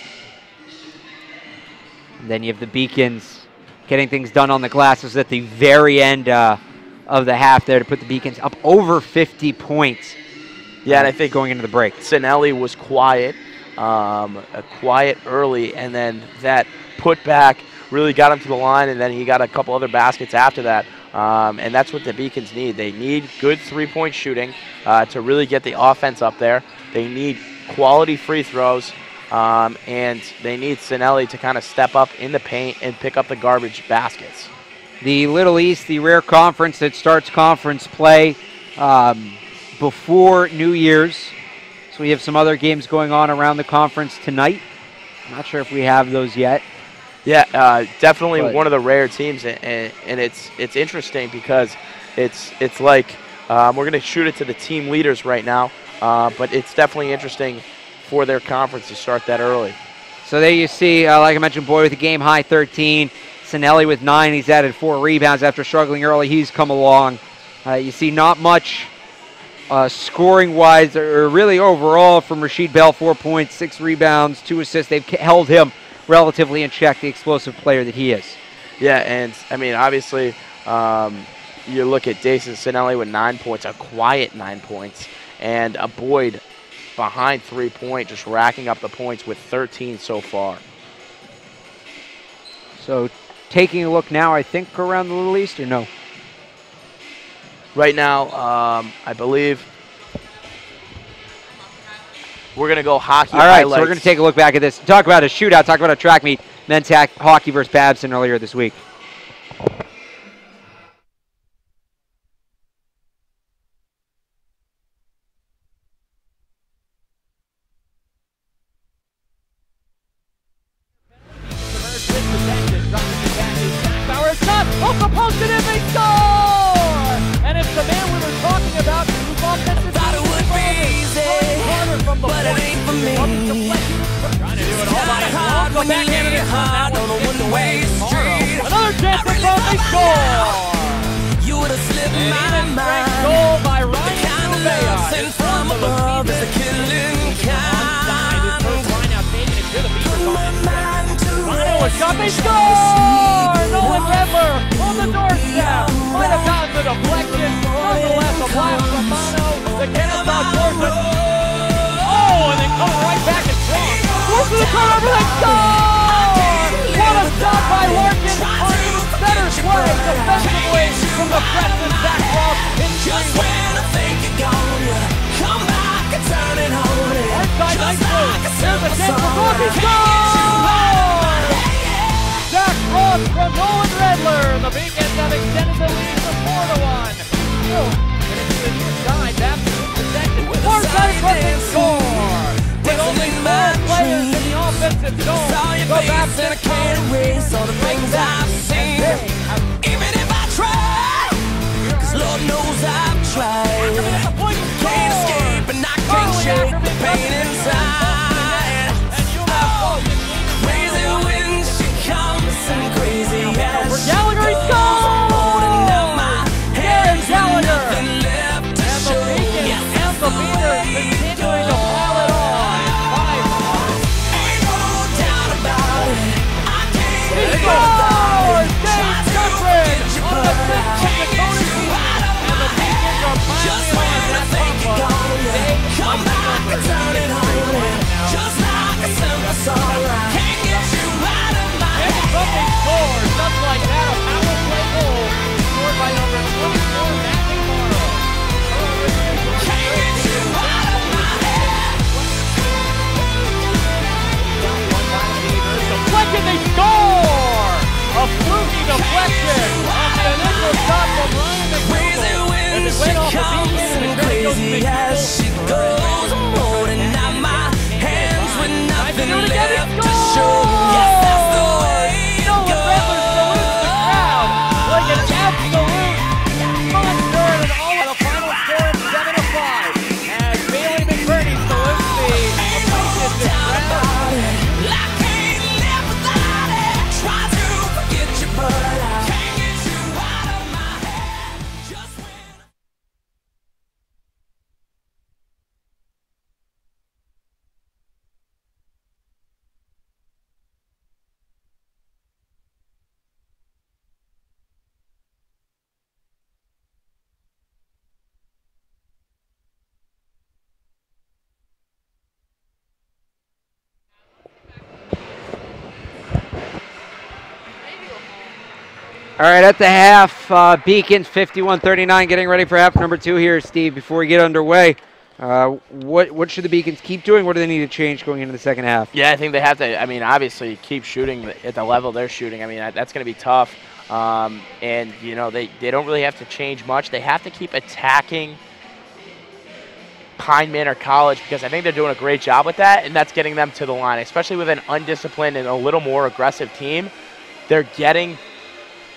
And then you have the Beacons getting things done on the glass. This was at the very end of the half there to put the Beacons up over 50 points. Yeah, and I think going into the break, Cinelli was quiet, quiet early, and then that putback really got him to the line, and then he got a couple other baskets after that. And that's what the Beacons need. They need good three-point shooting to really get the offense up there. They need quality free throws. And they need Cinelli to kind of step up in the paint and pick up the garbage baskets. The Little East, the rare conference that starts conference play before New Year's. So we have some other games going on around the conference tonight. I'm not sure if we have those yet. Yeah, definitely one of the rare teams, and it's interesting because it's like we're going to shoot it to the team leaders right now, but it's definitely interesting for their conference to start that early. So there you see, like I mentioned, Boyd with a game-high 13. Cinelli with 9. He's added 4 rebounds after struggling early. He's come along. You see not much scoring-wise or really overall from Rasheed Bell, 4 points, 6 rebounds, 2 assists. They've held him relatively in check, the explosive player that he is. Yeah, and, I mean, obviously, you look at Dasan Cinelli with 9 points, a quiet 9 points, and a Boyd behind 3-point, just racking up the points with 13 so far. So taking a look now, I think around the Little East, or no? Right now, I believe we're going to go hockey highlights. All right, highlights. So we're going to take a look back at this. Talk about a shootout, talk about a track meet. Men's hockey versus Babson earlier this week. Off the post and they score! And it's the man we were talking about who's offensive. Thought it would be easy, but it ain't for me. Trying to do it all by himself. Go back in it. On a one-way street. Another chance to throw, they score! You would have slipped my mind. Goal by Ryan Gouveia. Sent from above is a killing kind. His first line out taking it to the Beavers on a shot, they score! Nolan Redler on the doorstep. Might have gotten the deflection. Nonetheless, a blast from Mono. The Kennesaw Dorset. Oh, and then coming right back and strong. Goes to the turnover, they score! What a stop by Larkin. On even better play defensively from the freshman Zach Ross in 3-1. Come back and turn it on. Inside nicely. There's a chance for Dorothy. Score! Zach Ross from Nolan Redler. The Beacons have extended the lead to 4-1. And into the near side, Babson in possession. Far-side and score. With only 4 players in the offensive zone. So Babson can't erase all the things I've seen. Even if I try, 'cause Lord knows I've tried. Can't escape and I can't shake the pain inside. Crazy when she comes and crazy as Gallagher, he scores! Darren Gallagher! And the Beacons and the Beaters continuing to pile it on. 5 points. Ain't no doubt about it. I can't Something scores just like that. A power play goal scored by number 24, Matthew Morrow. Deflected, they score! A fluky deflection off the initial shot from Ryan McDougal. As it went off the beacon and the credit goes to McDougal. Yes, that's the way it goes. Like an absolute monster, and all of the final score is 7-5. As Bailey McBurney salutes the opponent this round. All right, at the half, Beacons 51-39, getting ready for half number 2 here, Steve. Before we get underway, what should the Beacons keep doing? What do they need to change going into the second half? Yeah, I think they have to, obviously keep shooting at the level they're shooting. That's going to be tough. And, they don't really have to change much. They have to keep attacking Pine Manor College because I think they're doing a great job with that, and that's getting them to the line, especially with an undisciplined and a little more aggressive team. They're getting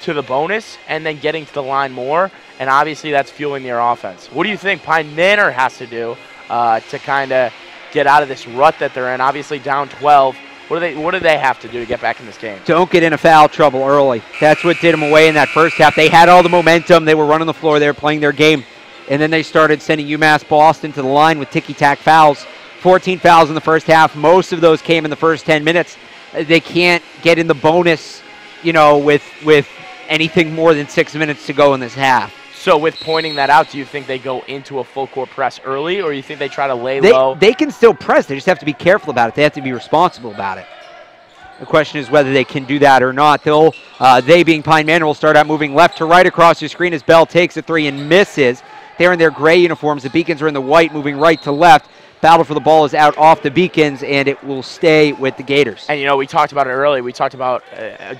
to the bonus and then getting to the line more, and obviously that's fueling their offense. What do you think Pine Manor has to do to kind of get out of this rut that they're in? Obviously down 12. What do they have to do to get back in this game? Don't get into foul trouble early. That's what did them away in that first half. They had all the momentum. They were running the floor. They were playing their game. And then they started sending UMass Boston to the line with ticky-tack fouls. 14 fouls in the first half. Most of those came in the first 10 minutes. They can't get in the bonus, with anything more than 6 minutes to go in this half. So with pointing that out, do you think they go into a full court press early, or you think they try to lay low? They can still press. They just have to be careful about it. They have to be responsible about it. The question is whether they can do that or not. They being Pine Manor, will start out moving left to right across your screen as Bell takes a three and misses. They're in their gray uniforms. The Beacons are in the white, moving right to left. Battle for the ball is out off the Beacons, and it will stay with the Gators. And, we talked about it early. We talked about,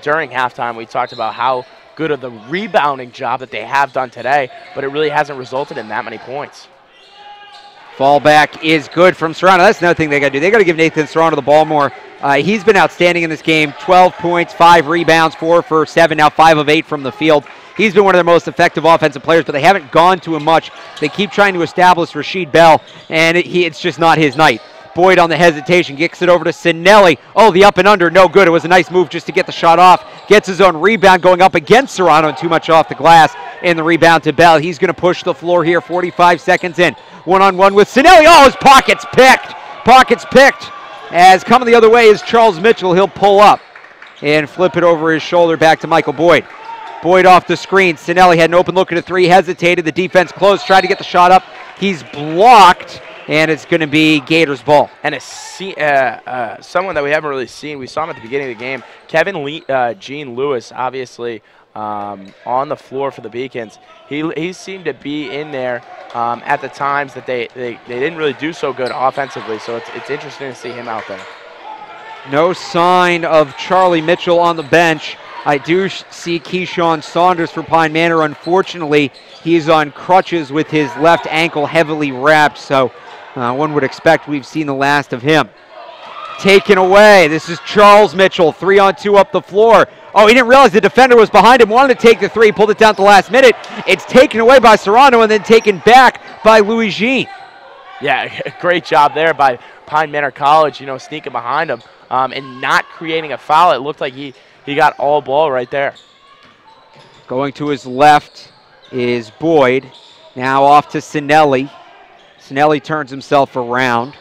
during halftime, we talked about how good of the rebounding job that they have done today, but it really hasn't resulted in that many points. Fallback is good from Serrano. That's another thing they got to do. They got to give Nathan Serrano the ball more. He's been outstanding in this game. 12 points, 5 rebounds, 4 for 7, now 5 of 8 from the field. He's been one of their most effective offensive players, but they haven't gone to him much. They keep trying to establish Rasheed Bell, and it's just not his night. Boyd on the hesitation, gets it over to Cinelli. Oh, the up and under, no good. It was a nice move just to get the shot off. Gets his own rebound going up against Serrano, and too much off the glass. And the rebound to Bell. He's going to push the floor here, 45 seconds in. One-on-one with Cinelli. Oh, his pocket's picked. Pocket's picked. As coming the other way is Charles Mitchell. He'll pull up and flip it over his shoulder back to Michael Boyd. Boyd off the screen. Cinelli had an open look at a three, hesitated. The defense closed, tried to get the shot up. He's blocked, and it's going to be Gators ball. And someone that we haven't really seen, we saw him at the beginning of the game, Gene Lewis, obviously on the floor for the Beacons. He seemed to be in there at the times that they didn't really do so good offensively, so it's interesting to see him out there. No sign of Charlie Mitchell on the bench. I do see Keyshawn Saunders for Pine Manor. Unfortunately, he's on crutches with his left ankle heavily wrapped, so one would expect we've seen the last of him. Taken away. This is Charles Mitchell, 3-on-2 up the floor. Oh, he didn't realize the defender was behind him, wanted to take the three, pulled it down at the last minute. It's taken away by Serrano and then taken back by Louis Jean. Yeah, great job there by Pine Manor College, sneaking behind him and not creating a foul. It looked like he got all ball right there. Going to his left is Boyd. Now off to Cinelli. Cinelli turns himself around.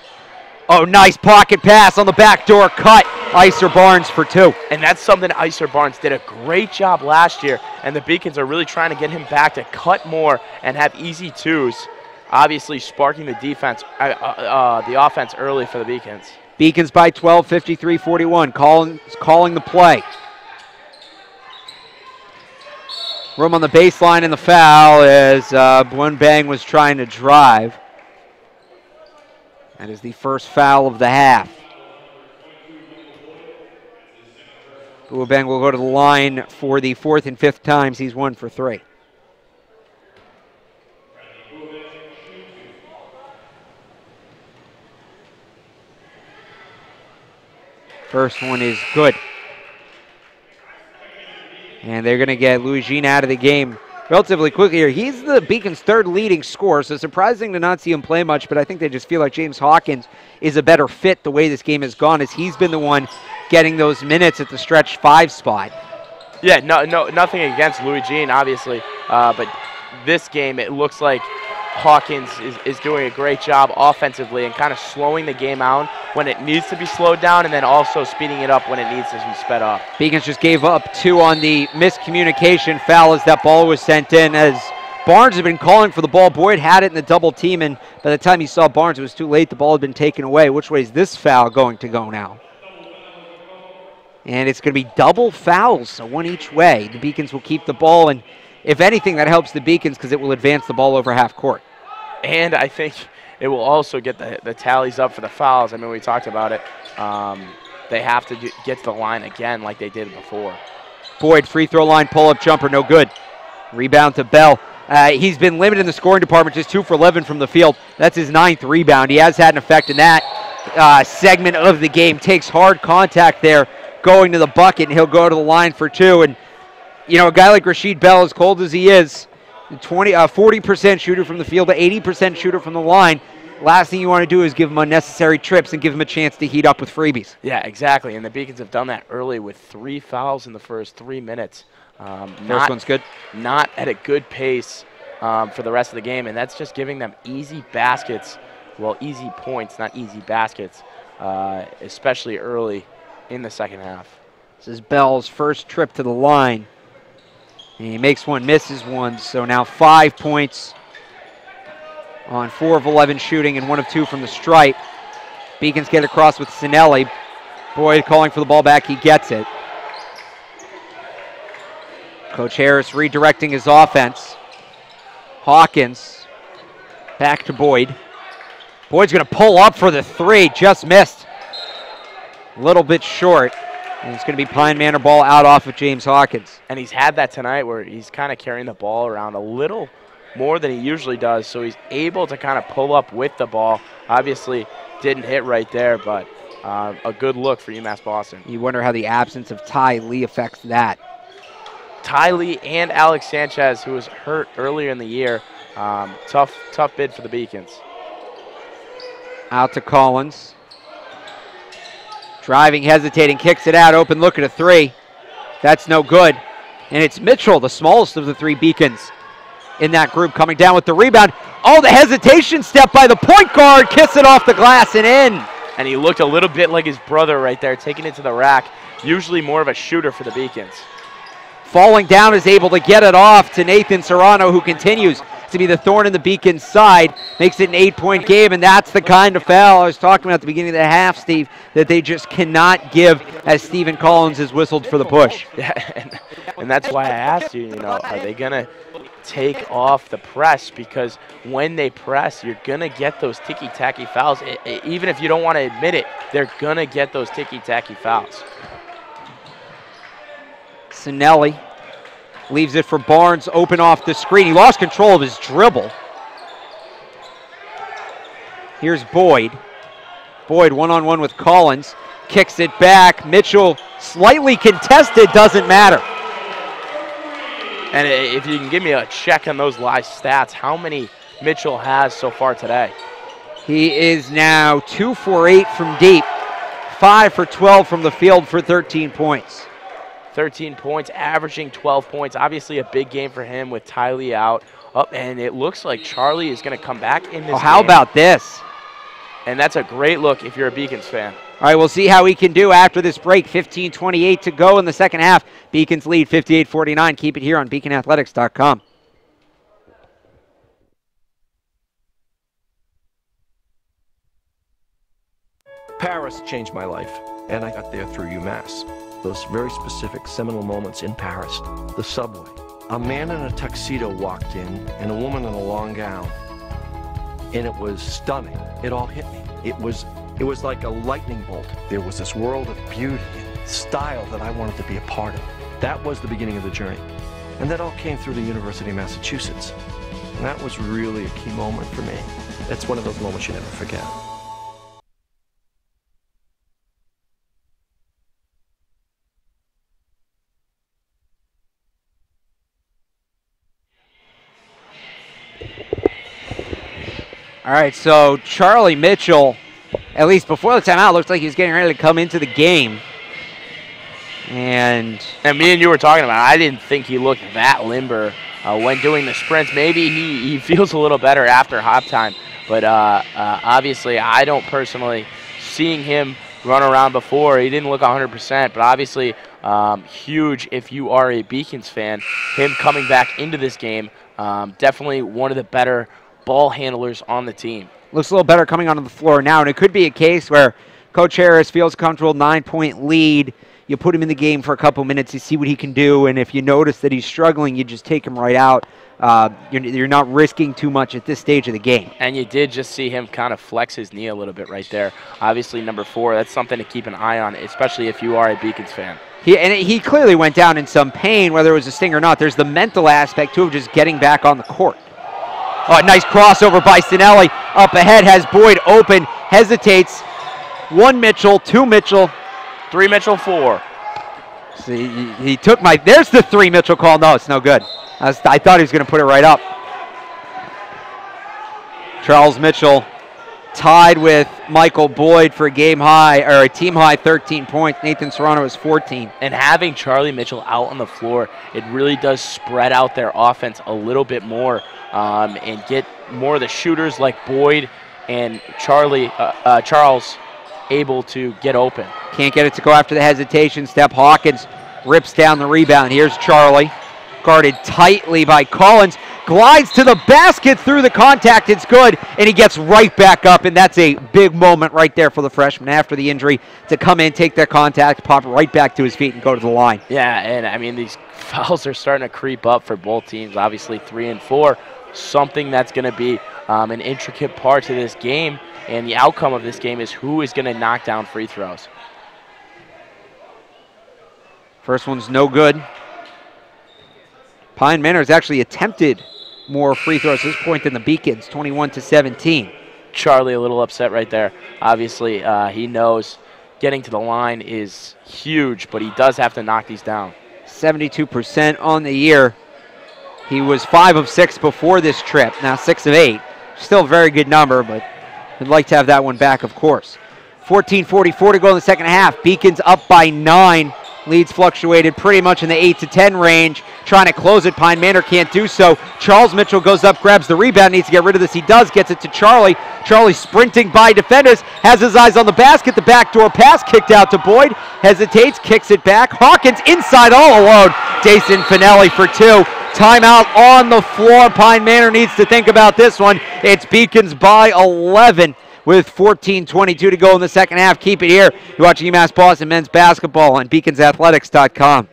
Oh, nice pocket pass on the backdoor cut. Iser Barnes for 2. And that's something Iser Barnes did a great job last year, and the Beacons are really trying to get him back to cut more and have easy twos. obviously sparking the defense, the offense early for the Beacons. Beacons by 12, 53-41. Calling the play. Room on the baseline and the foul as Bang was trying to drive. That is the first foul of the half. Bang will go to the line for the 4th and 5th times. He's 1 for 3. First one is good. And they're going to get Louis Jean out of the game relatively quickly here. He's the Beacons' 3rd leading scorer, so surprising to not see him play much, but I think they just feel like James Hawkins is a better fit the way this game has gone, as he's been the one getting those minutes at the stretch 5 spot. Yeah, nothing against Louis Jean, obviously, but this game it looks like Hawkins is doing a great job offensively and kind of slowing the game out when it needs to be slowed down, and then also speeding it up when it needs to be sped up. Beacons just gave up 2 on the miscommunication foul as that ball was sent in, as Barnes had been calling for the ball. Boyd had it in the double team, and by the time he saw Barnes, it was too late. The ball had been taken away. Which way is this foul going to go now? And it's going to be double fouls, so 1 each way. The Beacons will keep the ball, and if anything, that helps the Beacons because it will advance the ball over half court. And I think it will also get the tallies up for the fouls. I mean, we talked about it. They have to get to the line again like they did before. Boyd, free throw line, pull-up jumper, no good. Rebound to Bell. He's been limited in the scoring department, just 2 for 11 from the field. That's his 9th rebound. He has had an effect in that segment of the game. Takes hard contact there, going to the bucket, and he'll go to the line for 2. And, you know, a guy like Rasheed Bell, as cold as he is, 40% shooter from the field to 80% shooter from the line. Last thing you want to do is give him unnecessary trips and give him a chance to heat up with freebies. Yeah, exactly. And the Beacons have done that early with 3 fouls in the first 3 minutes. First one's good. Not at a good pace for the rest of the game, and that's just giving them easy baskets. Well, easy points, not easy baskets, especially early in the second half. This is Bell's first trip to the line. He makes 1, misses 1, so now 5 points on 4 of 11 shooting and 1 of 2 from the stripe. Beacons get across with Cinelli. Boyd calling for the ball back, he gets it. Coach Harris redirecting his offense. Hawkins back to Boyd. Boyd's going to pull up for the 3, just missed. A little bit short. And it's going to be Pine Manor ball out off of James Hawkins. And he's had that tonight where he's kind of carrying the ball around a little more than he usually does, so he's able to kind of pull up with the ball. Obviously didn't hit right there, but a good look for UMass Boston. You wonder how the absence of Ty Lee affects that. Ty Lee and Alex Sanchez, who was hurt earlier in the year. Tough bid for the Beacons. Out to Collins. Driving, hesitating, kicks it out. Open look at a 3. That's no good. And it's Mitchell, the smallest of the 3 Beacons in that group, coming down with the rebound. Oh, the hesitation step by the point guard. Kiss it off the glass and in. And he looked a little bit like his brother right there, taking it to the rack. Usually more of a shooter for the Beacons. Falling down is able to get it off to Nathan Serrano, who continues to be the thorn in the Beacons' side. Makes it an 8-point game, and that's the kind of foul I was talking about at the beginning of the half, Steve, that they just cannot give as Stephen Collins has whistled for the push. Yeah, and that's why I asked you, are they going to take off the press? Because when they press, you're going to get those ticky-tacky fouls. Even if you don't want to admit it, they're going to get those ticky-tacky fouls. Cinelli leaves it for Barnes, open off the screen. He lost control of his dribble. Here's Boyd. Boyd one-on-one with Collins. Kicks it back. Mitchell slightly contested, doesn't matter. And if you can give me a check on those live stats, how many Mitchell has so far today? He is now 2 for 8 from deep, 5 for 12 from the field for 13 points. 13 points, averaging 12 points. Obviously a big game for him with Ty Lee out. And it looks like Charlie is going to come back in this game. How about this? And that's a great look if you're a Beacons fan. All right, we'll see how he can do after this break. 15:28 to go in the second half. Beacons lead 58-49. Keep it here on beaconathletics.com. Paris changed my life, and I got there through UMass. Those very specific seminal moments in Paris, the subway. A man in a tuxedo walked in, and a woman in a long gown. And it was stunning. It all hit me. It was like a lightning bolt. There was this world of beauty and style that I wanted to be a part of. That was the beginning of the journey. And that all came through the University of Massachusetts. And that was really a key moment for me. That's one of those moments you never forget. All right, so Charlie Mitchell, at least before the timeout, looks like he's getting ready to come into the game. And me and you were talking about it. I didn't think he looked that limber when doing the sprints. Maybe he feels a little better after halftime. But obviously, I don't personally, seeing him run around before, he didn't look 100%. But obviously, huge if you are a Beacons fan. Him coming back into this game, definitely one of the better ball handlers on the team. Looks a little better coming onto the floor now, and it could be a case where Coach Harris feels comfortable, 9-point lead. You put him in the game for a couple minutes, you see what he can do, and if you notice that he's struggling, you just take him right out. You're not risking too much at this stage of the game. And you did just see him kind of flex his knee a little bit right there. Obviously, number 4, that's something to keep an eye on, especially if you are a Beacons fan. He clearly went down in some pain, whether it was a sting or not. There's the mental aspect, too, of just getting back on the court. Oh, nice crossover by Cinelli. Up ahead, has Boyd open, hesitates. 1 Mitchell, 2 Mitchell. 3 Mitchell, 4. See, he took my, there's the 3 Mitchell call. No, it's no good. I thought he was going to put it right up. Charles Mitchell tied with Michael Boyd for a team high 13 points. Nathan Serrano is 14. And having Charlie Mitchell out on the floor, it really does spread out their offense a little bit more and get more of the shooters like Boyd and Charles able to get open. Can't get it to go after the hesitation step. Hawkins rips down the rebound. Here's Charlie, guarded tightly by Collins. Glides to the basket through the contact. It's good, and he gets right back up, and that's a big moment right there for the freshman after the injury to come in, take that contact, pop right back to his feet, and go to the line. Yeah, and I mean, these fouls are starting to creep up for both teams, obviously 3 and 4, something that's going to be an intricate part to this game, and the outcome of this game is who is going to knock down free throws. First one's no good. Pine Manor has actually attempted more free throws at this point than the Beacons, 21-17. Charlie a little upset right there. Obviously, he knows getting to the line is huge, but he does have to knock these down. 72% on the year. He was 5 of 6 before this trip, now 6 of 8. Still a very good number, but we'd like to have that one back, of course. 14:44 to go in the second half. Beacons up by 9. Leads fluctuated pretty much in the 8 to 10 range. Trying to close it. Pine Manor can't do so. Charles Mitchell goes up, grabs the rebound, needs to get rid of this. He does, gets it to Charlie. Charlie sprinting by defenders, has his eyes on the basket. The backdoor pass kicked out to Boyd. Hesitates, kicks it back. Hawkins inside all alone. Dasan Cinelli for 2. Timeout on the floor. Pine Manor needs to think about this one. It's Beacons by 11. With 14:22 to go in the second half. Keep it here. You're watching UMass Boston men's basketball on beaconsathletics.com.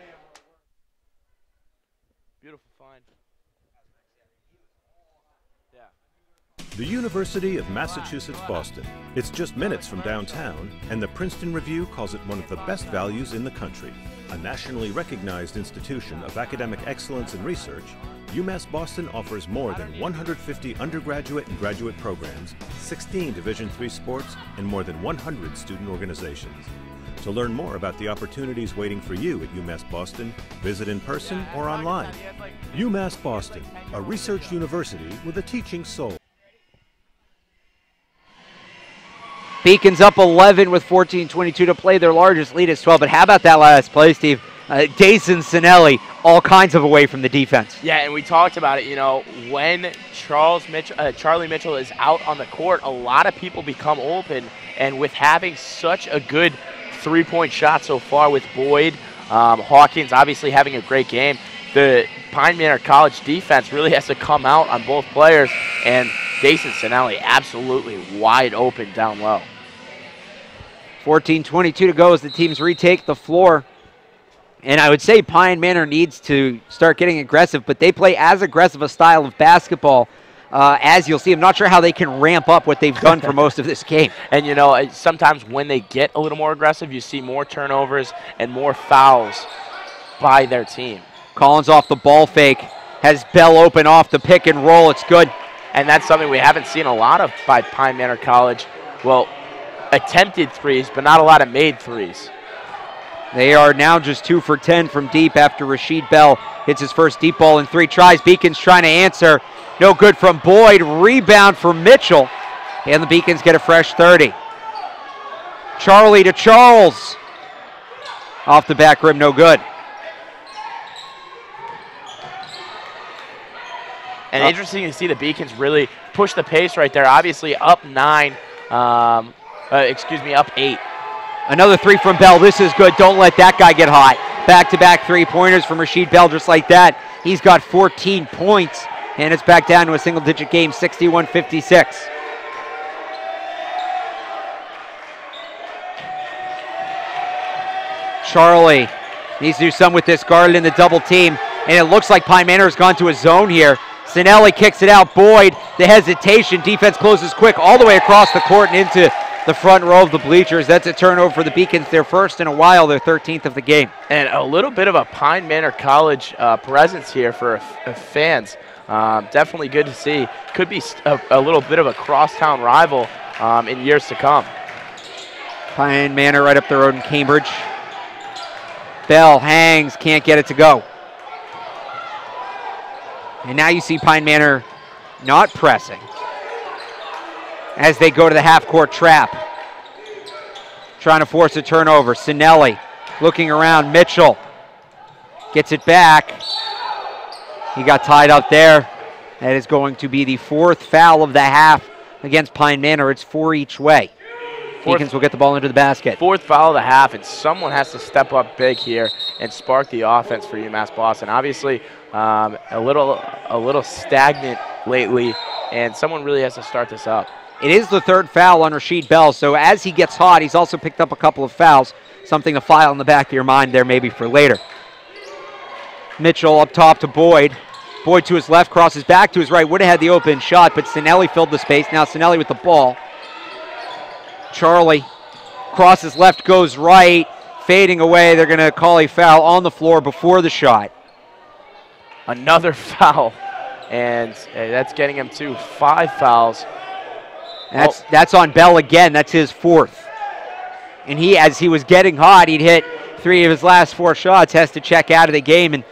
The University of Massachusetts Boston. It's just minutes from downtown, and the Princeton Review calls it one of the best values in the country. A nationally recognized institution of academic excellence and research, UMass Boston offers more than 150 undergraduate and graduate programs, 16 Division III sports, and more than 100 student organizations. To learn more about the opportunities waiting for you at UMass Boston, visit in person or online. UMass Boston, a research university with a teaching soul. Beacons up 11 with 14:22 to play. Their largest lead is 12. But how about that last play, Steve? Dasan Cinelli, all kinds of away from the defense. Yeah, and we talked about it. You know, when Charlie Mitchell is out on the court, a lot of people become open. And with having such a good three-point shot so far with Boyd, Hawkins obviously having a great game, the Pine Manor College defense really has to come out on both players. And Dasan Cinelli absolutely wide open down low. 14:22 to go as the teams retake the floor. And I would say Pine Manor needs to start getting aggressive, but they play as aggressive a style of basketball as you'll see. I'm not sure how they can ramp up what they've done for most of this game. And, you know, sometimes when they get a little more aggressive, you see more turnovers and more fouls by their team. Collins off the ball fake, has Bell open off the pick and roll. It's good. And that's something we haven't seen a lot of by Pine Manor College. Well, attempted threes, but not a lot of made threes. They are now just 2 for 10 from deep after Rasheed Bell hits his first deep ball in 3 tries. Beacons trying to answer. No good from Boyd. Rebound for Mitchell. And the Beacons get a fresh 30. Charlie to Charles. Off the back rim, no good. And interesting to see the Beacons really push the pace right there. Obviously up 8. Another 3 from Bell. This is good. Don't let that guy get hot. Back-to-back 3-pointers from Rasheed Bell just like that. He's got 14 points, and it's back down to a single-digit game, 61-56. Charlie needs to do some with this, guarded in the double team, and it looks like Pine Manor has gone to a zone here. Cinelli kicks it out. Boyd, the hesitation. Defense closes quick all the way across the court and into the front row of the bleachers. That's a turnover for the Beacons. Their first in a while, their 13th of the game. And a little bit of a Pine Manor College presence here for fans. Definitely good to see. Could be a little bit of a crosstown rival in years to come. Pine Manor right up the road in Cambridge. Bell hangs, can't get it to go. And now you see Pine Manor not pressing as they go to the half-court trap. Trying to force a turnover. Cinelli looking around. Mitchell gets it back. He got tied up there. That is going to be the 4th foul of the half against Pine Manor. It's 4 each way. Beacons will get the ball into the basket. 4th foul of the half, and someone has to step up big here and spark the offense for UMass Boston. Obviously, a little stagnant lately, and someone really has to start this up. It is the 3rd foul on Rasheed Bell, so as he gets hot, he's also picked up a couple of fouls, something to file in the back of your mind there maybe for later. Mitchell up top to Boyd. Boyd to his left, crosses back to his right, would have had the open shot, but Cinelli filled the space. Now Cinelli with the ball. Charlie crosses left, goes right, fading away. They're going to call a foul on the floor before the shot. Another foul, and that's getting him to 5 fouls. That's on Bell again. That's his 4th. And as he was getting hot, he'd hit 3 of his last 4 shots, has to check out of the game, and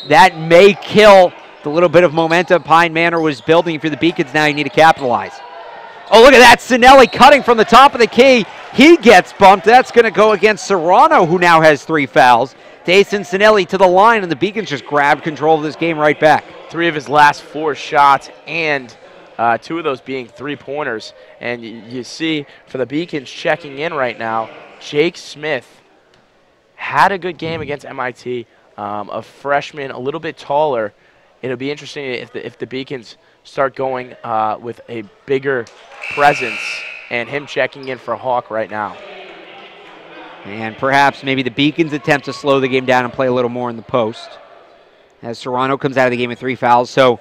that may kill the little bit of momentum Pine Manor was building for the Beacons. Now you need to capitalize. Oh, look at that. Cinelli cutting from the top of the key. He gets bumped. That's going to go against Serrano, who now has 3 fouls. Dasan Cinelli to the line, and the Beacons just grabbed control of this game right back. 3 of his last 4 shots, and 2 of those being 3-pointers. And you see for the Beacons checking in right now, Jake Smith had a good game against MIT. A freshman, a little bit taller. It'll be interesting if the Beacons start going with a bigger presence, and him checking in for Hawk right now. And perhaps maybe the Beacons attempt to slow the game down and play a little more in the post as Serrano comes out of the game with 3 fouls. So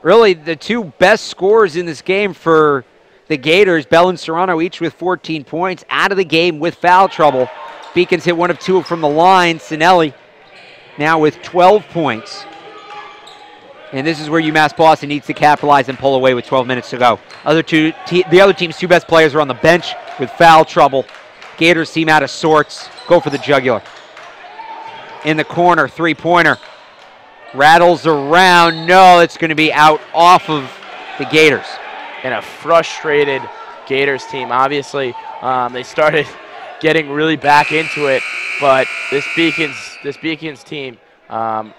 really the 2 best scorers in this game for the Gators, Bell and Serrano, each with 14 points, out of the game with foul trouble. Beacons hit 1 of 2 from the line. Cinelli now with 12 points. And this is where UMass Boston needs to capitalize and pull away with 12 minutes to go. The other team's 2 best players are on the bench with foul trouble. Gators seem out of sorts. Go for the jugular. In the corner, 3-pointer. Rattles around. No, it's going to be out off of the Gators. And a frustrated Gators team. Obviously, they started getting really back into it, but this Beacons team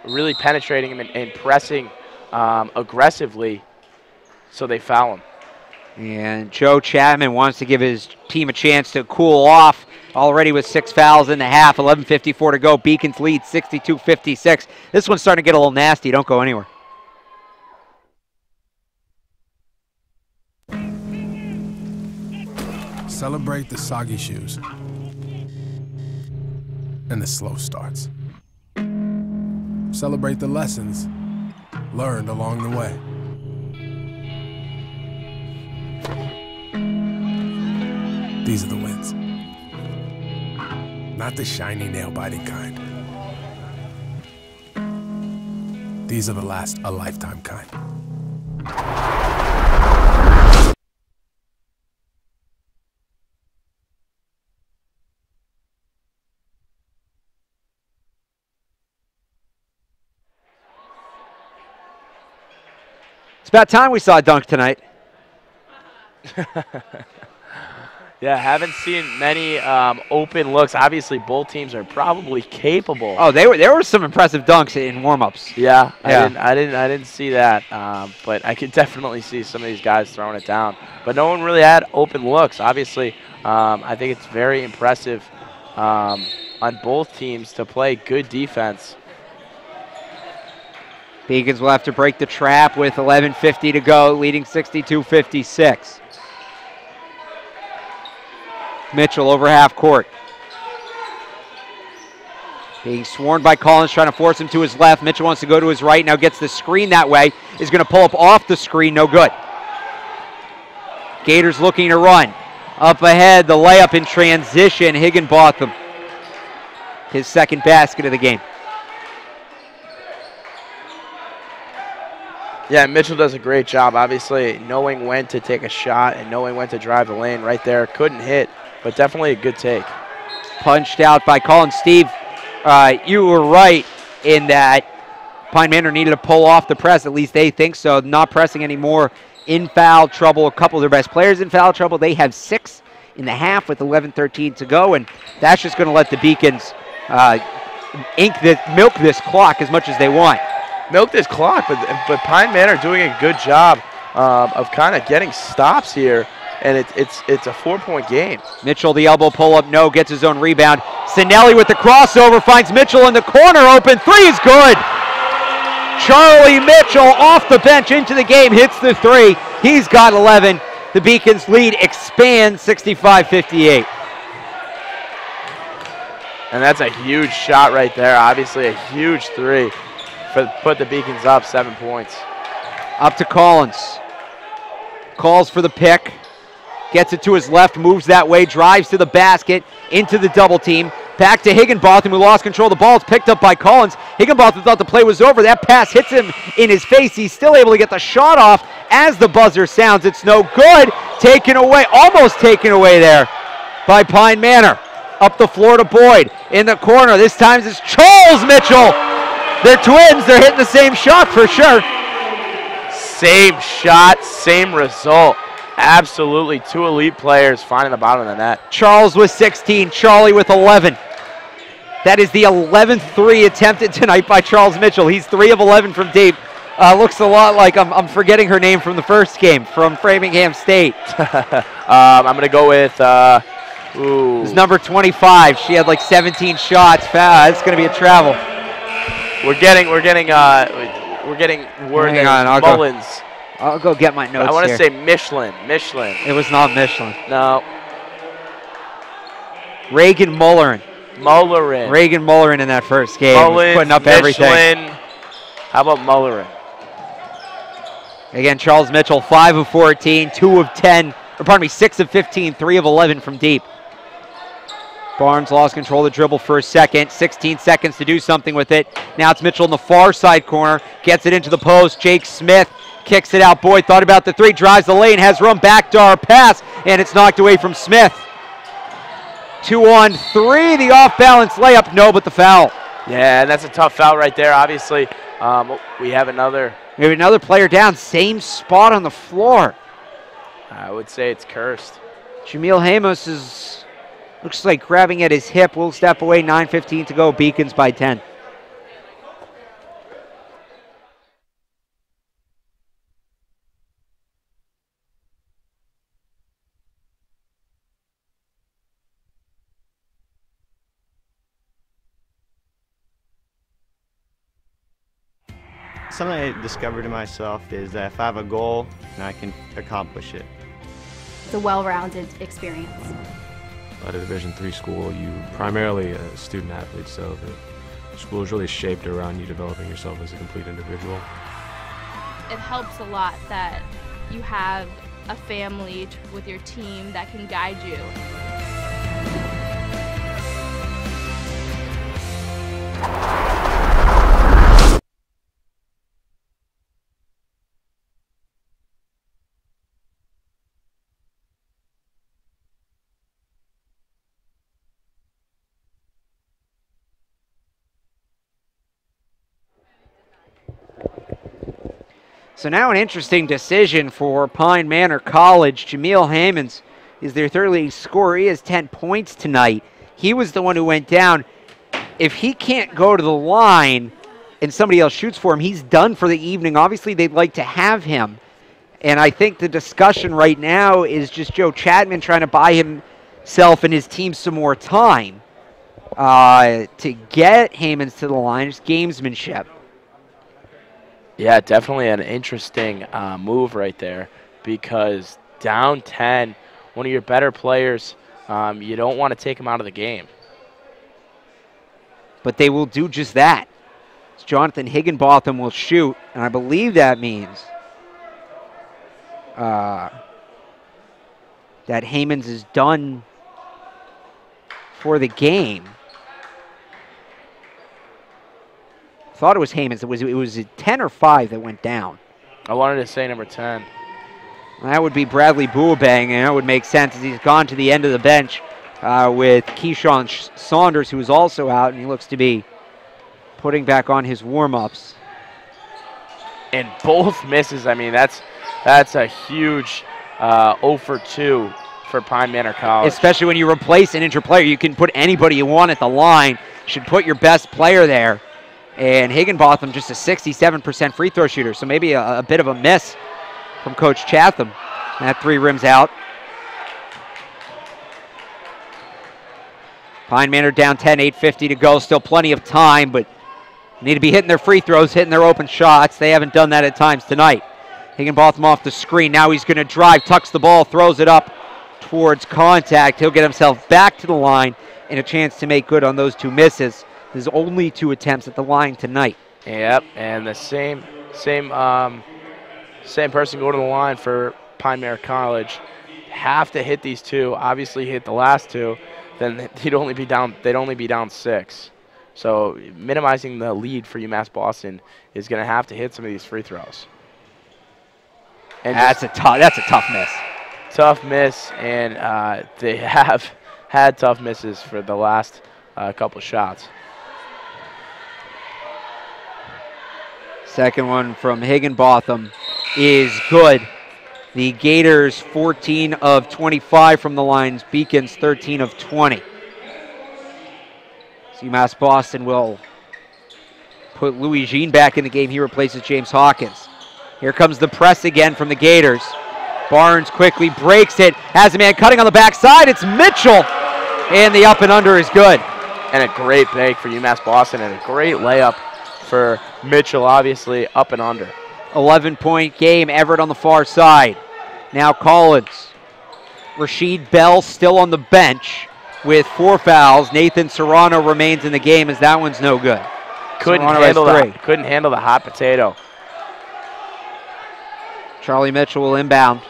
really penetrating him and pressing aggressively, so they foul him. And Joe Chapman wants to give his team a chance to cool off, already with 6 fouls in the half. 11:54 to go. Beacons lead 62-56. This one's starting to get a little nasty. Don't go anywhere. Celebrate the soggy shoes. and the slow starts. Celebrate the lessons learned along the way. These are the wins. Not the shiny, nail-biting kind. These are the last a lifetime kind. It's about time we saw a dunk tonight. Yeah, haven't seen many open looks. Obviously, both teams are probably capable. Oh, there were some impressive dunks in warm-ups. Yeah, Yeah. I didn't see that, but I could definitely see some of these guys throwing it down. But no one really had open looks. Obviously, I think it's very impressive on both teams to play good defense. Beacons will have to break the trap with 11:50 to go, leading 62-56. Mitchell over half court. Being swarmed by Collins, trying to force him to his left. Mitchell wants to go to his right, now gets the screen that way. Is going to pull up off the screen, no good. Gators looking to run. Up ahead, the layup in transition. Higginbotham, his second basket of the game. Yeah, Mitchell does a great job, obviously, knowing when to take a shot and knowing when to drive the lane right there. Couldn't hit, but definitely a good take. Punched out by Collins. Steve, you were right in that Pine Manor needed to pull off the press. At least they think so. Not pressing anymore. In foul trouble. A couple of their best players in foul trouble. They have 6 in the half with 11:13 to go, and that's just going to let the Beacons milk this clock as much as they want. Milk this clock, but Pine Manor doing a good job of kind of getting stops here, and it's a 4-point game. Mitchell, the elbow pull-up, no, gets his own rebound. Cinelli with the crossover, finds Mitchell in the corner, open, 3 is good! Charlie Mitchell off the bench into the game, hits the 3. He's got 11. The Beacons lead expands 65-58. And that's a huge shot right there, obviously a huge 3. Put the Beacons up 7 points. Up to Collins. Calls for the pick. Gets it to his left, moves that way, drives to the basket, into the double team. Back to Higginbotham, who lost control of the ball. It's picked up by Collins. Higginbotham thought the play was over. That pass hits him in his face. He's still able to get the shot off as the buzzer sounds. It's no good. Taken away, almost taken away there by Pine Manor. Up the floor to Boyd. In the corner, this time it's Charles Mitchell. They're twins. They're hitting the same shot for sure. Same shot, same result. Absolutely, 2 elite players finding the bottom of the net. Charles with 16, Charlie with 11. That is the 11th 3 attempted tonight by Charles Mitchell. He's 3 of 11 from deep. Looks a lot like, I'm forgetting her name from the first game, from Framingham State. I'm going to go with, It's number 25. She had like 17 shots. It's going to be a travel. We're getting word that Mullins. I'll go get my notes. I want to here. say Michelin. It was not Michelin. No. Reagan Mullerin. Reagan Mullerin in that first game. Mullins, Putting up Michelin. everything. How about Mullerin? Again, Charles Mitchell, 5 of 14, 2 of 10, or pardon me, 6 of 15, 3 of 11 from deep. Barnes lost control of the dribble for a second. 16 seconds to do something with it. Now it's Mitchell in the far side corner. Gets it into the post. Jake Smith kicks it out. Boyd thought about the 3. Drives the lane. Has room. Backdoor pass. And it's knocked away from Smith. 2 on 3. The off-balance layup. No, but the foul. Yeah, and that's a tough foul right there. Obviously, we have another player down. Same spot on the floor. I would say it's cursed. Jameel Hamos is... Looks like grabbing at his hip. We'll step away. 9:15 to go. Beacons by 10. Something I discovered in myself is that if I have a goal, and I can accomplish it. It's a well-rounded experience. at a Division III school, you primarily a student athlete, so the school is really shaped around you developing yourself as a complete individual. It helps a lot that you have a family with your team that can guide you. So now an interesting decision for Pine Manor College. Jameel Hammonds is their third leading scorer. He has 10 points tonight. He was the one who went down. If he can't go to the line and somebody else shoots for him, he's done for the evening. Obviously, they'd like to have him. And I think the discussion right now is just Joe Chapman trying to buy himself and his team some more time to get Hammonds to the line. Just gamesmanship. Yeah, definitely an interesting move right there, because down 10, one of your better players, you don't want to take him out of the game. But they will do just that. Jonathan Higginbotham will shoot, and I believe that means that Hammonds is done for the game. Thought it was Hammonds. It was 10 or 5 that went down. I wanted to say number 10. That would be Bradley Boabang, and that would make sense as he's gone to the end of the bench with Keyshawn Saunders, who is also out, and he looks to be putting back on his warm-ups. And both misses. I mean, that's a huge 0 for 2 for Pine Manor College. Especially when you replace an injured player. You can put anybody you want at the line. You should put your best player there. And Higginbotham just a 67% free throw shooter, so maybe a bit of a miss from Coach Chatham. That 3 rims out. Pine Manor down 10, 8:50 to go. Still plenty of time, but need to be hitting their free throws, hitting their open shots. They haven't done that at times tonight. Higginbotham off the screen. Now he's going to drive, tucks the ball, throws it up towards contact. He'll get himself back to the line and a chance to make good on those 2 misses. There's only 2 attempts at the line tonight. Yep, and the same person going to the line for Pine Manor College. Have to hit these 2. Obviously, hit the last 2, then they'd only be down 6. So minimizing the lead for UMass Boston is going to have to hit some of these free throws. And that's a tough miss. Tough miss, and they have had tough misses for the last couple shots. Second one from Higginbotham is good. The Gators 14 of 25 from the lines. Beacons 13 of 20. So UMass Boston will put Louis Jean back in the game. He replaces James Hawkins. Here comes the press again from the Gators. Barnes quickly breaks it. Has a man cutting on the backside. It's Mitchell. And the up and under is good. And a great bank for UMass Boston, and a great layup for Mitchell, obviously up and under. 11-point game. Everett on the far side. Now Collins. Rasheed Bell still on the bench with 4 fouls. Nathan Serrano remains in the game as that one's no good. Couldn't handle the hot potato. Charlie Mitchell will inbound.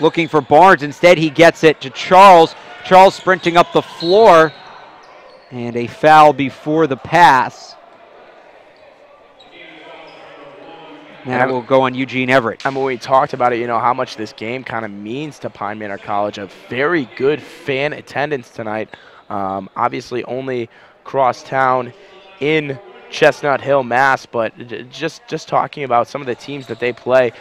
Looking for Barnes. Instead, he gets it to Charles. Charles sprinting up the floor. And a foul before the pass. Now we'll go on Eugene Everett. I mean, we talked about it, you know, how much this game kind of means to Pine Manor College. A very good fan attendance tonight. Obviously only cross town in Chestnut Hill, Mass, but just talking about some of the teams that they play,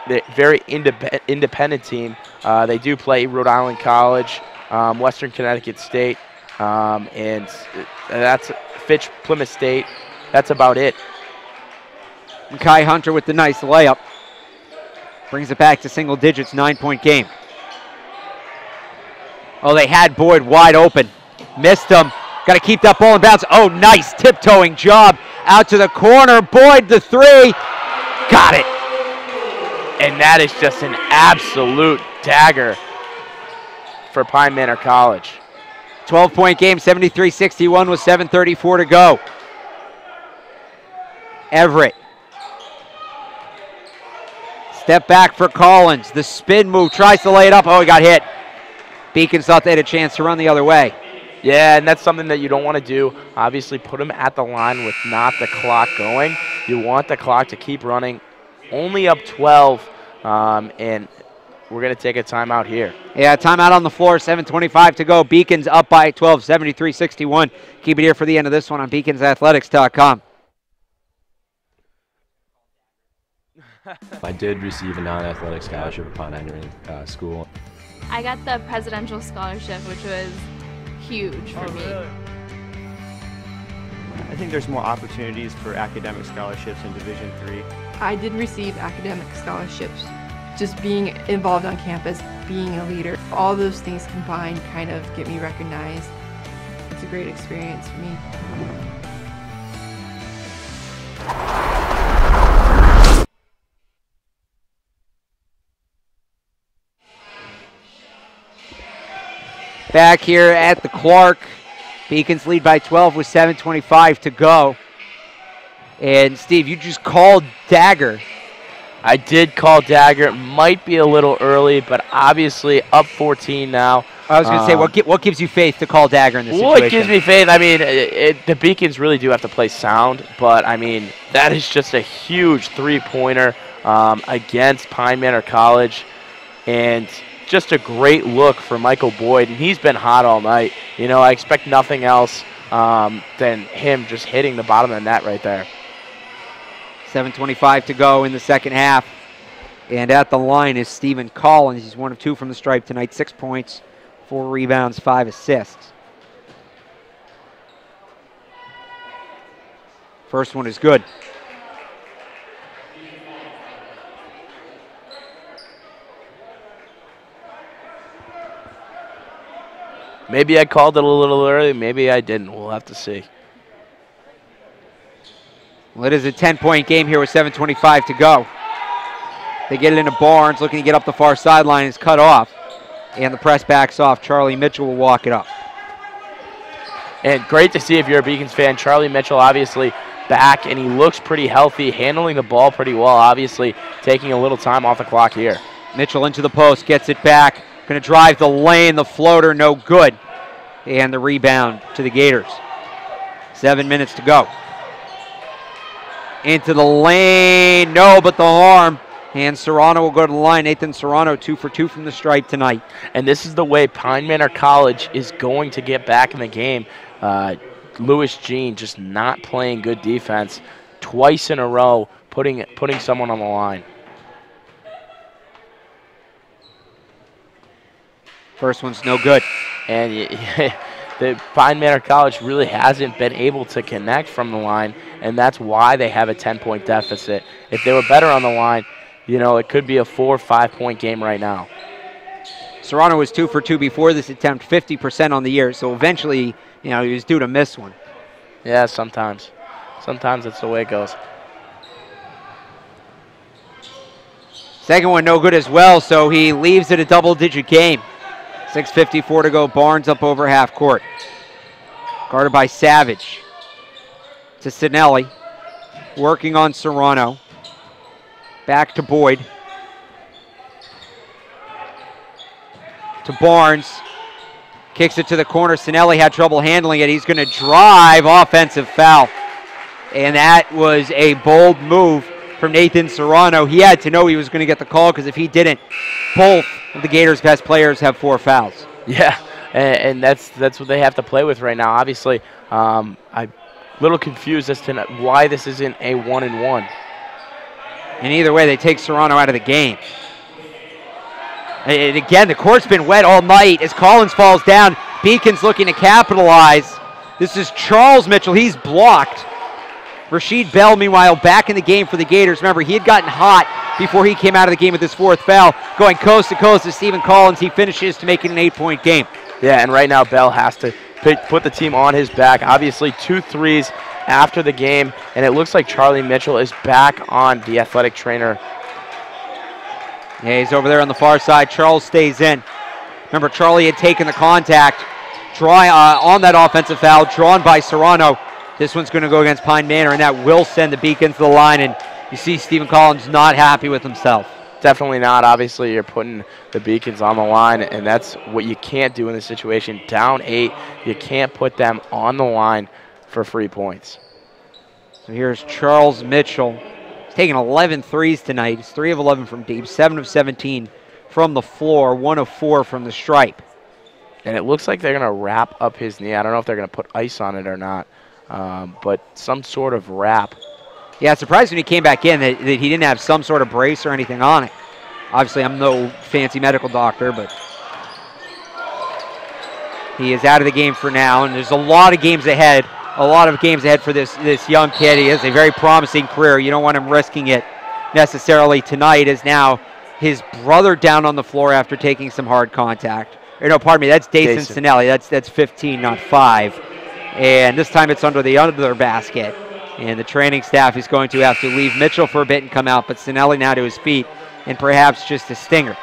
they're very independent team. They do play Rhode Island College, Western Connecticut State, and that's Fitch, Plymouth State. That's about it. Kai Hunter with the nice layup. Brings it back to single digits, 9-point game. Oh, they had Boyd wide open. Missed him. Got to keep that ball in bounds. Oh, nice tiptoeing job out to the corner. Boyd the 3. Got it. And that is just an absolute dagger for Pine Manor College. 12-point game, 73-61 with 7:34 to go. Everett. Step back for Collins. The spin move, tries to lay it up. Oh, he got hit. Beacons thought they had a chance to run the other way. Yeah, and that's something that you don't want to do. Obviously, put them at the line with not the clock going. You want the clock to keep running. Only up 12, and we're going to take a timeout here. Yeah, timeout on the floor, 7:25 to go. Beacons up by 12, 73-61. Keep it here for the end of this one on beaconsathletics.com. I did receive a non-athletic scholarship upon entering school. I got the presidential scholarship, which was huge for me. I think there's more opportunities for academic scholarships in Division III. I did receive academic scholarships. Just being involved on campus, being a leader, all those things combined kind of get me recognized. It's a great experience for me. Back here at the Clark. Beacons lead by 12 with 7:25 to go. And Steve, you just called dagger. I did call dagger. It might be a little early, but obviously up 14 now. I was going to say, what gives you faith to call dagger in this situation? What gives me faith? I mean, the Beacons really do have to play sound, but I mean, that is just a huge three-pointer against Pine Manor College, and just a great look for Michael Boyd, and he's been hot all night. You know, I expect nothing else than him just hitting the bottom of the net right there. 7:25 to go in the second half. And at the line is Stephen Collins. He's 1 of 2 from the stripe tonight. 6 points, 4 rebounds, 5 assists. First one is good. Maybe I called it a little early. Maybe I didn't. We'll have to see. Well, it is a 10-point game here with 7:25 to go. They get it into Barnes, looking to get up the far sideline. Is cut off, and the press backs off. Charlie Mitchell will walk it up. And great to see if you're a Beacons fan. Charlie Mitchell obviously back, and he looks pretty healthy, handling the ball pretty well, obviously taking a little time off the clock here. Mitchell into the post, gets it back. Going to drive the lane, the floater, no good. And the rebound to the Gators. 7 minutes to go. Into the lane, no, but the harm. And Serrano will go to the line. Nathan Serrano, 2 for 2 from the stripe tonight. And this is the way Pine Manor College is going to get back in the game. Lewis Jean just not playing good defense. Twice in a row, putting someone on the line. First one's no good. And the Pine Manor College really hasn't been able to connect from the line, and that's why they have a 10-point deficit. If they were better on the line, you know, it could be a 4 or 5 point game right now. Serrano was 2 for 2 before this attempt, 50% on the year, so eventually, you know, he was due to miss one. Yeah, sometimes. Sometimes that's the way it goes. Second one no good as well, so he leaves it a double-digit game. 6:54 to go. Barnes up over half court. Guarded by Savage. To Cinelli. Working on Serrano. Back to Boyd. To Barnes. Kicks it to the corner. Cinelli had trouble handling it. He's going to drive. Offensive foul. And that was a bold move from Nathan Serrano. He had to know he was going to get the call, because if he didn't, both of the Gators' best players have 4 fouls. Yeah, and that's what they have to play with right now. Obviously, I'm a little confused as to why this isn't a 1-and-1. And either way, they take Serrano out of the game. And again, the court's been wet all night as Collins falls down. Beacons looking to capitalize. This is Charles Mitchell. He's blocked. Rasheed Bell, meanwhile, back in the game for the Gators. Remember, he had gotten hot before he came out of the game with his 4th foul. Going coast to coast to Stephen Collins. He finishes to make it an 8-point game. Yeah, and right now Bell has to put the team on his back. Obviously, 2 threes after the game, and it looks like Charlie Mitchell is back on the athletic trainer Yeah, he's over there on the far side. Charles stays in. Remember, Charlie had taken the contact on that offensive foul, drawn by Serrano. This one's going to go against Pine Manor, and that will send the Beacons to the line. And you see Stephen Collins not happy with himself. Definitely not. Obviously, you're putting the Beacons on the line, and that's what you can't do in this situation. Down 8, you can't put them on the line for free points. So here's Charles Mitchell. He's taking 11 threes tonight. He's 3 of 11 from deep, 7 of 17 from the floor, 1 of 4 from the stripe. And it looks like they're going to wrap up his knee. I don't know if they're going to put ice on it or not, but some sort of wrap. Yeah, surprised when he came back in that he didn't have some sort of brace or anything on it. Obviously, I'm no fancy medical doctor, but he is out of the game for now, and there's a lot of games ahead. For this young kid. He has a very promising career. You don't want him risking it necessarily tonight, as now his brother down on the floor after taking some hard contact. Or no, pardon me, that's Dasan Cinelli. That's 15, not 5. And this time it's under the other basket. And the training staff is going to have to leave Mitchell for a bit and come out, but Cinelli now to his feet, and perhaps just a stinger.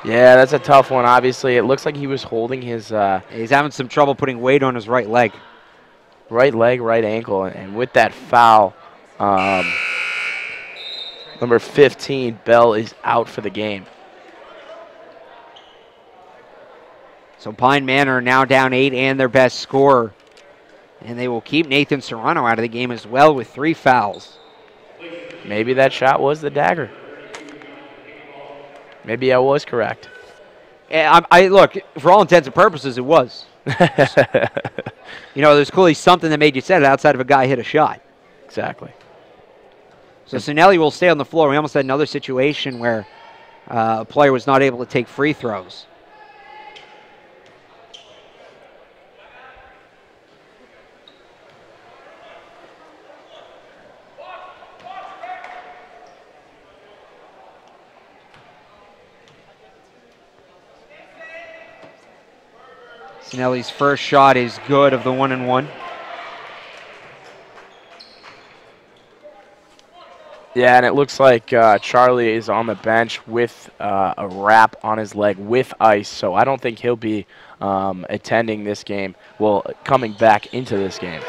Yeah, that's a tough one, obviously. It looks like he was holding his... He's having some trouble putting weight on his right leg. Right leg, right ankle, and with that foul, number 15, Bell, is out for the game. So Pine Manor now down 8 and their best scorer. And they will keep Nathan Serrano out of the game as well with 3 fouls. Maybe that shot was the dagger. Maybe I was correct. I look, for all intents and purposes, it was. You know, there's clearly something that made you set it outside of a guy hit a shot. Exactly. So Cinelli will stay on the floor. We almost had another situation where a player was not able to take free throws. Cinelli's first shot is good of the 1-and-1. Yeah, and it looks like Charlie is on the bench with a wrap on his leg with ice, so I don't think he'll be attending this game, coming back into this game.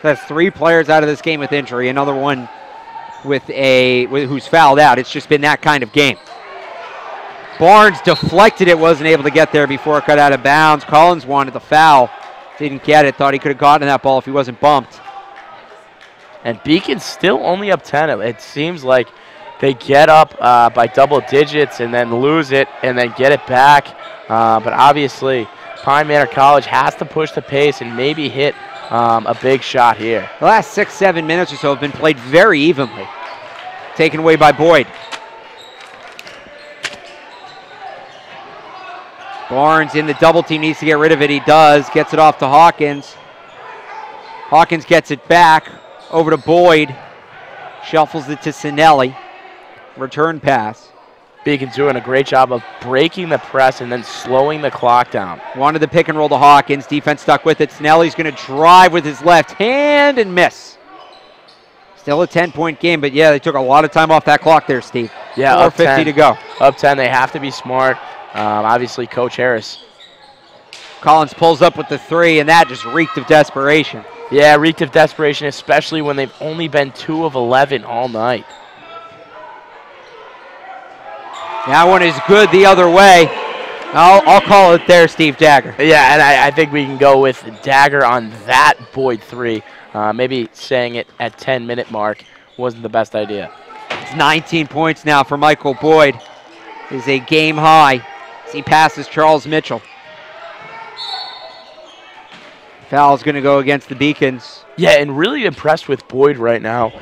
That's 3 players out of this game with injury, another one who's fouled out. It's just been that kind of game. Barnes deflected it, wasn't able to get there before it got out of bounds. Collins wanted the foul, didn't get it, thought he could have gotten that ball if he wasn't bumped. And Beacon's still only up 10. It seems like they get up by double digits and then lose it and then get it back. But obviously, Pine Manor College has to push the pace and maybe hit a big shot here. The last 6-7 minutes or so have been played very evenly. Taken away by Boyd. Barnes in the double team, needs to get rid of it. He does. Gets it off to Hawkins. Hawkins gets it back over to Boyd. Shuffles it to Cinelli. Return pass. Beacon's doing a great job of breaking the press and then slowing the clock down. Wanted the pick and roll to Hawkins. Defense stuck with it. Cinelli's going to drive with his left hand and miss. Still a 10-point game, but yeah, they took a lot of time off that clock there, Steve. Yeah, 4:50 to go. Up 10, they have to be smart. Obviously, Coach Harris. Collins pulls up with the 3, and that just reeked of desperation. Yeah, reeked of desperation, especially when they've only been 2 of 11 all night. That one is good the other way. I'll call it there, Steve Dagger. Yeah, and I think we can go with Dagger on that Boyd 3. Maybe saying it at 10-minute mark wasn't the best idea. It's 19 points now for Michael Boyd. It is a game high as he passes Charles Mitchell. Foul's going to go against the Beacons. Yeah, and really impressed with Boyd right now.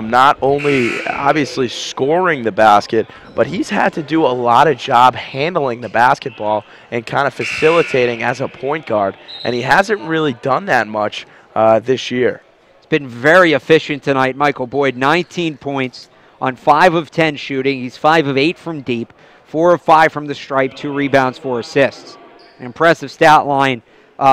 Not only obviously scoring the basket, but he's had to do a lot of job handling the basketball and kind of facilitating as a point guard. And he hasn't really done that much this year. It's been very efficient tonight, Michael Boyd. 19 points on 5 of 10 shooting. He's 5 of 8 from deep, 4 of 5 from the stripe, 2 rebounds, 4 assists. An impressive stat line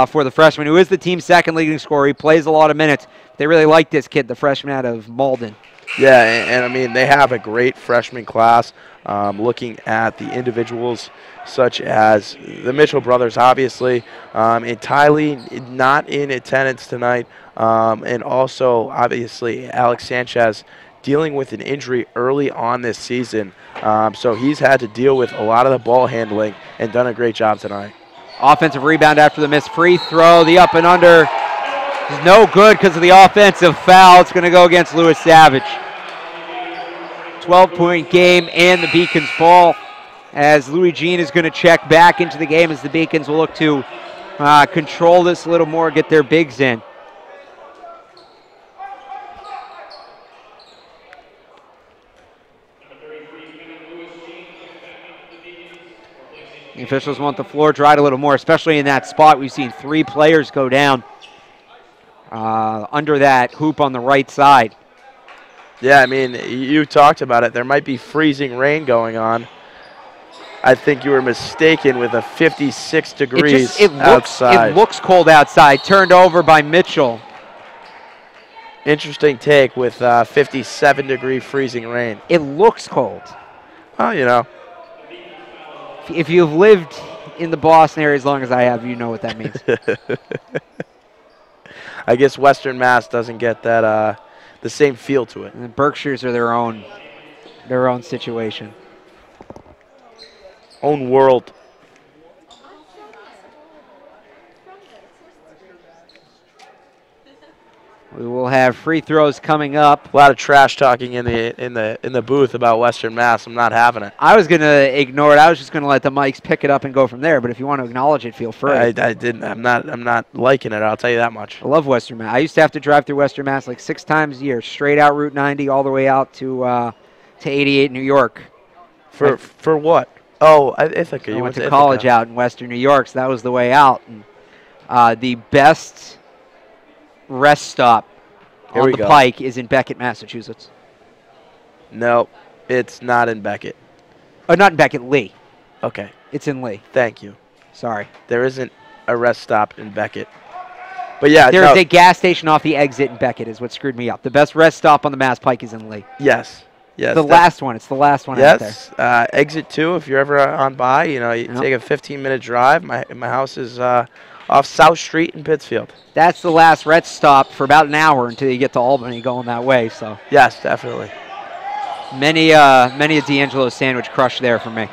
for the freshman, who is the team's second leading scorer. He plays a lot of minutes. They really like this kid, the freshman out of Malden. Yeah, and I mean, they have a great freshman class. Looking at the individuals such as the Mitchell brothers, obviously, and Tylee not in attendance tonight, and also, obviously, Alex Sanchez dealing with an injury early on this season. So he's had to deal with a lot of the ball handling and done a great job tonight. Offensive rebound after the missed free throw. The up and under is no good because of the offensive foul. It's going to go against Lewis Savage. 12-point game and the Beacons ball as Louis Jean is going to check back into the game as the Beacons will look to control this a little more, get their bigs in. The officials want the floor dried a little more, especially in that spot. We've seen 3 players go down under that hoop on the right side. Yeah, I mean, you talked about it. There might be freezing rain going on. I think you were mistaken with a 56 degrees outside. It looks cold outside. Turned over by Mitchell. Interesting take with 57-degree freezing rain. It looks cold. Well, you know. If you've lived in the Boston area as long as I have, you know what that means. I guess Western Mass doesn't get that the same feel to it. And the Berkshires are their own situation. Own world. We will have free throws coming up. A lot of trash talking in the booth about Western Mass. I'm not having it. I was gonna ignore it. I was just gonna let the mics pick it up and go from there. But if you want to acknowledge it, feel free. I didn't. I'm not liking it. I'll tell you that much. I love Western Mass. I used to have to drive through Western Mass like 6 times a year, straight out Route 90 all the way out to 88 New York. For what? Oh, Ithaca. I went to college out in Western New York, so that was the way out. And, the best rest stop on the Pike is in Beckett, Massachusetts. No, it's not in Beckett. Oh, not in Beckett, Lee. Okay. It's in Lee. Thank you. Sorry. There isn't a rest stop in Beckett. But yeah, there's a gas station off the exit in Beckett is what screwed me up. The best rest stop on the Mass Pike is in Lee. Yes. Yes. The last one. It's the last one out there. Yes. Exit 2, if you're ever on by, you know, you take a 15-minute drive. My house is off South Street in Pittsfield. That's the last rest stop for about an hour until you get to Albany going that way. So yes, definitely. Many a D'Angelo sandwich crushed there for me.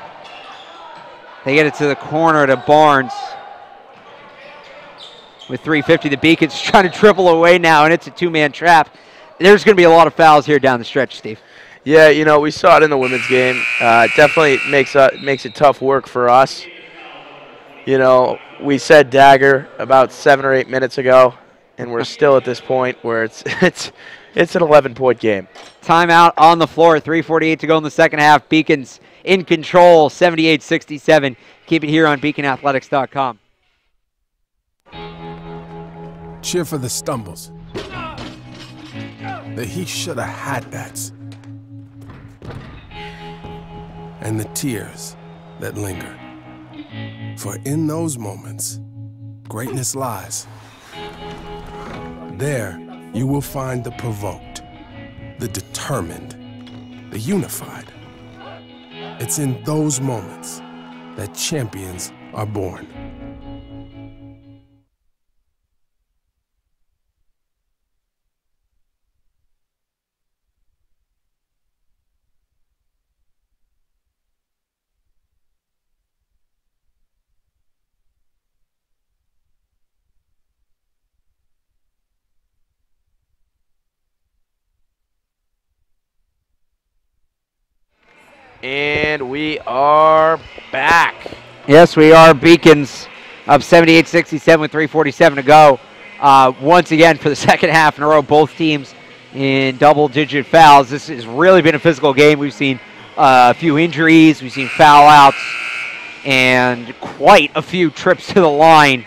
They get it to the corner to Barnes. With 3:50, the Beacons trying to dribble away now, and it's a 2-man trap. There's going to be a lot of fouls here down the stretch, Steve. Yeah, you know, we saw it in the women's game. Definitely makes it tough work for us. You know, we said dagger about 7 or 8 minutes ago, and we're still at this point where it's an 11-point game. Timeout on the floor. 3:48 to go in the second half. Beacons in control, 78-67. Keep it here on BeaconAthletics.com. Cheer for the stumbles. The he shoulda had that's. And the tears that linger. For in those moments, greatness lies. There, you will find the provoked, the determined, the unified. It's in those moments that champions are born. And we are back. Yes, we are. Beacons up 78-67 with 3:47 to go. Once again, for the second half in a row, both teams in double-digit fouls. This has really been a physical game. We've seen a few injuries. We've seen foul outs and quite a few trips to the line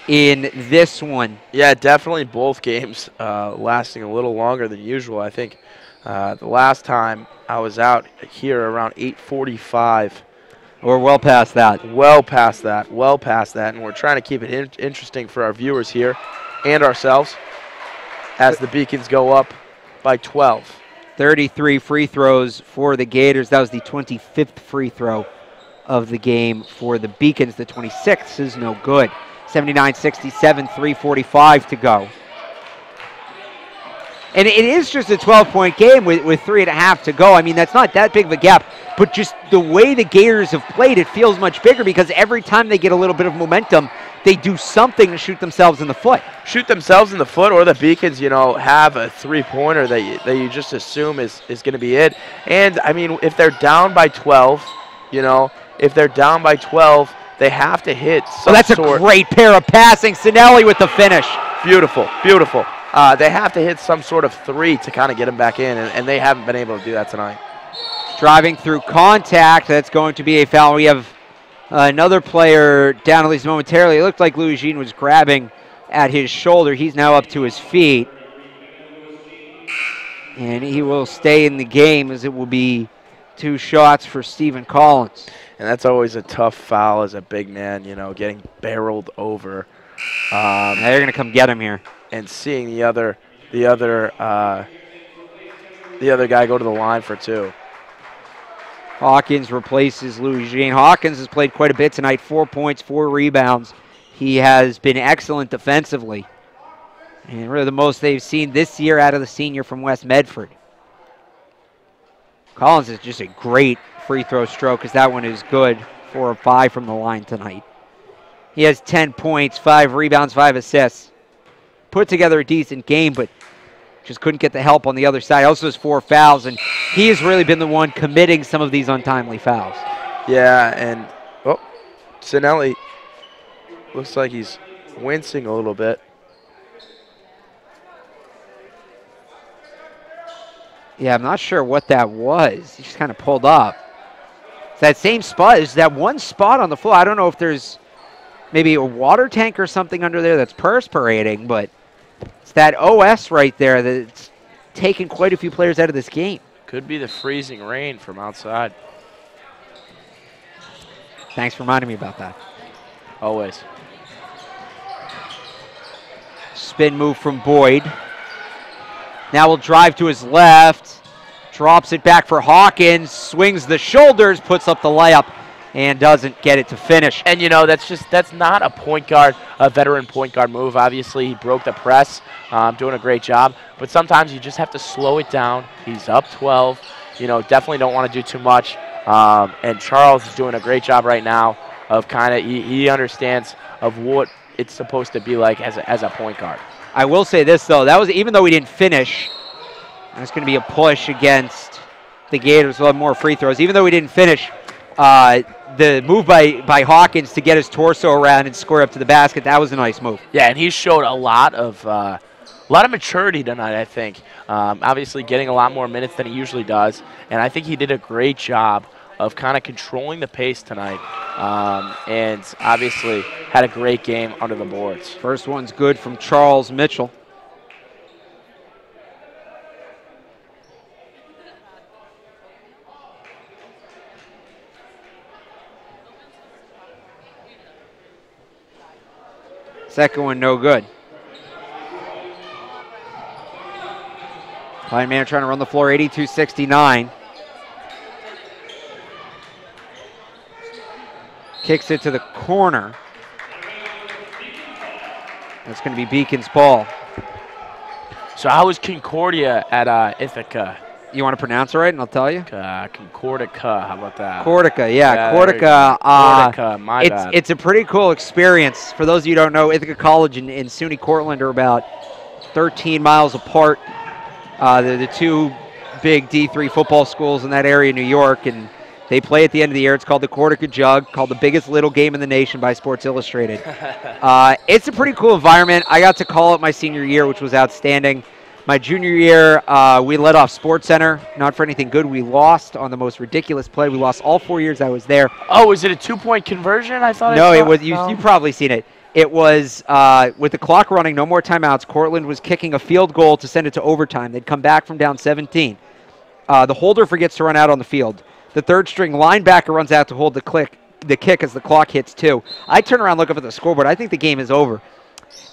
in this one. Yeah, definitely both games lasting a little longer than usual. I think the last time I was out here around 8:45. We're well past that. Well past that. Well past that. And we're trying to keep it interesting for our viewers here and ourselves as the Beacons go up by 12. 33 free throws for the Gators. That was the 25th free throw of the game for the Beacons. The 26th is no good. 79-67, 3:45 to go. And it is just a 12-point game with 3.5 to go. I mean, that's not that big of a gap, but just the way the Gators have played, it feels much bigger because every time they get a little bit of momentum, they do something to shoot themselves in the foot. Shoot themselves in the foot, or the Beacons, have a three-pointer that you just assume is going to be it. And, I mean, if they're down by 12, if they're down by 12, they have to hit some that's a great pair of passing. Cinelli with the finish. Beautiful, beautiful. They have to hit some sort of three to kind of get them back in, and they haven't been able to do that tonight. Driving through contact, that's going to be a foul. We have another player down at least momentarily. It looked like Louis Jean was grabbing at his shoulder. He's now up to his feet. And he will stay in the game as it will be 2 shots for Stephen Collins. And that's always a tough foul as a big man, getting barreled over. Now they're going to come get him here. And seeing the other guy go to the line for 2. Hawkins replaces Louis Jean. Hawkins has played quite a bit tonight, 4 points, 4 rebounds. He has been excellent defensively. And really the most they've seen this year out of the senior from West Medford. Collins is just a great free throw stroke because that one is good. 4 of 5 from the line tonight. He has 10 points, 5 rebounds, 5 assists. Put together a decent game, but just couldn't get the help on the other side. Also has 4 fouls, and he has really been the one committing some of these untimely fouls. Yeah, and Cinelli looks like he's wincing a little bit. Yeah, I'm not sure what that was. He just kind of pulled up. It's that same spot. Is that one spot on the floor? I don't know if there's maybe a water tank or something under there that's perspirating, but it's that OS right there that's taken quite a few players out of this game. Could be the freezing rain from outside. Thanks for reminding me about that. Always. Spin move from Boyd. Now we'll drive to his left. Drops it back for Hawkins. Swings the shoulders, puts up the layup, and doesn't get it to finish. And, that's not a point guard, a veteran point guard move. Obviously, he broke the press, doing a great job. But sometimes you just have to slow it down. He's up 12. Definitely don't want to do too much. And Charles is doing a great job right now of he understands of what it's supposed to be like as a point guard. I will say this, though. That was, even though we didn't finish, that's going to be a push against the Gators. We'll have more free throws. Even though we didn't finish, the move by Hawkins to get his torso around and score up to the basket, that was a nice move. Yeah, and he showed a lot of maturity tonight, I think. Obviously getting a lot more minutes than he usually does, and I think he did a great job of kind of controlling the pace tonight, and obviously had a great game under the boards. First one's good from Charles Mitchell. Second one, no good. Pine Manor trying to run the floor, 82-69. Kicks it to the corner. That's going to be Beacon's ball. So how was Concordia at Ithaca? You want to pronounce it right, and I'll tell you? Concordica, how about that? Cordica, yeah, Cordica. Cordica, my bad. It's a pretty cool experience. For those of you who don't know, Ithaca College and SUNY Cortland are about 13 miles apart. They're the 2 big D3 football schools in that area of New York, and they play at the end of the year. It's called the Cordica Jug, called the biggest little game in the nation by Sports Illustrated. It's a pretty cool environment. I got to call it my senior year, which was outstanding. My junior year, we led off Sports Center. Not for anything good. We lost on the most ridiculous play. We lost all 4 years I was there. Oh, is it a 2-point conversion? I thought. No, it was. You've probably seen it. It was with the clock running, no more timeouts. Cortland was kicking a field goal to send it to overtime. They'd come back from down 17. The holder forgets to run out on the field. The third-string linebacker runs out to hold the kick as the clock hits 2. I turn around, look up at the scoreboard. I think the game is over.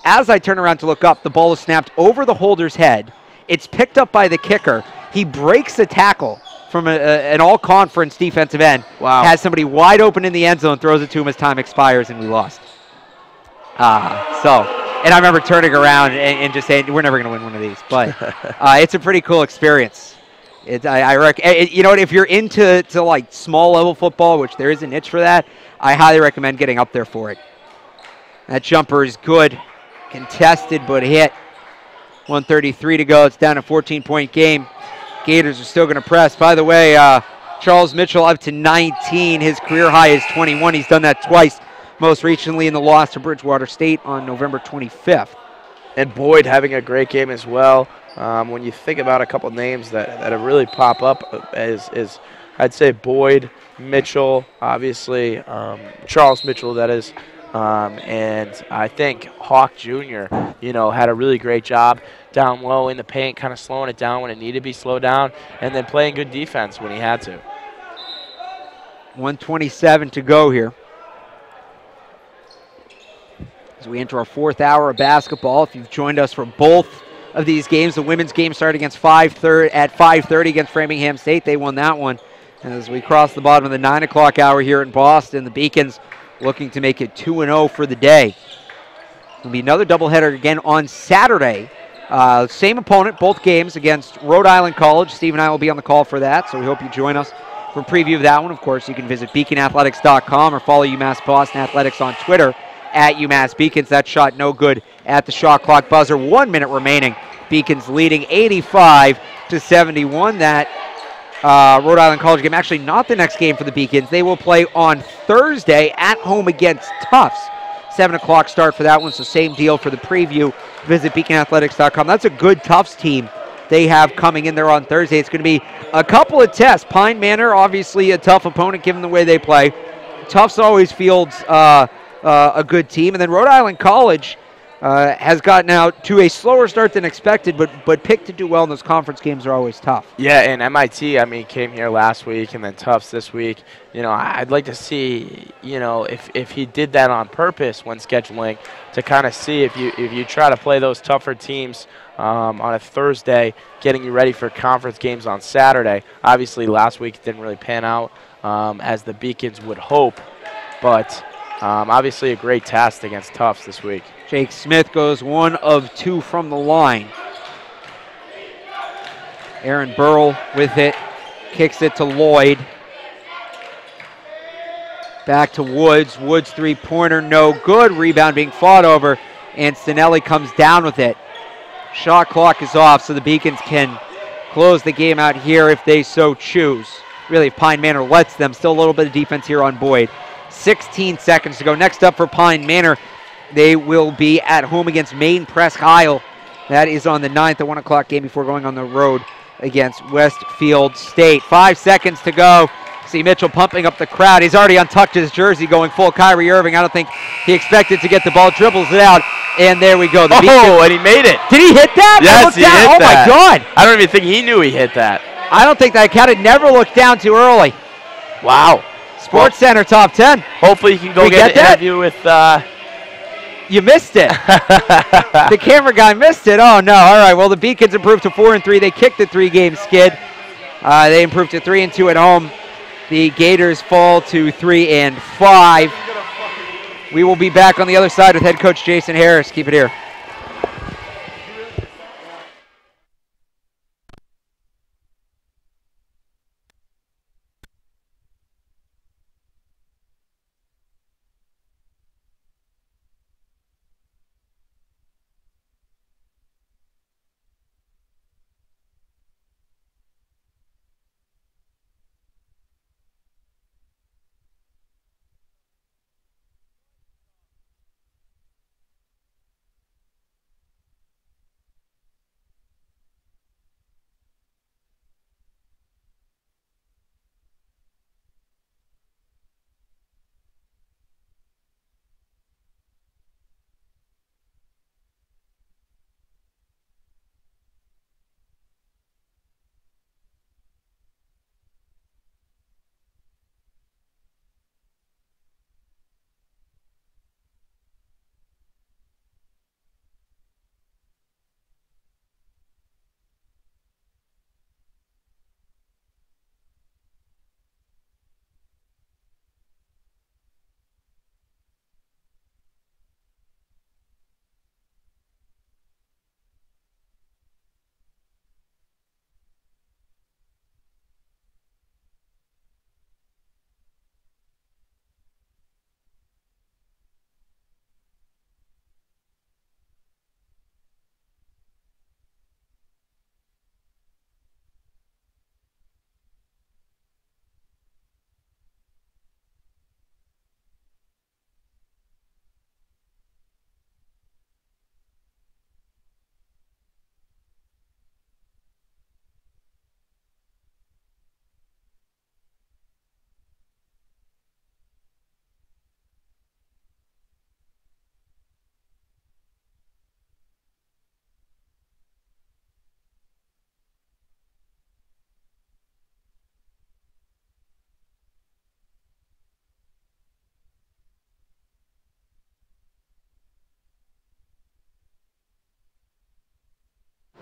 As I turn around to look up, the ball is snapped over the holder's head. It's picked up by the kicker. He breaks the tackle from an all-conference defensive end. Wow. Has somebody wide open in the end zone, throws it to him as time expires, and we lost. And I remember turning around and just saying, we're never going to win one of these. But it's a pretty cool experience. I reckon, you know what, if you're into like small-level football, which there is a niche for that, I highly recommend getting up there for it. That jumper is good. Contested, but hit. 1:33 to go. It's down a 14-point game. Gators are still going to press. By the way, Charles Mitchell up to 19. His career high is 21. He's done that twice, most recently in the loss to Bridgewater State on November 25th. And Boyd having a great game as well. When you think about a couple names that really pop up is I'd say Boyd, Mitchell, obviously, Charles Mitchell, that is. And I think Hawk Jr., had a really great job down low in the paint, kind of slowing it down when it needed to be slowed down, and then playing good defense when he had to. 1:27 to go here. As we enter our fourth hour of basketball, if you've joined us for both of these games, the women's game started at 5:30 against Framingham State. They won that one. And as we cross the bottom of the 9 o'clock hour here in Boston, the Beacons looking to make it 2-0 for the day. There'll be another doubleheader again on Saturday. Same opponent, both games against Rhode Island College. Steve and I will be on the call for that, so we hope you join us for a preview of that one. Of course, you can visit beaconathletics.com or follow UMass Boston Athletics on Twitter at UMass Beacons. That shot no good at the shot clock buzzer. 1 minute remaining. Beacons leading 85-71. That Rhode Island College game, actually not the next game for the Beacons. They will play on Thursday at home against Tufts. 7 o'clock start for that one, so same deal for the preview. Visit beaconathletics.com. That's a good Tufts team they have coming in there on Thursday. It's going to be a couple of tests. Pine Manor, obviously a tough opponent given the way they play. Tufts always fields a good team. And then Rhode Island College has gotten out to a slower start than expected, but picked to do well in those conference games are always tough. Yeah, and MIT, came here last week and then Tufts this week. I'd like to see, if he did that on purpose when scheduling to kind of see if you try to play those tougher teams on a Thursday, getting you ready for conference games on Saturday. Obviously, last week it didn't really pan out as the Beacons would hope, but obviously a great test against Tufts this week. Jake Smith goes 1 of 2 from the line. Aaron Burrell with it, kicks it to Lloyd. Back to Woods. Woods three-pointer, no good. Rebound being fought over, and Cinelli comes down with it. Shot clock is off, so the Beacons can close the game out here if they so choose. Really, if Pine Manor lets them. Still a little bit of defense here on Boyd. 16 seconds to go. Next up for Pine Manor, they will be at home against Maine Presque Isle. That is on the 9th, the 1 o'clock game before going on the road against Westfield State. 5 seconds to go. See Mitchell pumping up the crowd. He's already untucked his jersey, going full Kyrie Irving. I don't think he expected to get the ball. Dribbles it out, and there we go. And he made it. Did he hit that? Yes, he hit that. Oh, my God. I don't even think he knew he hit that. I don't think that counted. Never looked down too early. Wow. Sports Center top 10. Hopefully you can go get an interview with... You missed it. The camera guy missed it. Oh, no. All right. Well, the Beacons improved to 4-3. They kicked the 3-game skid. They improved to 3-2 at home. The Gators fall to 3-5. We will be back on the other side with head coach Jason Harris. Keep it here.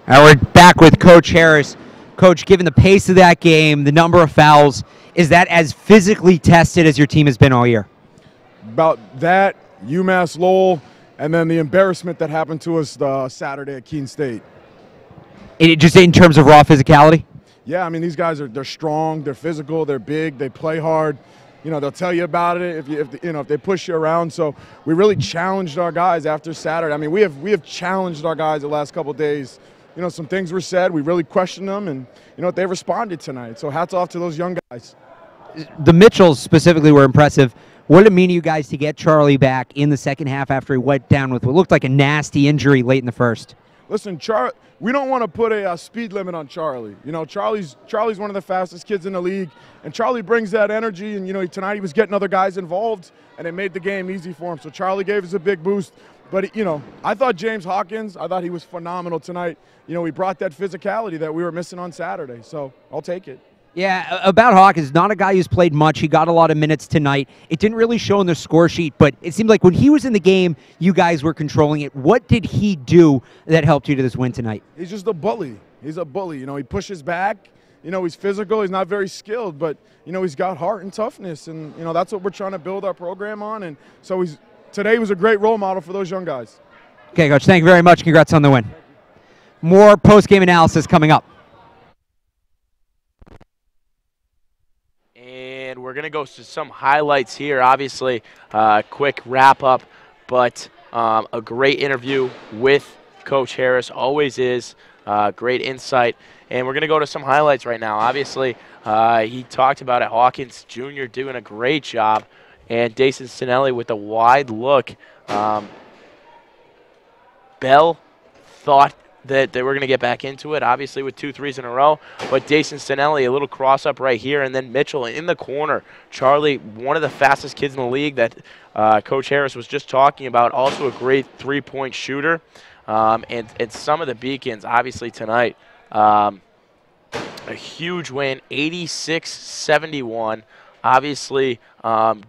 We're back with Coach Harris. Coach, given the pace of that game, the number of fouls, is that as physically tested as your team has been all year? About that, UMass Lowell, and then the embarrassment that happened to us Saturday at Keene State. Just in terms of raw physicality? Yeah, I mean, these guys they're strong, they're physical, they're big, they play hard. You know, they'll tell you about it if they push you around. So we really challenged our guys after Saturday. I mean, we have challenged our guys the last couple of days. You know, some things were said. We really questioned them, and you know they responded tonight. So hats off to those young guys. The Mitchells specifically were impressive. What did it mean to you guys to get Charlie back in the second half after he went down with what looked like a nasty injury late in the first? Listen, we don't want to put a speed limit on Charlie. You know, Charlie's one of the fastest kids in the league, and Charlie brings that energy. And you know, tonight he was getting other guys involved, and it made the game easy for him. So Charlie gave us a big boost. But you know, I thought James Hawkins, I thought he was phenomenal tonight. You know, he brought that physicality that we were missing on Saturday. So I'll take it. Yeah, about Hawkins, not a guy who's played much. He got a lot of minutes tonight. It didn't really show in the score sheet, but it seemed like when he was in the game, you guys were controlling it. What did he do that helped you to this win tonight? He's just a bully. He's a bully. You know, he pushes back. You know, he's physical. He's not very skilled, but, you know, he's got heart and toughness. And, you know, that's what we're trying to build our program on. And so today was a great role model for those young guys. Okay, Coach, thank you very much. Congrats on the win. More post-game analysis coming up. And we're going to go to some highlights here. Obviously, quick wrap-up, but a great interview with Coach Harris. Always is. Great insight. And we're going to go to some highlights right now. Obviously, he talked about it. Hawkins Jr. doing a great job. And Dasan Cinelli with a wide look. Bell thought that they were going to get back into it, obviously with 2 threes in a row. But Dasan Cinelli, a little cross-up right here, and then Mitchell in the corner. Charlie, one of the fastest kids in the league that Coach Harris was just talking about, also a great three-point shooter. And some of the beacons, obviously, tonight. A huge win, 86-71. Obviously,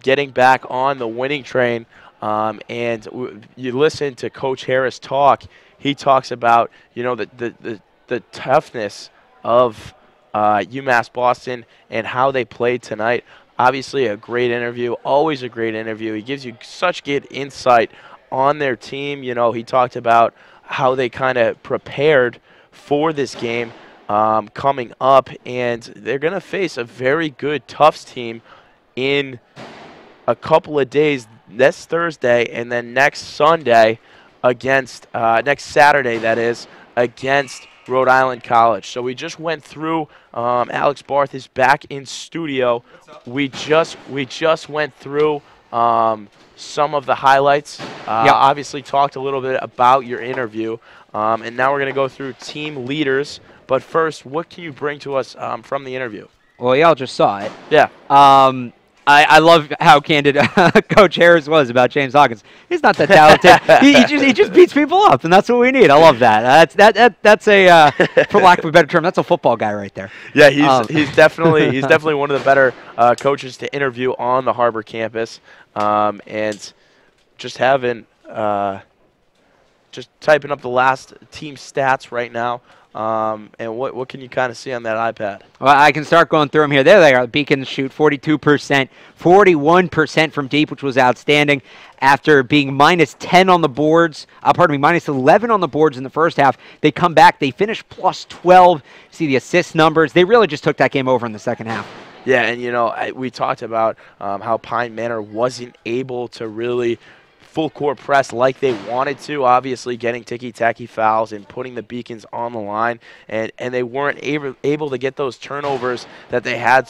getting back on the winning train. And you listen to Coach Harris talk. He talks about, you know, the toughness of UMass Boston and how they played tonight. Obviously, a great interview, always a great interview. He gives you such good insight on their team. You know, he talked about how they kind of prepared for this game coming up, and they're going to face a very good Tufts team in a couple of days, this Thursday and then next Sunday against, next Saturday, that is, against Rhode Island College. So we just went through, Alex Barth is back in studio. We just went through some of the highlights. Obviously talked a little bit about your interview, and now we're going to go through team leaders. But first, what can you bring to us from the interview? Well, y'all just saw it. Yeah. I love how candid Coach Harris was about James Hawkins. He's not that talented. he just beats people up, and that's what we need. I love that. That's a for lack of a better term, that's a football guy right there. Yeah, he's definitely one of the better coaches to interview on the Harbor campus, and just having just typing up the last team stats right now. And what can you kind of see on that iPad? Well, I can start going through them here. There they are. The Beacons shoot 42%, 41% from deep, which was outstanding. After being minus 10 on the boards, minus 11 on the boards in the first half, they come back. They finish plus 12. See the assist numbers. They really just took that game over in the second half. Yeah, and you know, we talked about how Pine Manor wasn't able to really full court press like they wanted to, obviously getting ticky-tacky fouls and putting the Beacons on the line, and they weren't able to get those turnovers that they had